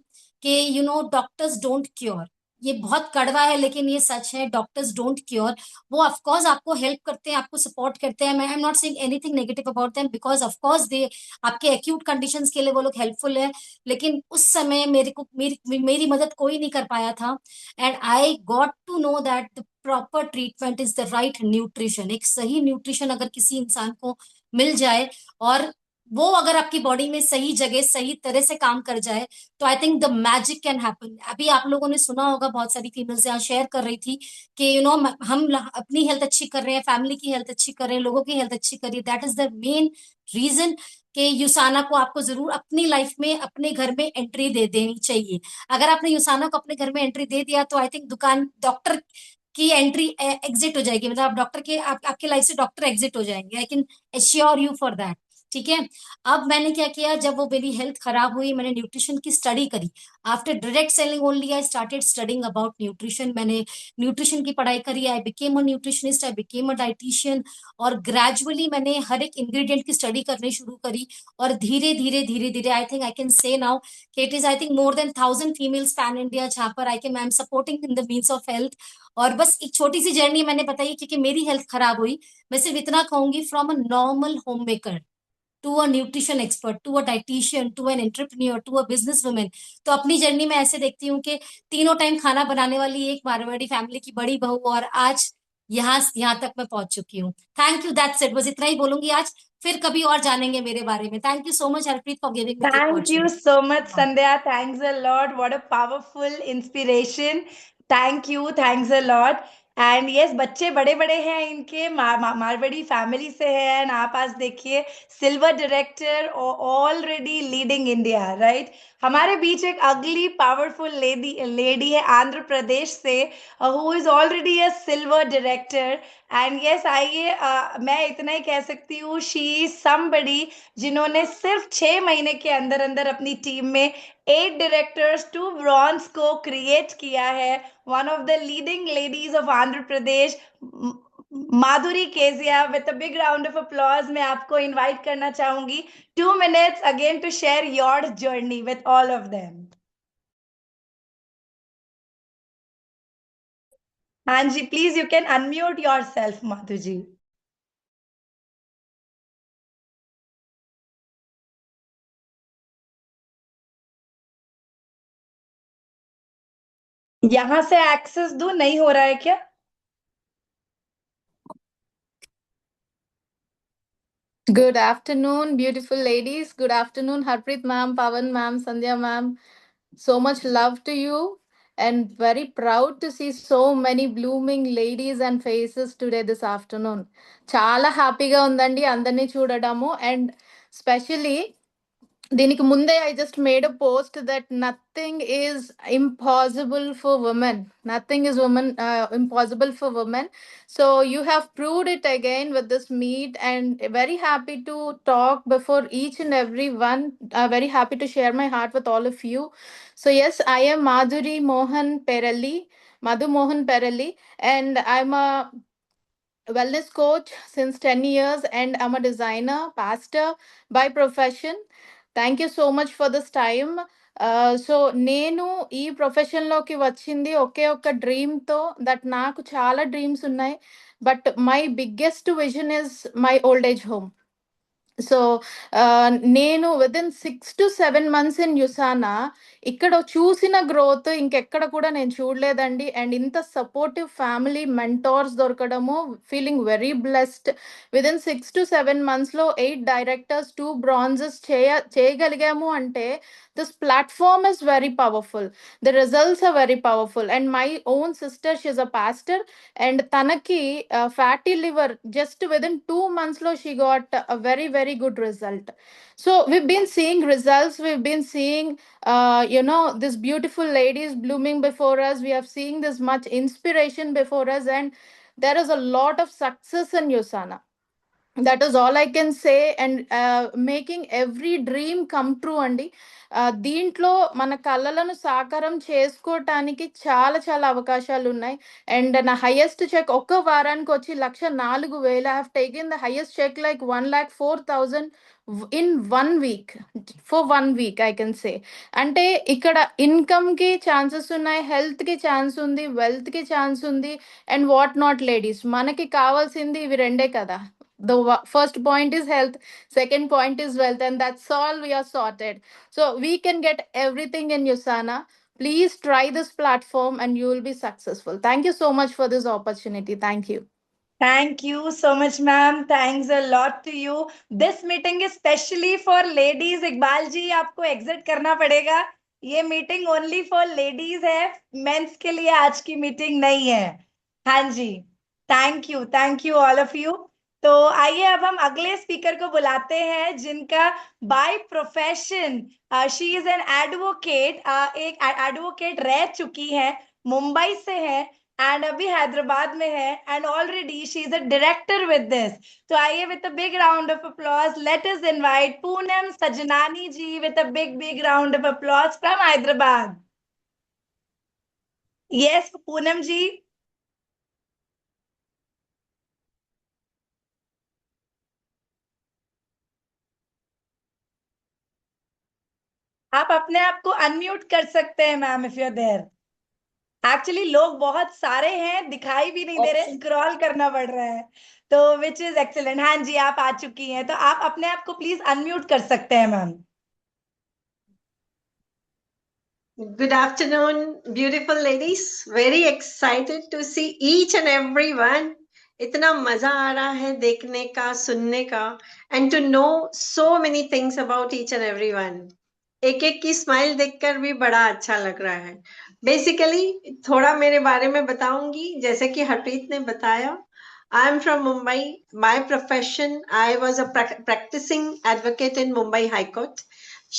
[SPEAKER 10] कि डॉक्टर्स डोंट क्योर। ये बहुत कड़वा है लेकिन ये सच है, डॉक्टर्स डोंट क्योर। वो ऑफ कोर्स आपको हेल्प करते हैं, आपको सपोर्ट करते हैं। मैं I am not saying anything negative about them, because of course they आपके एक्यूट कंडीशंस के लिए वो लोग हेल्पफुल है, लेकिन उस समय मेरे को मेरी मदद कोई नहीं कर पाया था। And I got to know that the proper treatment is the right nutrition. एक सही न्यूट्रिशन अगर किसी इंसान को मिल जाए, और वो अगर आपकी बॉडी में सही जगह सही तरह से काम कर जाए तो I think the magic can happen. अभी आप लोगों ने सुना होगा, बहुत सारी फीमेल्स यहाँ शेयर कर रही थी कि हम अपनी हेल्थ अच्छी कर रहे हैं, फैमिली की हेल्थ अच्छी कर रहे हैं, लोगों की हेल्थ अच्छी कर रही है। That is the main reason कि युसाना को आपको जरूर अपनी लाइफ में अपने घर में एंट्री दे देनी चाहिए। अगर आपने युसाना को अपने घर में एंट्री दे दिया तो आई थिंक दुकान डॉक्टर की एंट्री एग्जिट हो जाएगी, मतलब आप डॉक्टर के आपके लाइफ से डॉक्टर एग्जिट हो जाएंगे। I can assure you for that. ठीक है। अब मैंने क्या किया, जब वो मेरी हेल्थ खराब हुई मैंने न्यूट्रिशन की स्टडी करी। After direct selling only I started studying about nutrition. मैंने न्यूट्रिशन की पढ़ाई करी, I became a nutritionist, I became a dietitian. और ग्रेजुअली मैंने हर एक इंग्रेडिएंट की स्टडी करनी शुरू करी। और धीरे धीरे धीरे धीरे I think I can say now कि it is I think more than 1,000 females pan India जहां पर I am supporting in the means of health. और बस एक छोटी सी जर्नी मैंने बताई, क्योंकि मेरी हेल्थ खराब हुई। मैं सिर्फ इतना कहूंगी, from a normal homemaker to a nutrition expert to a dietician to an entrepreneur to a business women. तो अपनी जर्नी में ऐसे देखती हूँ कि तीनों टाइम खाना बनाने वाली एक मारवाड़ी फैमिली की बड़ी बहू, और आज यहाँ तक मैं पहुंच चुकी हूँ। थैंक यू, दैट्स इट, बस इतना ही बोलूंगी आज। फिर कभी और जानेंगे मेरे बारे में। Thank you so much Harpreet for giving me the
[SPEAKER 2] Thank you
[SPEAKER 10] opportunity.
[SPEAKER 2] so much, Sandhya. Thanks a lot. What a powerful inspiration. Thank you. Thanks a lot. And yes बच्चे बड़े बड़े हैं इनके, मारवाड़ी फैमिली से हैं। एंड आप आज देखिए silver director already leading India, right. हमारे बीच एक अगली पावरफुल लेडी है आंध्र प्रदेश से, who is already a silver director. And yes आइए, मैं इतना ही कह सकती हूँ, शी इज समबडी जिन्होंने सिर्फ 6 महीने के अंदर अंदर अपनी टीम में 8 डायरेक्टर्स 2 ब्रॉन्ज को क्रिएट किया है। One of the leading ladies of Andhra Pradesh, Madhuri Kezia, with a big round of applause मैं आपको इनवाइट करना चाहूंगी 2 minutes again to share your journey with all of them. हाँ जी, please you can unmute your self Madhu ji. यहां से एक्सेस दो, नहीं हो रहा है क्या?
[SPEAKER 11] Good afternoon, beautiful ladies. Good afternoon, Harpreet ma'am, Pawan ma'am, Sandhya ma'am. So much love to you, and very proud to see so many blooming ladies and faces today this afternoon. Chala happy ga undandi andarni చూడడము, and especially దీనికి ముందే I just made a post that nothing is impossible for women. Nothing is impossible for women. So you have proved it again with this meet, and very happy to talk before each and every one. Very happy to share my heart with all of you. So yes, I am Madhu Mohan Perelli, and I'm a wellness coach since 10 years, and I'm a designer, pastor by profession. Thank you so much for this time. So నేను ఈ ప్రొఫెషన్లోకి వచ్చింది ఒకే ఒక్క డ్రీమ్తో, that నాకు చాలా dreams ఉన్నాయి, but my biggest vision is my old age home. So నేను within 6 to 7 months in USANA ఇక్కడ చూసిన గ్రోత్ ఇంకెక్కడ కూడా నేను చూడలేదండి. అండ్ ఇంత సపోర్టివ్ ఫ్యామిలీ మెంటోర్స్ దొరకడము, feeling very blessed. Within 6 to 7 monthsలో 8 డైరెక్టర్స్ 2 బ్రాంజెస్ చేయగలిగాము అంటే this platform is very powerful. The results are very powerful. And my own sister, she is a pastor, and తనకి ఫ్యాటీ లివర్ జస్ట్ విదిన్ 2 monthsలో she got a very good result. So we've been seeing results, we've been seeing this beautiful ladies blooming before us, we have seen this much inspiration before us, and there is a lot of success in Yusana. That is all I can say. And making every dream come true అండి. దీంట్లో మన కళలను సాకారం చేసుకోవటానికి చాలా చాలా అవకాశాలు ఉన్నాయి. అండ్ నా హైయెస్ట్ చెక్ ఒక్క వారానికి వచ్చి 1,04,000. I have taken the highest cheque like 1,04,000 in 1 week. For 1 week I can say. అంటే ఇక్కడ ఇన్కమ్ కి ఛాన్సెస్ ఉన్నాయి, హెల్త్ కి ఛాన్స్ ఉంది, వెల్త్ కి ఛాన్స్ ఉంది, అండ్ వాట్ నాట్ లేడీస్. మనకి కావాల్సింది ఇవి రెండే కదా. The first point is health, second point is wealth, and that's all, we are sorted. So we can get everything in Yusana. Please try this platform and you will be successful. Thank you so much for this opportunity. Thank you.
[SPEAKER 2] Thank you so much, ma'am. Thanks a lot to you. This meeting is specially for ladies. Iqbal ji आपको exit करना पड़ेगा. ये meeting only for ladies है, men's के लिए आज की meeting नहीं है. हाँ जी, thank you all of you. तो आइए अब हम अगले स्पीकर को बुलाते हैं, जिनका by profession she is an advocate, एक एडवोकेट रह चुकी है, मुंबई से है एंड अभी हैदराबाद में है, and already she is a director with this. तो आइए with a big round of applause let us invite Poonam Sajnani ji with a big round of applause from Hyderabad. Yes Poonam ji. आप अपने आप को अनम्यूट कर सकते हैं ma'am if you are there. Actually लोग बहुत सारे हैं, दिखाई भी नहीं दे रहे, स्क्रॉल करना पड़ रहा है. तो विच इज एक्सीलेंट. हाँ जी, आप आ चुकी हैं, तो आप अपने आप को प्लीज अनम्यूट कर सकते हैं ma'am.
[SPEAKER 12] Good afternoon, beautiful ladies. Very excited to see each and every one. इतना मजा आ रहा है देखने का, सुनने का, and to know so many things about each and every one. एक एक की स्माइल देखकर भी बड़ा अच्छा लग रहा है. बेसिकली थोड़ा मेरे बारे में बताऊंगी, जैसे कि हरप्रीत ने बताया. I am from Mumbai. By profession, I was a practicing advocate in Mumbai High Court.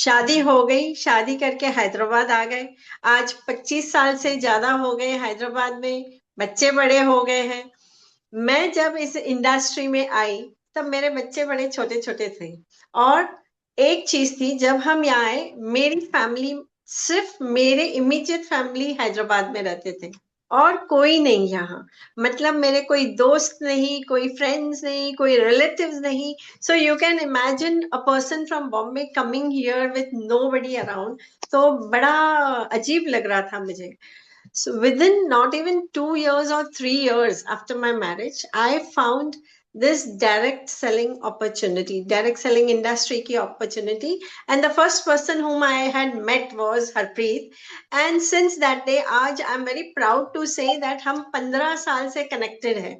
[SPEAKER 12] शादी हो गई, शादी करके हैदराबाद आ गए. आज 25 साल से ज्यादा हो गए हैदराबाद में, बच्चे बड़े हो गए हैं. मैं जब इस इंडस्ट्री में आई तब मेरे बच्चे बड़े छोटे छोटे थे, और एक चीज थी, जब हम यहाँ आए मेरी फैमिली, सिर्फ मेरे इमीडिएट फैमिली हैदराबाद में रहते थे और कोई नहीं यहाँ. मतलब मेरे कोई दोस्त नहीं, कोई फ्रेंड्स नहीं, कोई रिलेटिव्स नहीं. So you can imagine a person from Bombay coming here with nobody around. तो बड़ा अजीब लग रहा था मुझे. So within not even 2 years or 3 years after my marriage, I found this direct selling opportunity, direct selling industry ki opportunity. And the first person whom I had met was Harpreet. And since that day, आज I'm very proud to say that हम 15 साल से connected हैं.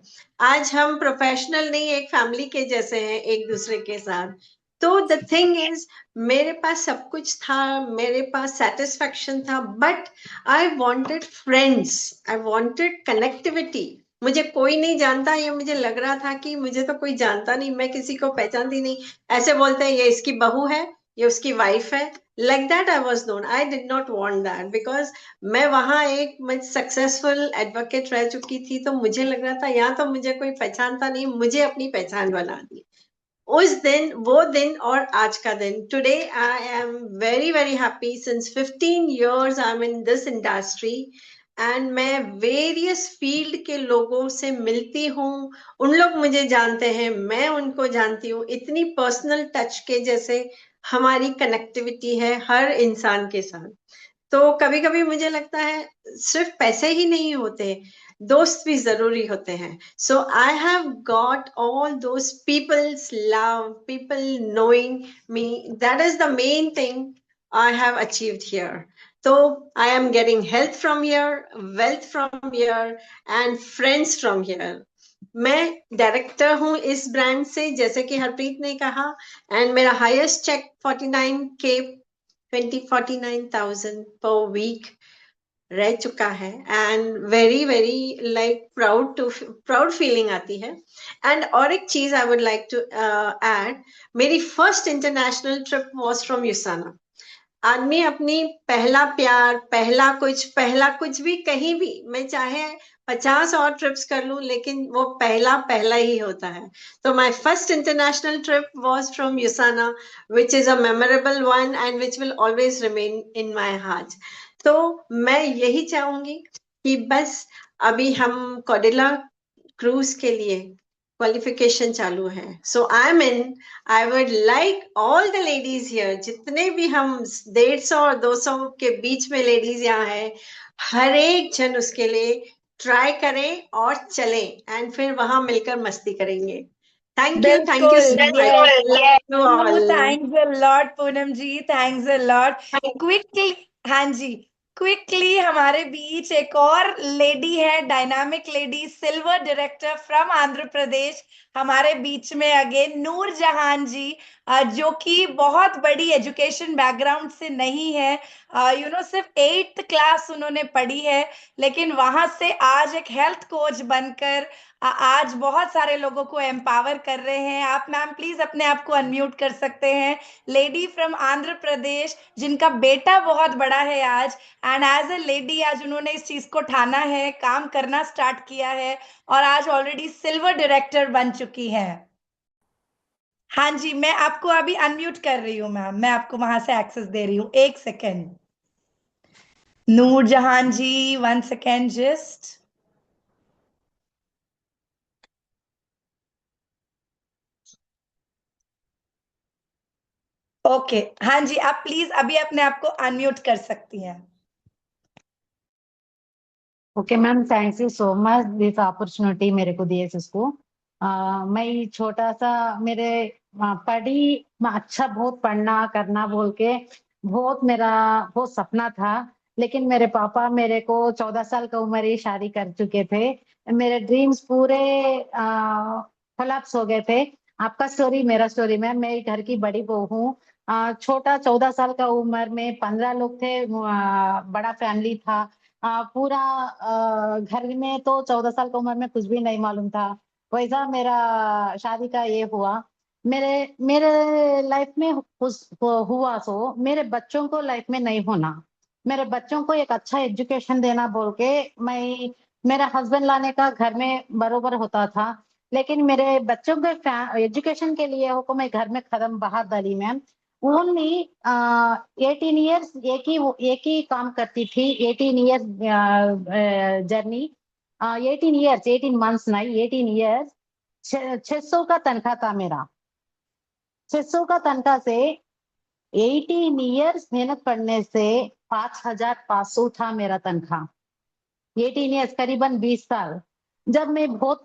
[SPEAKER 12] आज हम professional नहीं, एक family के जैसे हैं एक दूसरे के साथ. तो द थिंग इज, मेरे पास सब कुछ था, मेरे पास सेटिस्फैक्शन था, but I wanted friends, I wanted connectivity. मुझे कोई नहीं जानता, ये मुझे लग रहा था कि मुझे तो कोई जानता नहीं, मैं किसी को पहचानती नहीं. ऐसे बोलते हैं ये इसकी बहू है, ये उसकी वाइफ है, like that I was known. I did not want that because मैं वहाँ एक सक्सेसफुल एडवोकेट रह चुकी थी. तो मुझे लग रहा था यहाँ तो मुझे कोई पहचानता नहीं, मुझे अपनी पहचान बना दी. उस दिन, वो दिन और आज का दिन, today I am very very happy. Since 15 years I am in this industry and मैं वेरियस फील्ड के लोगों से मिलती हूँ. उन लोग मुझे जानते हैं, मैं उनको जानती हूँ. इतनी पर्सनल टच के जैसे हमारी कनेक्टिविटी है हर इंसान के साथ. तो कभी कभी मुझे लगता है सिर्फ पैसे ही नहीं होते, दोस्त भी जरूरी होते हैं. So I have got all those peoples love, people knowing me. That is the main thing I have achieved here. तो I am getting health from here, wealth from here and friends from here. मैं director हूँ इस brand से, जैसे कि हरप्रीत ने कहा, and मेरा हाईएस्ट चेक 49K 49,000 पर वीक रह चुका है. And very very like proud feeling आती है. एंड और एक चीज I would like to add, मेरी first international trip was from USANA. आदमी अपनी पहला प्यार, पहला कुछ भी कहीं भी, मैं चाहे 50 और ट्रिप्स कर लूं, लेकिन वो पहला ही होता है. तो my first international trip was from यूसाना, which is a memorable one and which will always remain in my heart. तो मैं यही चाहूंगी कि बस अभी हम कॉर्डेला क्रूज के लिए क्वालिफिकेशन चालू है. So I am in. I would like all the ladies here, जितने भी हम 150 और 200 के बीच में लेडीज यहाँ है, हर एक जन उसके लिए ट्राई करें और चलें, एंड फिर वहां मिलकर मस्ती करेंगे. Thank you so much.
[SPEAKER 2] Thanks a lot Poonam ji, thanks a lot. Quickly, हाँ जी, क्विकली हमारे बीच एक और लेडी है, dynamic lady, silver director from Andhra Pradesh, हमारे बीच में अगेन नूर जहान जी, जो कि बहुत बड़ी एजुकेशन बैकग्राउंड से नहीं है, सिर्फ 8th क्लास उन्होंने पढ़ी है, लेकिन वहां से आज एक हेल्थ कोच बनकर आज बहुत सारे लोगों को एम्पावर कर रहे हैं। आप मैम प्लीज अपने आप को अनम्यूट कर सकते हैं। लेडी फ्रॉम आंध्र प्रदेश, जिनका बेटा बहुत बड़ा है आज, एंड एज ए लेडी आज उन्होंने इस चीज को ठाना है, काम करना स्टार्ट किया है और आज ऑलरेडी सिल्वर डायरेक्टर बन चुकी है। हाँ जी, मैं आपको अभी अनम्यूट कर रही हूँ मैम, मैं आपको वहां से एक्सेस दे रही हूँ, 1 सेकेंड। नूर जहान जी 1 सेकेंड जस्ट। ओके, हाँ जी, आप प्लीज अभी अपने आप को अनम्यूट कर सकती हैं।
[SPEAKER 13] Okay ma'am, thanks you so much this opportunity मेरे को दिए इसको। मैं छोटा सा मेरे पढ़ी अच्छा बहुत पढ़ना करना बोल के बहुत मेरा बहुत सपना था, लेकिन मेरे पापा मेरे को 14 साल का उम्र ही शादी कर चुके थे। मेरे ड्रीम्स पूरे कोलैप्स हो गए थे। आपका स्टोरी मेरा स्टोरी मैम, मैं घर की बड़ी बहू हूँ। छोटा 14 साल का उम्र में 15 लोग थे, बड़ा फैमिली था। पूरा घर में तो 14 साल की उम्र में कुछ भी नहीं मालूम था। वैसा मेरा शादी का ये हुआ। मेरे मेरे लाइफ में हुआ सो मेरे बच्चों को लाइफ में नहीं होना। मेरे बच्चों को एक अच्छा एजुकेशन देना बोल के मैं मेरा हस्बैंड लाने का घर में बरोबर होता था, लेकिन मेरे बच्चों के एजुकेशन के लिए हो मैं घर में कदम बाहर डाली मैम। ओनली 18 ईयर्स एक ही काम करती थी, 18 ईयर्स जर्नी, 18 मंथ्स नहीं 18 ईयर्स। 600 का तनख्वाह था मेरा। 600 का तनख्वाह से 18 ईयर्स मेहनत करने से 5500 था मेरा तनख्वाह। 18 ईयर्स करीबन 20 साल। जब मैं बहुत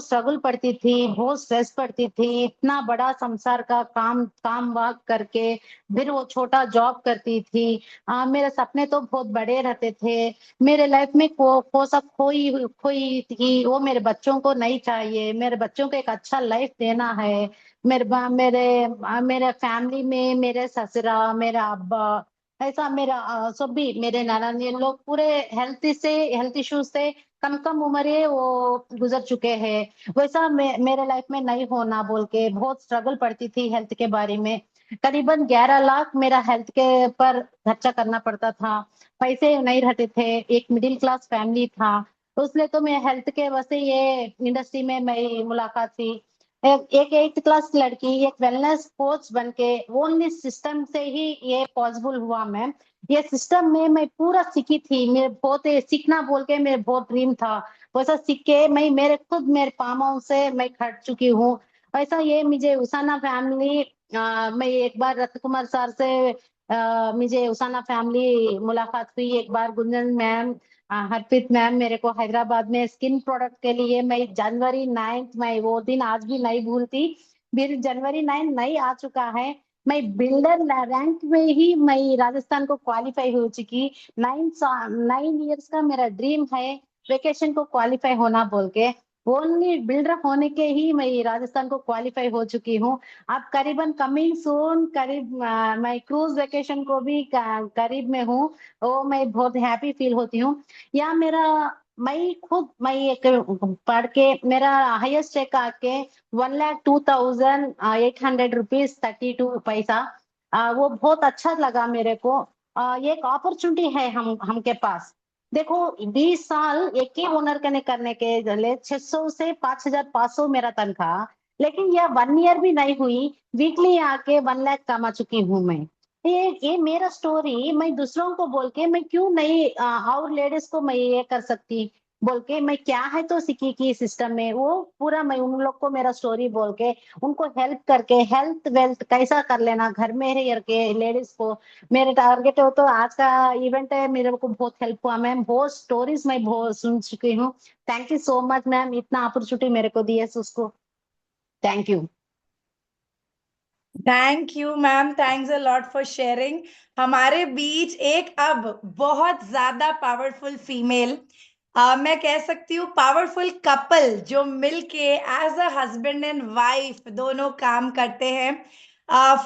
[SPEAKER 13] स्ट्रगल पड़ती थी, बहुत स्ट्रेस पड़ती थी, इतना बड़ा संसार का काम वाक करके फिर वो छोटा जॉब करती थी। मेरे सपने तो बहुत बड़े रहते थे। मेरे लाइफ में को सब खोई थी, वो मेरे बच्चों को नहीं चाहिए। मेरे बच्चों को एक अच्छा लाइफ देना है। मेरे फैमिली में मेरे ससुरा, मेरा अब्बा, ऐसा मेरा सभी मेरे नाना लोग पूरे हेल्थ इश्यूज से कम उम्र है वो गुजर चुके हैं। वैसा मेरे लाइफ में नहीं होना बोल के बहुत स्ट्रगल पड़ती थी हेल्थ के बारे में। करीबन 11 लाख मेरा हेल्थ के पर खर्चा करना पड़ता था। पैसे नहीं रहते थे, एक मिडिल क्लास फैमिली था, तो इसलिए तो मैं हेल्थ के वजह से ये इंडस्ट्री में मैं मुलाकात थी। एक 8th क्लास लड़की एक वेलनेस कोच बन के ओनली सिस्टम से ही ये पॉसिबल हुआ मैम। ये सिस्टम में मैं पूरा सीखी थी। मेरे बहुत सीखना बोल के मेरे बहुत ड्रीम था, वैसा सीख के मैं मेरे पामाओं से मैं खट चुकी हूँ। वैसा ये मुझे उसाना फैमिली, मैं एक बार रत्न कुमार सर से मुझे उसाना फैमिली मुलाकात हुई। एक बार गुंजन मैम, हरप्रीत मैम मेरे को हैदराबाद में स्किन प्रोडक्ट के लिए, मैं जनवरी 9 मैं वो दिन आज भी नहीं भूलती। फिर जनवरी 9 नहीं आ चुका है, मैं बिल्डर रैंक में ही मैं राजस्थान को क्वालिफाई हो चुकी। 9 इयर्स का मेरा ड्रीम है वेकेशन को क्वालिफाई होना बोल के। ओनली बिल्डर होने के ही मैं राजस्थान को क्वालिफाई हो चुकी हूँ। अब करीबन कमिंग सून मैं क्रूज वेकेशन को भी करीब में हूँ। वो मैं बहुत हैप्पी फील होती हूँ। या मैं एक पढ़ के मेरा हाईएस्ट चेक आके 1,02,800 रुपीज 32 पैसा, वो बहुत अच्छा लगा मेरे को। ये एक अपॉर्चुनिटी है हमके पास। देखो 20 साल एक ही ओनर करने के लिए 600 से 5,500 मेरा तनख्वाह, लेकिन यह 1 ईयर भी नहीं हुई, वीकली आके 1 लाख कमा चुकी हूँ मैं। ये मेरा स्टोरी मैं दूसरों को बोल के मैं क्यों नहीं और लेडीज को मैं ये कर सकती बोल के मैं क्या है तो सीखी की सिस्टम में वो पूरा मैं उन लोग को मेरा स्टोरी बोल के उनको हेल्प करके हेल्थ वेल्थ कैसा कर लेना घर में रह के लेडीज को मेरे टारगेट हो। तो आज का इवेंट है, मेरे को बहुत हेल्प हुआ मैम, बहुत स्टोरीज मैं बहुत सुन चुकी हूँ। Thank you so much ma'am, इतना अपॉर्चुनिटी मेरे को दी है उसको। Thank you.
[SPEAKER 2] Thank you ma'am, thanks a lot for sharing. हमारे बीच एक अब बहुत ज्यादा पावरफुल फीमेल, मैं कह सकती हूँ पावरफुल कपल, जो मिलके as a husband and wife दोनों काम करते हैं,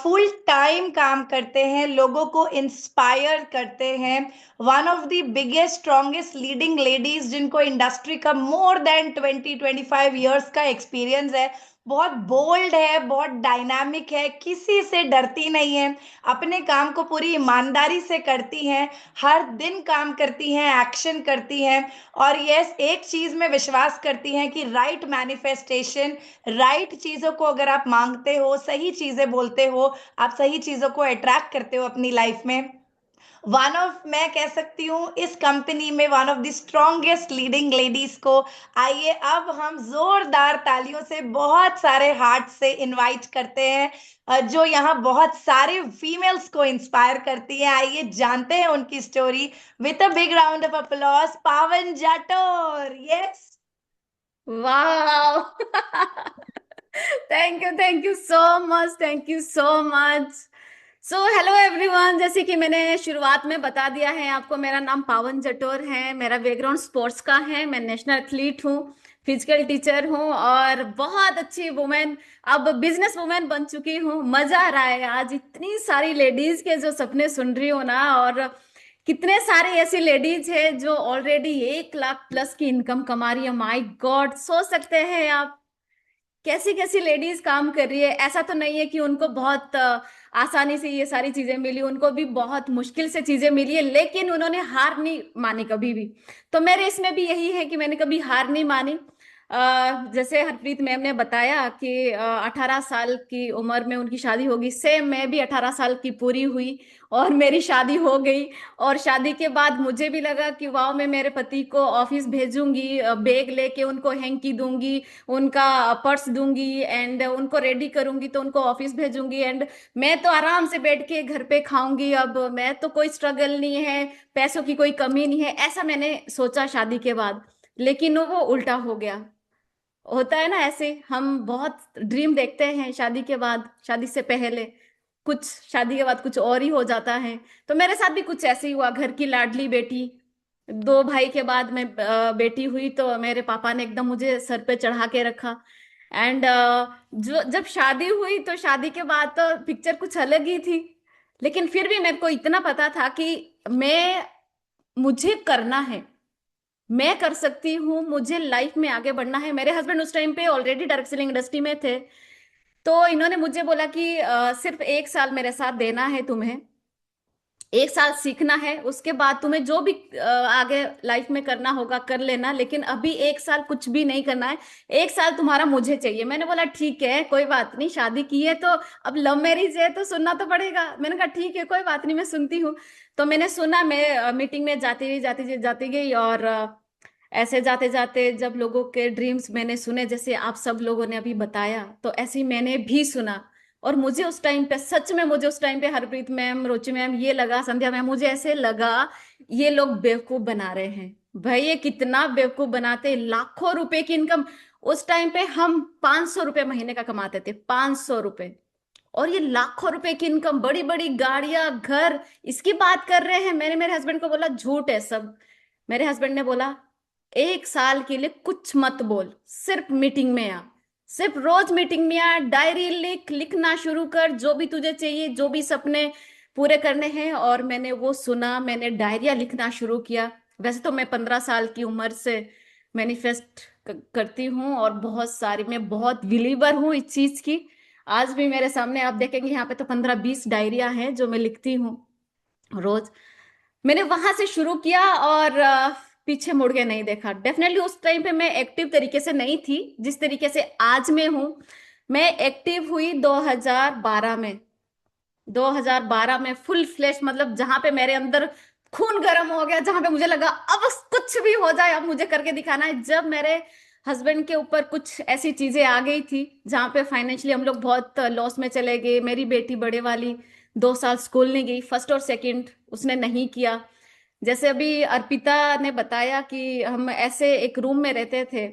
[SPEAKER 2] फुल टाइम काम करते हैं, लोगों को इंस्पायर करते हैं। One of the biggest strongest leading ladies, जिनको इंडस्ट्री का मोर देन 20-25 ईयर्स का एक्सपीरियंस है, बहुत बोल्ड है, बहुत डायनामिक है, किसी से डरती नहीं है, अपने काम को पूरी ईमानदारी से करती हैं, हर दिन काम करती हैं, एक्शन करती हैं, और यस, एक चीज में विश्वास करती हैं कि राइट मैनिफेस्टेशन, राइट चीजों को अगर आप मांगते हो, सही चीजें बोलते हो, आप सही चीजों को अट्रैक्ट करते हो अपनी लाइफ में। वन ऑफ, मैं कह सकती हूँ इस कंपनी में one of the strongest leading ladies को आइए अब हम जोरदार तालियों से बहुत सारे हार्ट से इनवाइट करते हैं, जो यहाँ बहुत सारे फीमेल्स को इंस्पायर करती है। आइए जानते हैं उनकी story with a big round of applause, पावन जाटोर। यस,
[SPEAKER 1] वाह thank you so much, thank you so much. So hello everyone, जैसे कि मैंने शुरुआत में बता दिया है आपको, मेरा नाम पावन जटोर है, मेरा बैकग्राउंड स्पोर्ट्स का है, मैं नेशनल एथलीट हूँ, फिजिकल टीचर हूँ और बहुत अच्छी वुमेन, अब बिजनेस वुमेन बन चुकी हूँ। मजा आ रहा है आज इतनी सारी लेडीज के जो सपने सुन रही हो ना, और कितने सारे ऐसी लेडीज है जो ऑलरेडी 1 लाख+ की इनकम कमा रही है। माय गॉड, सोच सकते हैं आप कैसी कैसी लेडीज काम कर रही है। ऐसा तो नहीं है कि उनको बहुत आसानी से ये सारी चीजें मिली, उनको भी बहुत मुश्किल से चीजें मिली है, लेकिन उन्होंने हार नहीं मानी कभी भी। तो मेरे इसमें भी यही है कि मैंने कभी हार नहीं मानी। जैसे हरप्रीत मैम ने बताया कि 18 साल की उम्र में उनकी शादी होगी, सेम मैं भी 18 साल की पूरी हुई और मेरी शादी हो गई। और शादी के बाद मुझे भी लगा कि वाह, मैं मेरे पति को ऑफिस भेजूंगी, बैग लेके उनको हैंकी दूंगी, उनका पर्स दूंगी एंड उनको रेडी करूंगी, तो उनको ऑफिस भेजूंगी एंड मैं तो आराम से बैठ के घर पे खाऊंगी, अब मैं तो कोई स्ट्रगल नहीं है, पैसों की कोई कमी नहीं है, ऐसा मैंने सोचा शादी के बाद। लेकिन वो उल्टा हो गया। होता है ना ऐसे, हम बहुत ड्रीम देखते हैं शादी के बाद, शादी से पहले कुछ, शादी के बाद कुछ और ही हो जाता है। तो मेरे साथ भी कुछ ऐसे ही हुआ। घर की लाडली बेटी, 2 भाई के बाद मैं बेटी हुई, तो मेरे पापा ने एकदम मुझे सर पे चढ़ा के रखा। एंड जो जब शादी हुई तो शादी के बाद तो पिक्चर कुछ अलग ही थी, लेकिन फिर भी मेरे को इतना पता था कि मैं मुझे करना है, मैं कर सकती हूँ, मुझे लाइफ में आगे बढ़ना है। मेरे हस्बैंड उस टाइम पे ऑलरेडी डायरेक्ट सेलिंग इंडस्ट्री में थे, तो इन्होंने मुझे बोला कि सिर्फ 1 साल मेरे साथ देना है तुम्हें, 1 साल सीखना है, उसके बाद तुम्हें जो भी आगे लाइफ में करना होगा कर लेना, लेकिन अभी 1 साल कुछ भी नहीं करना है, 1 साल तुम्हारा मुझे चाहिए। मैंने बोला ठीक है, कोई बात नहीं, शादी की है तो अब लव मैरिज है तो सुनना तो पड़ेगा। मैंने कहा ठीक है, कोई बात नहीं, मैं सुनती हूँ। तो मैंने सुना, मैं मीटिंग में जाती गई और ऐसे जाते जाते जब लोगों के ड्रीम्स मैंने सुने, जैसे आप सब लोगों ने अभी बताया, तो ऐसे ही मैंने भी सुना। और मुझे उस टाइम पे, सच में मुझे उस टाइम पे हरप्रीत मैम, रुचि मैम, ये लगा, संध्या मैम, मुझे ऐसे लगा ये लोग बेवकूफ बना रहे हैं। भाई ये कितना बेवकूफ बनाते, लाखों रुपए की इनकम। उस टाइम पे हम 500 रुपए महीने का कमाते थे, 500 रुपए, और ये लाखों रुपए की इनकम, बड़ी बड़ी गाड़ियां, घर, इसकी बात कर रहे हैं। मैंने मेरे हस्बैंड को बोला झूठ है सब। मेरे हस्बैंड ने बोला 1 साल के लिए कुछ मत बोल, सिर्फ मीटिंग में आ, सिर्फ रोज मीटिंग में आ, डायरी लिखना शुरू कर, जो भी तुझे चाहिए, जो भी सपने पूरे करने हैं। और मैंने वो सुना, मैंने डायरिया लिखना शुरू किया। वैसे तो मैं 15 साल की उम्र से मैनिफेस्ट करती हूँ और बहुत सारी, मैं बहुत बिलीवर हूँ इस चीज की। आज भी मेरे सामने आप देखेंगे यहाँ पे तो 15-20 डायरिया हैं जो मैं लिखती हूँ रोज। मैंने वहां से शुरू किया और पीछे मुड़ के नहीं देखा। डेफिनेटली उस टाइम पे मैं एक्टिव तरीके से नहीं थी जिस तरीके से आज में हूँ। मैं एक्टिव हुई 2012 में। 2012 में फुल फ्लैश, मतलब जहां पे मेरे अंदर खून गर्म हो गया, जहां पे मुझे लगा अब कुछ भी हो जाए, अब मुझे करके दिखाना है। जब मेरे हस्बैंड के ऊपर कुछ ऐसी चीजें आ गई थी जहां पे फाइनेंशियली हम लोग बहुत लॉस में चले गए। मेरी बेटी बड़े वाली 2 साल स्कूल नहीं गई, फर्स्ट और सेकंड उसने नहीं किया। जैसे अभी अर्पिता ने बताया कि हम ऐसे एक रूम में रहते थे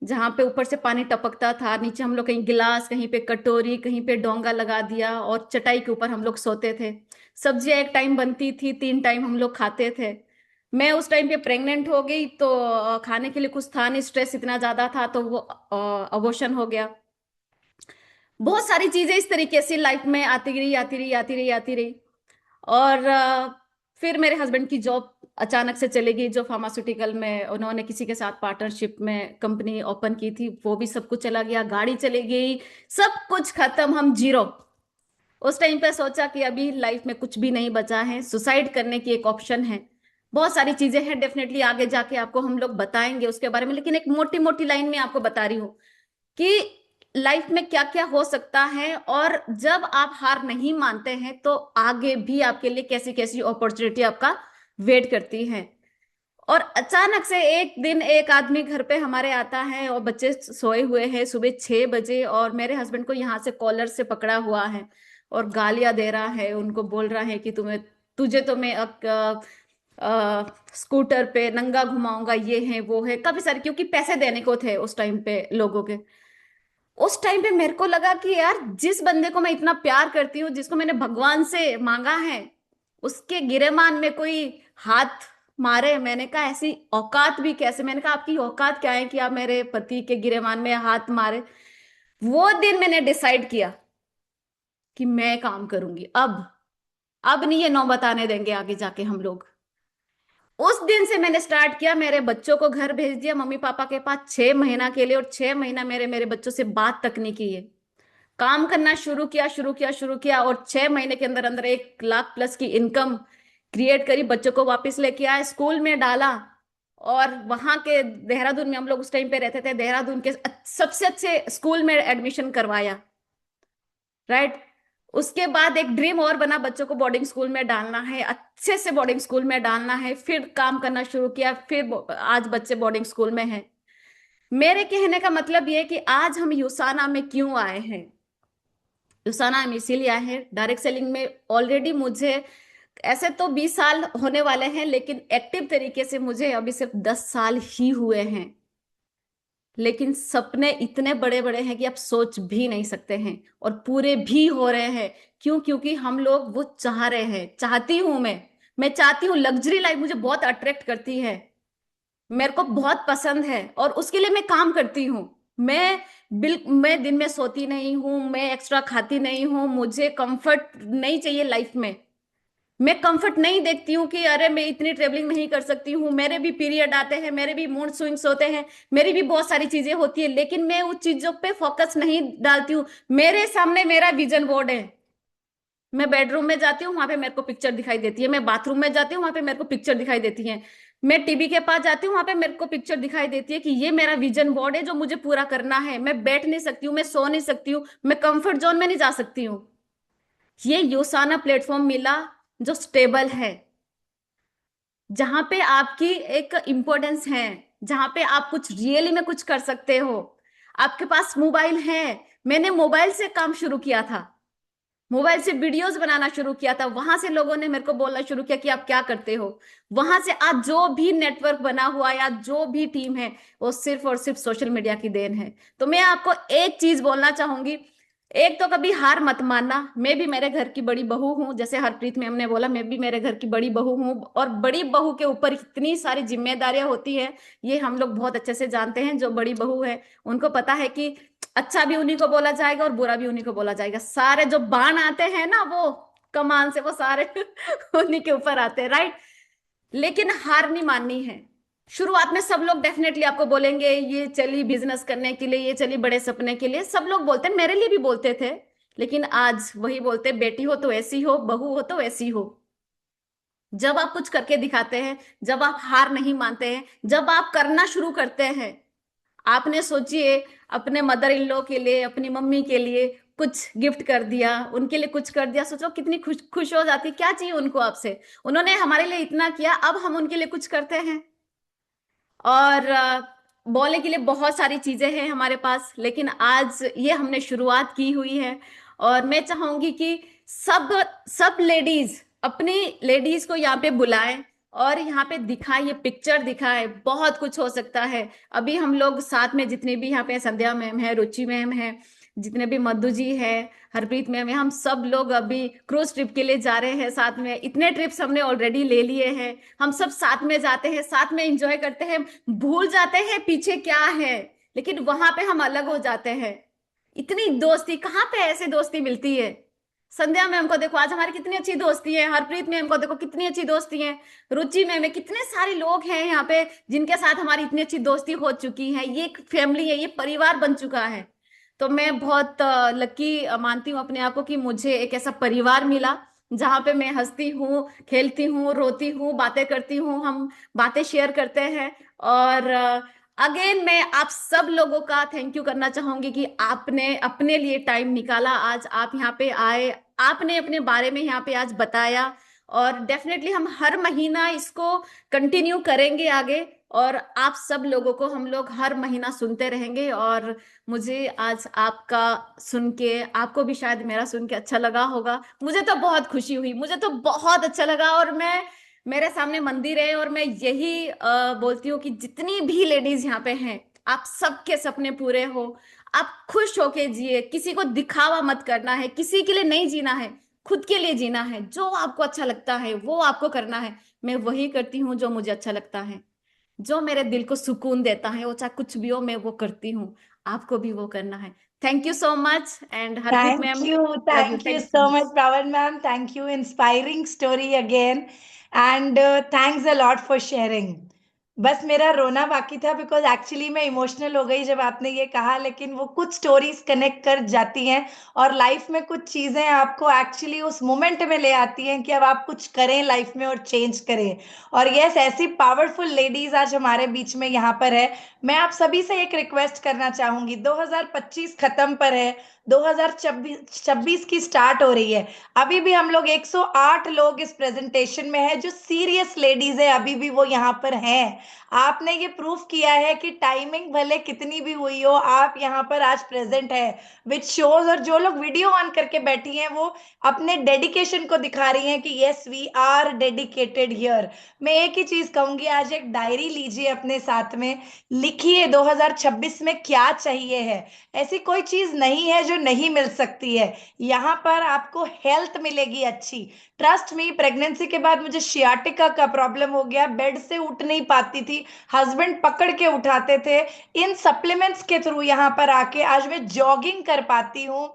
[SPEAKER 1] जहाँ पे ऊपर से पानी टपकता था, नीचे हम लोग कहीं गिलास, कहीं पे कटोरी, कहीं पे डोंगा लगा दिया और चटाई के ऊपर हम लोग सोते थे। सब्जियां एक टाइम बनती थी, 3 टाइम हम लोग खाते थे। मैं उस टाइम पे प्रेग्नेंट हो गई तो खाने के लिए कुछ था नहीं, स्ट्रेस इतना ज्यादा था तो वो अबॉर्शन हो गया। बहुत सारी चीजें इस तरीके से लाइफ में आती रही आती रही आती रही आती रही। और फिर मेरे हस्बैंड की जॉब अचानक से चली गई, जो फार्मास्यूटिकल में उन्होंने किसी के साथ पार्टनरशिप में कंपनी ओपन की थी, वो भी सब कुछ चला गया, गाड़ी चली गई, सब कुछ खत्म, हम जीरो। उस टाइम पे सोचा कि अभी लाइफ में कुछ भी नहीं बचा है, सुसाइड करने की एक ऑप्शन है। बहुत सारी चीजें हैं, डेफिनेटली आगे जाके आपको हम लोग बताएंगे उसके बारे में, लेकिन एक मोटी मोटी लाइन में आपको बता रही हूँ कि लाइफ में क्या क्या हो सकता है, और जब आप हार नहीं मानते हैं तो आगे भी आपके लिए कैसी कैसी अपॉर्चुनिटी आपका वेट करती है। और अचानक से एक दिन एक आदमी घर पे हमारे आता है और बच्चे सोए हुए हैं, सुबह 6 बजे, और मेरे हस्बैंड को यहाँ से कॉलर से पकड़ा हुआ है और गालियां दे रहा है, उनको बोल रहा है कि तुझे तो मैं स्कूटर पे नंगा घुमाऊंगा, ये है वो है, काफी सारे, क्योंकि पैसे देने को थे उस टाइम पे लोगों के। उस टाइम पे मेरे को लगा कि यार, जिस बंदे को मैं इतना प्यार करती हूँ, जिसको मैंने भगवान से मांगा है, उसके गिरेमान में कोई हाथ मारे। मैंने कहा ऐसी औकात भी कैसे, मैंने कहा आपकी औकात क्या है कि आप मेरे पति के गिरेमान में हाथ मारे। वो दिन मैंने डिसाइड किया कि मैं काम करूंगी, अब नहीं ये नौबत आने देंगे आगे जाके हम लोग। उस दिन से मैंने स्टार्ट किया, मेरे बच्चों को घर भेज दिया मम्मी पापा के पास 6 महीना के लिए, और 6 महीना मेरे बच्चों से बात तक नहीं की है। काम करना शुरू किया और 6 महीने के अंदर अंदर 1 लाख+ की इनकम क्रिएट करी, बच्चों को वापस लेके आए, स्कूल में डाला, और वहां के देहरादून में हम लोग उस टाइम पे रहते थे, देहरादून के सबसे अच्छे स्कूल में एडमिशन करवाया, राइट। उसके बाद एक ड्रीम और बना, बच्चों को बोर्डिंग स्कूल में डालना है, अच्छे से बोर्डिंग स्कूल में डालना है, फिर काम करना शुरू किया, फिर आज बच्चे बोर्डिंग स्कूल में हैं। मेरे कहने का मतलब ये कि आज हम यूसाना में क्यों आए हैं। यूसाना हम इसीलिए आए हैं, डायरेक्ट सेलिंग में ऑलरेडी मुझे ऐसे तो 20 साल होने वाले हैं, लेकिन एक्टिव तरीके से मुझे अभी सिर्फ 10 साल ही हुए हैं। लेकिन सपने इतने बड़े बड़े हैं कि आप सोच भी नहीं सकते हैं, और पूरे भी हो रहे हैं। क्यों? क्योंकि हम लोग वो चाह रहे हैं, चाहती हूं मैं चाहती हूँ। लग्जरी लाइफ मुझे बहुत अट्रैक्ट करती है, मेरे को बहुत पसंद है, और उसके लिए मैं काम करती हूँ। मैं दिन में सोती नहीं हूँ, मैं एक्स्ट्रा खाती नहीं हूँ, मुझे कंफर्ट नहीं चाहिए लाइफ में। मैं कंफर्ट नहीं देखती हूँ कि अरे मैं इतनी ट्रेवलिंग नहीं कर सकती हूँ, मेरे भी पीरियड आते हैं, मेरे भी मूड स्विंग्स होते हैं, मेरी भी बहुत सारी चीजें होती है, लेकिन मैं उस चीजों पे फोकस नहीं डालती हूँ। मेरे सामने मेरा विजन बोर्ड है। मैं बेडरूम में जाती हूँ, वहां पे मेरे को पिक्चर दिखाई देती है, मैं बाथरूम में जाती हूँ, वहां पे मेरे को पिक्चर दिखाई देती है, मैं टीवी के पास जाती हूँ, वहां पे मेरे को पिक्चर दिखाई देती है कि ये मेरा विजन बोर्ड है जो मुझे पूरा करना है। मैं बैठ नहीं सकती हूँ, मैं सो नहीं सकती हूँ, मैं कंफर्ट जोन में नहीं जा सकती हूँ। ये यूसाना प्लेटफॉर्म मिला जो स्टेबल है, जहां पे आपकी एक इंपॉर्टेंस है, जहां पे आप कुछ रियली में कुछ कर सकते हो। आपके पास मोबाइल है, मैंने मोबाइल से काम शुरू किया था, मोबाइल से वीडियोस बनाना शुरू किया था, वहां से लोगों ने मेरे को बोलना शुरू किया कि आप क्या करते हो। वहां से आज जो भी नेटवर्क बना हुआ है या जो भी टीम है, वो सिर्फ और सिर्फ सोशल मीडिया की देन है। तो मैं आपको एक चीज बोलना चाहूंगी, एक तो कभी हार मत मानना। मैं भी मेरे घर की बड़ी बहू हूँ, जैसे हरप्रीत मैम ने बोला, मैं भी मेरे घर की बड़ी बहू हूँ, और बड़ी बहू के ऊपर इतनी सारी जिम्मेदारियां होती है, ये हम लोग बहुत अच्छे से जानते हैं। जो बड़ी बहू है उनको पता है कि अच्छा भी उन्हीं को बोला जाएगा और बुरा भी उन्हीं को बोला जाएगा। सारे जो बाण आते हैं ना, वो कमान से, वो सारे उन्हीं के ऊपर आते हैं, राइट। लेकिन हार नहीं माननी है। शुरुआत में सब लोग डेफिनेटली आपको बोलेंगे ये चली बिजनेस करने के लिए, ये चली बड़े सपने के लिए, सब लोग बोलते हैं, मेरे लिए भी बोलते थे। लेकिन आज वही बोलते, बेटी हो तो ऐसी हो, बहू हो तो ऐसी हो। जब आप कुछ करके दिखाते हैं, जब आप हार नहीं मानते हैं, जब आप करना शुरू करते हैं, आपने सोचिए अपने मदर इन लॉ के लिए, अपनी मम्मी के लिए कुछ गिफ्ट कर दिया, उनके लिए कुछ कर दिया, सोचो कितनी खुश हो जाती। क्या चाहिए उनको आपसे? उन्होंने हमारे लिए इतना किया, अब हम उनके लिए कुछ करते हैं। और बोलने के लिए बहुत सारी चीजें हैं हमारे पास, लेकिन आज ये हमने शुरुआत की हुई है। और मैं चाहूंगी कि सब लेडीज अपनी लेडीज को यहाँ पे बुलाएं, और यहाँ पे दिखा, ये पिक्चर दिखा है, बहुत कुछ हो सकता है। अभी हम लोग साथ में जितने भी यहाँ पे संध्या मैम है, रुचि मैम है, जितने भी मधु जी है, हरप्रीत मैम है, हम सब लोग अभी क्रूज ट्रिप के लिए जा रहे हैं साथ में। इतने ट्रिप्स हमने ऑलरेडी ले लिए हैं, हम सब साथ में जाते हैं, साथ में एंजॉय करते हैं, भूल जाते हैं पीछे क्या है, लेकिन वहां पे हम अलग हो जाते हैं। इतनी दोस्ती कहाँ पे ऐसे दोस्ती मिलती है। संध्या मैम को देखो, आज हमारी कितनी अच्छी दोस्ती है। हरप्रीत मैम को देखो, कितनी अच्छी दोस्ती है। रुचि मैम है, कितने सारे लोग हैं यहाँ पे जिनके साथ हमारी इतनी अच्छी दोस्ती हो चुकी है। ये एक फैमिली है, ये परिवार बन चुका है। तो मैं बहुत लकी मानती हूँ अपने आप को कि मुझे एक ऐसा परिवार मिला जहाँ पे मैं हंसती हूँ, खेलती हूँ, रोती हूँ, बातें करती हूँ, हम बातें शेयर करते हैं। और अगेन मैं आप सब लोगों का थैंक यू करना चाहूंगी कि आपने अपने लिए टाइम निकाला, आज आप यहाँ पे आए, आपने अपने बारे में यहाँ पे आज बताया। और डेफिनेटली हम हर महीना इसको कंटिन्यू करेंगे आगे, और आप सब लोगों को हम लोग हर महीना सुनते रहेंगे। और मुझे आज आपका सुन के, आपको भी शायद मेरा सुन के अच्छा लगा होगा। मुझे तो बहुत खुशी हुई, मुझे तो बहुत अच्छा लगा। और मैं, मेरे सामने मंदिर है और मैं यही बोलती हूँ कि जितनी भी लेडीज यहाँ पे हैं, आप सबके सपने पूरे हो, आप खुश होके जिए, किसी को दिखावा मत करना है, किसी के लिए नहीं जीना है, खुद के लिए जीना है। जो आपको अच्छा लगता है वो आपको करना है। मैं वही करती हूँ जो मुझे अच्छा लगता है, जो मेरे दिल को सुकून देता है, वो चाहे कुछ भी हो, मैं वो करती हूँ। आपको भी वो करना है। Thank you so much. And Harpreet
[SPEAKER 2] Thank
[SPEAKER 1] ma'am,
[SPEAKER 2] you.
[SPEAKER 1] Love you,
[SPEAKER 2] Thank you
[SPEAKER 1] thank you
[SPEAKER 2] so
[SPEAKER 1] so
[SPEAKER 2] much,
[SPEAKER 1] much.
[SPEAKER 2] Pawan ma'am. Thank you. Inspiring story again. And thanks a lot for sharing. बस मेरा रोना बाकी था because actually मैं emotional हो गई जब आपने ये कहा, लेकिन वो कुछ स्टोरीज कनेक्ट कर जाती हैं और लाइफ में कुछ चीजें आपको एक्चुअली उस मोमेंट में ले आती हैं कि अब आप कुछ करें लाइफ में और चेंज करें। और यस, ऐसी पावरफुल लेडीज आज हमारे बीच में यहाँ पर है। मैं आप सभी से एक रिक्वेस्ट करना चाहूंगी, 2025 खत्म पर है, 2026 की स्टार्ट हो रही है। अभी भी हम लोग 108 लोग इस प्रेजेंटेशन में है जो सीरियस लेडीज है, अभी भी वो यहाँ पर हैं। आपने ये प्रूफ किया है कि टाइमिंग भले कितनी भी हुई हो, आप यहाँ पर आज प्रेजेंट है, विच शोज। और जो लोग वीडियो ऑन करके बैठी हैं वो अपने डेडिकेशन को दिखा रही हैं कि yes we are dedicated here. मैं एक ही चीज कहूंगी, आज एक डायरी लीजिए अपने साथ में, लिखिए 2026 में क्या चाहिए है। ऐसी कोई चीज नहीं है जो नहीं मिल सकती है। यहाँ पर आपको हेल्थ मिलेगी अच्छी। ट्रस्ट मी, प्रेगनेंसी के बाद मुझे शियाटिका का प्रॉब्लम हो गया, बेड से उठ नहीं पाती थी, हस्बैंड पकड़ के उठाते थे। इन सप्लीमेंट्स के थ्रू यहाँ पर आके आज मैं जॉगिंग कर पाती हूँ।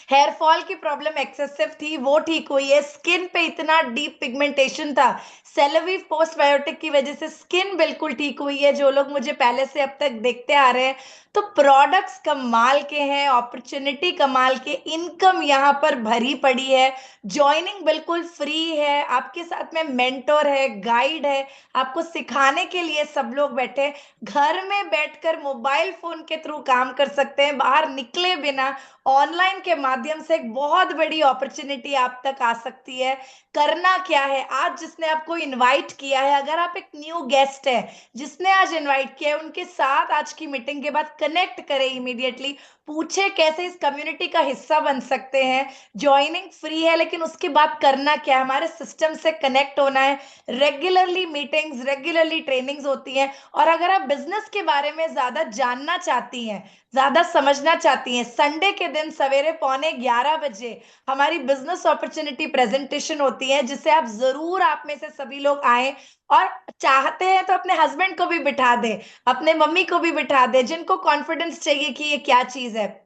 [SPEAKER 2] हेयर फॉल की प्रॉब्लम एक्सेसिव थी, वो ठीक हुई है। स्किन पे इतना डीप पिगमेंटेशन था, सेलेविव पोस्टबायोटिक की वजह से स्किन बिल्कुल ठीक हुई है। जो लोग मुझे पहले से अब तक देखते आ रहे हैं, तो प्रोडक्ट्स कमाल के हैं, अपॉर्चुनिटी कमाल के, इनकम यहाँ पर भरी पड़ी है, ज्वाइनिंग बिल्कुल फ्री है, आपके साथ में मेंटोर है, गाइड है, आपको सिखाने के लिए सब लोग बैठे हैं। घर में बैठकर मोबाइल फोन के थ्रू काम कर सकते हैं, बाहर निकले बिना ऑनलाइन के माध्यम से एक बहुत बड़ी अपॉर्चुनिटी आप तक आ सकती है। करना क्या है, आज जिसने आपको इनवाइट किया है, अगर आप एक न्यू गेस्ट है जिसने आज इनवाइट किया है, उनके साथ आज की मीटिंग के बाद कनेक्ट करें इमीडिएटली, पूछे कैसे इस कम्युनिटी का हिस्सा बन सकते हैं। ज्वाइनिंग फ्री है, लेकिन उसके बाद करना क्या है, हमारे सिस्टम से कनेक्ट होना है। रेगुलरली मीटिंग्स, रेगुलरली ट्रेनिंग्स होती हैं। और अगर आप बिजनेस के बारे में ज्यादा जानना चाहती हैं, ज्यादा समझना चाहती हैं, संडे के दिन सवेरे 11:15 हमारी बिजनेस अपॉर्चुनिटी प्रेजेंटेशन होती है, जिसे आप जरूर, आप में से सभी लोग आए, और चाहते हैं तो अपने हस्बैंड को भी बिठा दें, अपने मम्मी को भी बिठा दें, जिनको कॉन्फिडेंस चाहिए कि ये क्या चीज है,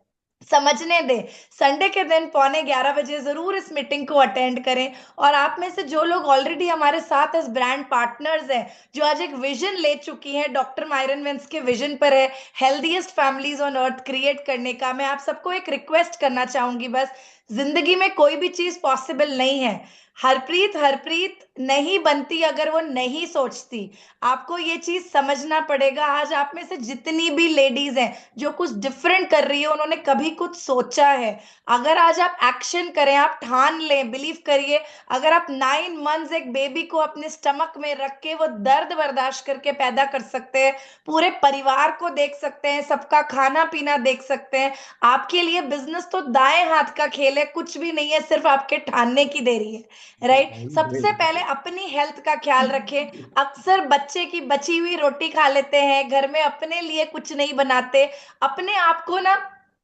[SPEAKER 2] समझने दें। संडे के दिन 11:15 जरूर इस मीटिंग को अटेंड करें। और आप में से जो लोग ऑलरेडी हमारे साथ एज ब्रांड पार्टनर्स हैं, जो आज एक विजन ले चुकी हैं, डॉक्टर मायरन वेंस के विजन पर है healthiest families on earth create करने का, मैं आप सबको एक रिक्वेस्ट करना चाहूंगी, बस जिंदगी में कोई भी चीज पॉसिबल नहीं है। हरप्रीत हरप्रीत नहीं बनती अगर वो नहीं सोचती। आपको ये चीज समझना पड़ेगा। आज आप में से जितनी भी लेडीज हैं जो कुछ डिफरेंट कर रही है, उन्होंने कभी कुछ सोचा है। अगर आज आप एक्शन करें, आप ठान लें, बिलीव करिए, अगर आप 9 मंथ्स एक बेबी को अपने स्टमक में रख के वो दर्द बर्दाश्त करके पैदा कर सकते हैं, पूरे परिवार को देख सकते हैं, सबका खाना पीना देख सकते हैं, आपके लिए बिजनेस तो दाएं हाथ का खेल लिए कुछ भी नहीं है, सिर्फ आपके ठानने की देरी है, राइट। सबसे पहले अपनी हेल्थ का ख्याल रखें। अक्सर बच्चे की बची हुई रोटी खा लेते हैं, घर में अपने लिए कुछ नहीं बनाते, अपने आप को ना,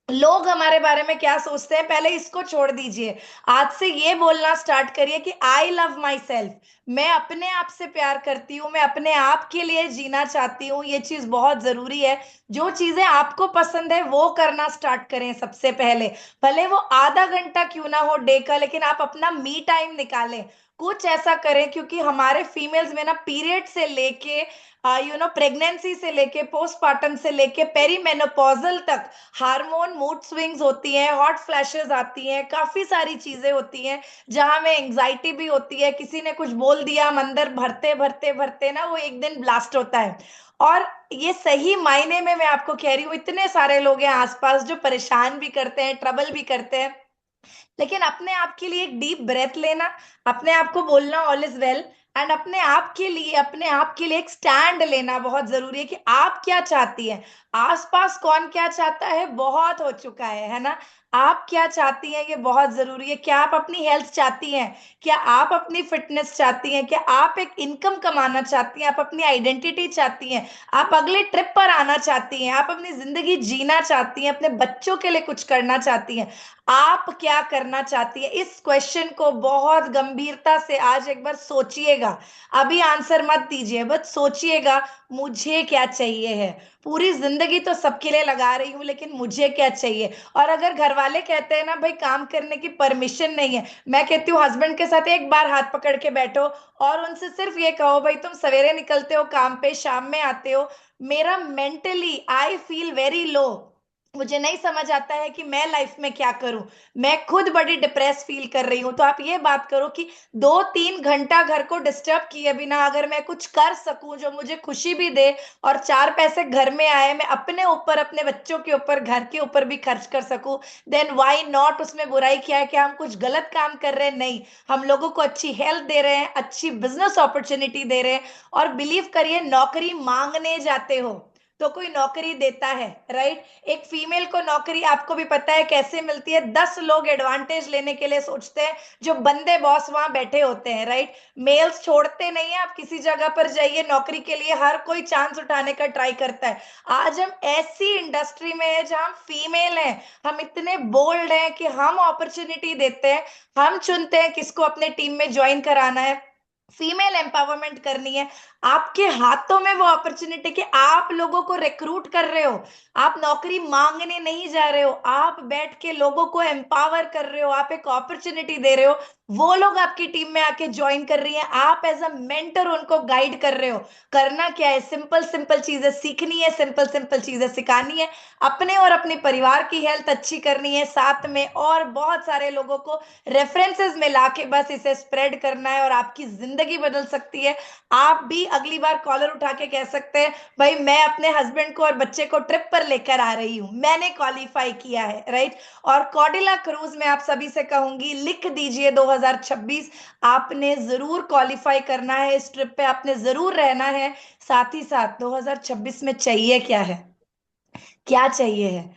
[SPEAKER 2] लोग हमारे बारे में क्या सोचते हैं पहले इसको छोड़ दीजिए। आज से ये बोलना स्टार्ट करिए कि आई लव माई सेल्फ, मैं अपने आप से प्यार करती हूँ, मैं अपने आप के लिए जीना चाहती हूँ। ये चीज बहुत जरूरी है। जो चीजें आपको पसंद है वो करना स्टार्ट करें सबसे पहले, भले वो आधा घंटा क्यों ना हो डे का, लेकिन आप अपना मी टाइम निकालें, कुछ ऐसा करें। क्योंकि हमारे फीमेल्स में ना पीरियड से लेके प्रेगनेंसी से लेके पोस्टपार्टम से लेके पेरीमेनोपॉजल तक हार्मोन मूड स्विंग्स होती हैं, हॉट फ्लैशेस आती हैं, काफी सारी चीजें होती हैं जहां में एंजाइटी भी होती है। किसी ने कुछ बोल दिया, हम अंदर भरते भरते भरते ना वो एक दिन ब्लास्ट होता है। और ये सही मायने में मैं आपको कह रही हूँ, इतने सारे लोग हैं आसपास जो परेशान भी करते हैं, ट्रबल भी करते हैं, लेकिन अपने आप के लिए एक डीप ब्रेथ लेना, अपने आप को बोलना ऑल इज वेल, एंड अपने आप के लिए एक स्टैंड लेना बहुत जरूरी है कि आप क्या चाहती हैं। आसपास कौन क्या चाहता है बहुत हो चुका है ना। आप क्या चाहती हैं ये बहुत जरूरी है। क्या आप अपनी हेल्थ चाहती हैं, क्या आप अपनी फिटनेस चाहती हैं, क्या आप एक इनकम कमाना चाहती हैं, आप अपनी आइडेंटिटी चाहती हैं, आप अगले ट्रिप पर आना चाहती हैं, आप अपनी जिंदगी जीना चाहती हैं, अपने बच्चों के लिए कुछ करना चाहती हैं, आप क्या करना चाहती है। इस क्वेश्चन को बहुत गंभीरता से आज एक बार सोचिएगा। अभी आंसर मत दीजिए, बस सोचिएगा मुझे क्या चाहिए है। पूरी जिंदगी तो सबके लिए लगा रही हूँ, लेकिन मुझे क्या चाहिए। और अगर घर वाले कहते हैं ना भाई काम करने की परमिशन नहीं है, मैं कहती हूँ हस्बैंड के साथ एक बार हाथ पकड़ के बैठो और उनसे सिर्फ ये कहो भाई तुम सवेरे निकलते हो काम पे, शाम में आते हो, मेरा mentally I feel very low, मुझे नहीं समझ आता है कि मैं लाइफ में क्या करूं, मैं खुद बड़ी डिप्रेस फील कर रही हूं। तो आप ये बात करो कि 2-3 घंटा घर को डिस्टर्ब किए बिना अगर मैं कुछ कर सकूं जो मुझे खुशी भी दे और 4 पैसे घर में आए, मैं अपने ऊपर, अपने बच्चों के ऊपर, घर के ऊपर भी खर्च कर सकूं, देन व्हाई नॉट। उसमें बुराई क्या है? क्या हम कुछ गलत काम कर रहे हैं? नहीं, हम लोगों को अच्छी हेल्थ दे रहे हैं, अच्छी बिजनेस अपॉर्चुनिटी दे रहे हैं। और बिलीव करिए, नौकरी मांगने जाते हो तो कोई नौकरी देता है, राइट। एक फीमेल को नौकरी आपको भी पता है कैसे मिलती है, 10 लोग एडवांटेज लेने के लिए सोचते हैं, जो बंदे बॉस वहां बैठे होते हैं, राइट। मेल्स छोड़ते नहीं है, आप किसी जगह पर जाइए नौकरी के लिए, हर कोई चांस उठाने का ट्राई करता है। आज हम ऐसी इंडस्ट्री में है जहां हम फीमेल हैं, हम इतने बोल्ड हैं कि हम अपॉर्चुनिटी देते हैं, हम चुनते हैं किसको अपने टीम में ज्वाइन कराना है, फीमेल एम्पावरमेंट करनी है। आपके हाथों में वो अपॉर्चुनिटी कि आप लोगों को रिक्रूट कर रहे हो, आप नौकरी मांगने नहीं जा रहे हो, आप बैठ के लोगों को एम्पावर कर रहे हो, आप एक अपॉर्चुनिटी दे रहे हो, वो लोग आपकी टीम में आके ज्वाइन कर रही हैं, आप एज अ मेंटर उनको गाइड कर रहे हो। करना क्या है? सिंपल सिंपल चीजें सीखनी है, सिंपल सिंपल चीजें सिखानी है, अपने और अपने परिवार की हेल्थ अच्छी करनी है, साथ में और बहुत सारे लोगों को रेफरेंसेस में लाके बस इसे स्प्रेड करना है और आपकी जिंदगी बदल सकती है। आप भी अगली बार कॉलर उठा के कह सकते हैं भाई मैं अपने हस्बैंड को और बच्चे को ट्रिप पर लेकर आ रही हूं, मैंने क्वालिफाई किया है, राइट। और कॉर्डिला क्रूज में आप सभी से कहूंगी, लिख दीजिए 2026, आपने जरूर क्वालिफाई करना है, इस ट्रिप पे आपने जरूर रहना है। साथ ही साथ 2026 में चाहिए क्या है, क्या चाहिए है,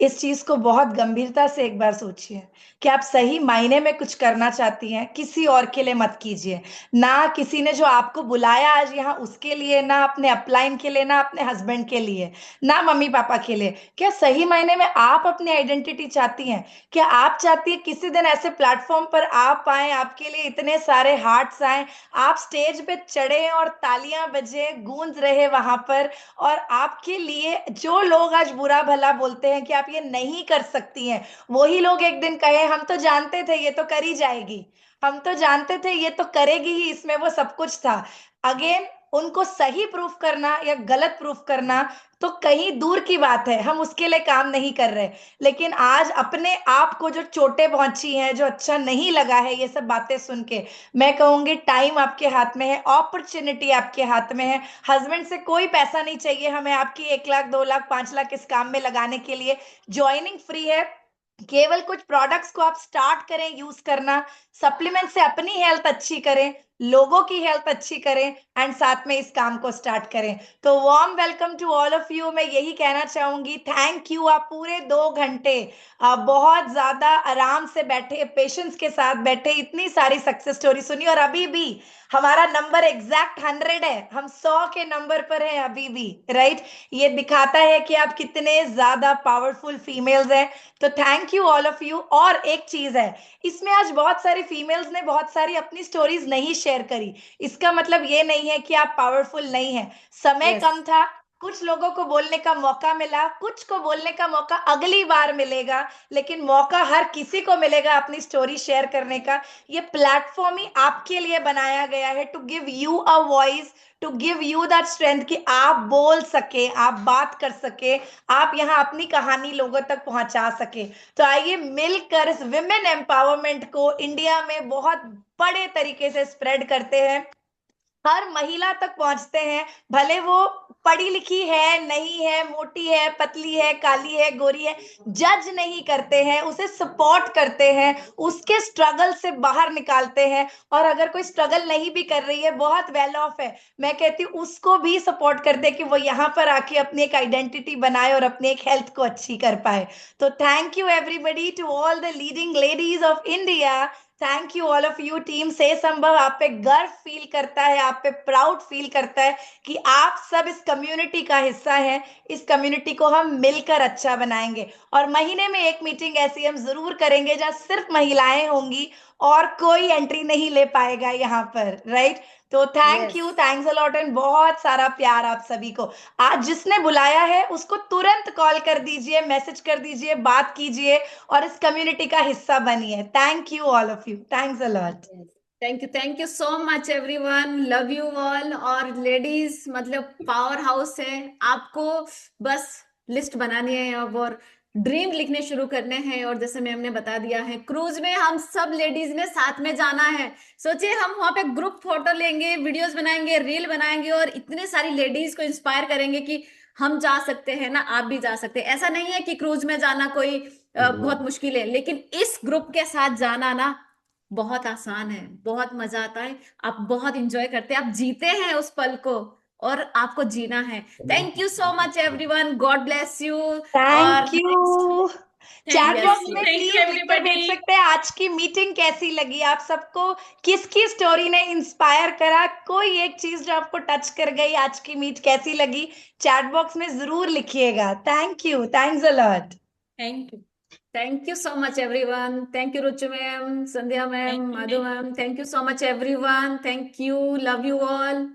[SPEAKER 2] इस चीज को बहुत गंभीरता से एक बार सोचिए कि आप सही मायने में कुछ करना चाहती हैं, किसी और के लिए मत कीजिए। ना किसी ने जो आपको बुलाया आज यहाँ उसके लिए, ना अपने अपलाइन के लिए, ना अपने हस्बैंड के लिए, ना मम्मी पापा के लिए। क्या सही मायने में आप अपनी आइडेंटिटी चाहती हैं? क्या आप चाहती है किसी दिन ऐसे प्लेटफॉर्म पर आप आए, आपके लिए इतने सारे हार्ट्स आए, आप स्टेज पे चढ़े और तालियां बजे, गूंज रहे वहां पर, और आपके लिए जो लोग आज बुरा भला बोलते हैं कि आप ये नहीं कर सकती हैं, वही लोग एक दिन कहे हम तो जानते थे ये तो कर ही जाएगी, हम तो जानते थे ये तो करेगी ही, इसमें वो सब कुछ था। अगेन, उनको सही प्रूफ करना या गलत प्रूफ करना तो कहीं दूर की बात है, हम उसके लिए काम नहीं कर रहे। लेकिन आज अपने आप को जो चोटें पहुंची हैं, जो अच्छा नहीं लगा है ये सब बातें सुन के, मैं कहूंगी टाइम आपके हाथ में है, अपॉर्चुनिटी आपके हाथ में है। हस्बैंड से कोई पैसा नहीं चाहिए हमें आपकी 1 लाख 2 लाख 5 लाख इस काम में लगाने के लिए, ज्वाइनिंग फ्री है। केवल कुछ प्रोडक्ट्स को आप स्टार्ट करें यूज करना, सप्लीमेंट से अपनी हेल्थ अच्छी करें, लोगों की हेल्थ अच्छी करें एंड साथ में इस काम को स्टार्ट करें। तो warm welcome to all of you. मैं यही कहना चाहूंगी, थैंक यू। आप पूरे 2 घंटे बहुत ज्यादा आराम से बैठे, पेशेंस के साथ बैठे, इतनी सारी सक्सेस स्टोरी सुनी, और अभी भी हमारा नंबर एग्जैक्ट 100 है, हम 100 के नंबर पर हैं अभी भी, राइट। ये दिखाता है कि आप कितने ज्यादा पावरफुल फीमेल्स हैं। तो thank you all of you. और एक चीज है, इसमें आज बहुत सारी फीमेल्स ने बहुत सारी अपनी स्टोरीज नहीं शेयर करी, इसका मतलब ये नहीं है कि आप पावरफुल नहीं है। समय
[SPEAKER 1] Yes.
[SPEAKER 2] कम था, कुछ लोगों को बोलने का मौका मिला, कुछ को बोलने का मौका अगली बार मिलेगा, लेकिन मौका हर किसी को मिलेगा अपनी स्टोरी शेयर करने का। ये प्लेटफॉर्म ही आपके लिए बनाया गया है, to give you a voice, to give you that strength कि आप बोल सके, आप बात कर सके, आप यहाँ अपनी कहानी लोगों तक पहुंचा सके। तो आइए मिलकर इस विमेन एम्पावरमेंट को इंडिया में बहुत बड़े तरीके से स्प्रेड करते हैं, हर महिला तक पहुंचते हैं, भले वो पढ़ी लिखी है, नहीं है, मोटी है, पतली है, काली है, गोरी है, जज नहीं करते हैं, उसे सपोर्ट करते हैं, उसके स्ट्रगल से बाहर निकालते हैं। और अगर कोई स्ट्रगल नहीं भी कर रही है, बहुत वेल ऑफ है, मैं कहती हूँ उसको भी सपोर्ट करते हैं कि वो यहाँ पर आके अपनी एक आइडेंटिटी बनाए और अपनी एक हेल्थ को अच्छी कर पाए। तो thank you everybody, to all the leading ladies of India. Thank you all of you. Team से संभव आप पे गर्व फील करता है, आप पे प्राउड फील करता है कि आप सब इस कम्युनिटी का हिस्सा हैं। इस कम्युनिटी को हम मिलकर अच्छा बनाएंगे, और महीने में एक मीटिंग ऐसी हम जरूर करेंगे जहां सिर्फ महिलाएं होंगी और कोई एंट्री नहीं ले पाएगा यहाँ पर, राइट। तो thank you, thanks a lot, and बहुत सारा प्यार आप सभी को। आज जिसने बुलाया है उसको तुरंत कॉल कर दीजिए, मैसेज कर दीजिए, बात कीजिए और इस कम्युनिटी का हिस्सा बनिए। Thank you all of you, thanks a lot.
[SPEAKER 1] Thank you so much everyone, love you all. और लेडीज मतलब पावर हाउस है, आपको बस लिस्ट बनानी है अब और ड्रीम लिखने शुरू करने हैं। और जैसे मैम ने बता दिया है, क्रूज में हम सब लेडीज ने साथ में जाना है। सोचिए, हम वहां पे ग्रुप फोटो लेंगे, वीडियोस बनाएंगे, रील बनाएंगे और इतने सारी लेडीज को इंस्पायर करेंगे कि हम जा सकते हैं ना, आप भी जा सकते हैं। ऐसा नहीं है कि क्रूज में जाना कोई बहुत मुश्किल है, लेकिन इस ग्रुप के साथ जाना ना बहुत आसान है, बहुत मजा आता है, आप बहुत इंजॉय करते हैं, आप जीते हैं उस पल को और आपको जीना है। Thank you so much everyone, God bless you.
[SPEAKER 2] Thank you. Chat box में
[SPEAKER 4] थैंक यू
[SPEAKER 2] प्लीज लिखकर भेज
[SPEAKER 4] एवरीबॉडी।
[SPEAKER 2] सकते हैं आज की मीटिंग कैसी लगी, आप सबको किसकी स्टोरी ने इंस्पायर करा, कोई एक चीज जो आपको टच कर गई, आज की मीट कैसी लगी, चैट बॉक्स में जरूर लिखिएगा। Thank you, thanks a lot.
[SPEAKER 1] Thank you so much everyone. Thank you Ruchi ma'am, Sandhya ma'am, Madhu ma'am, thank you so much everyone. Thank you, love you all.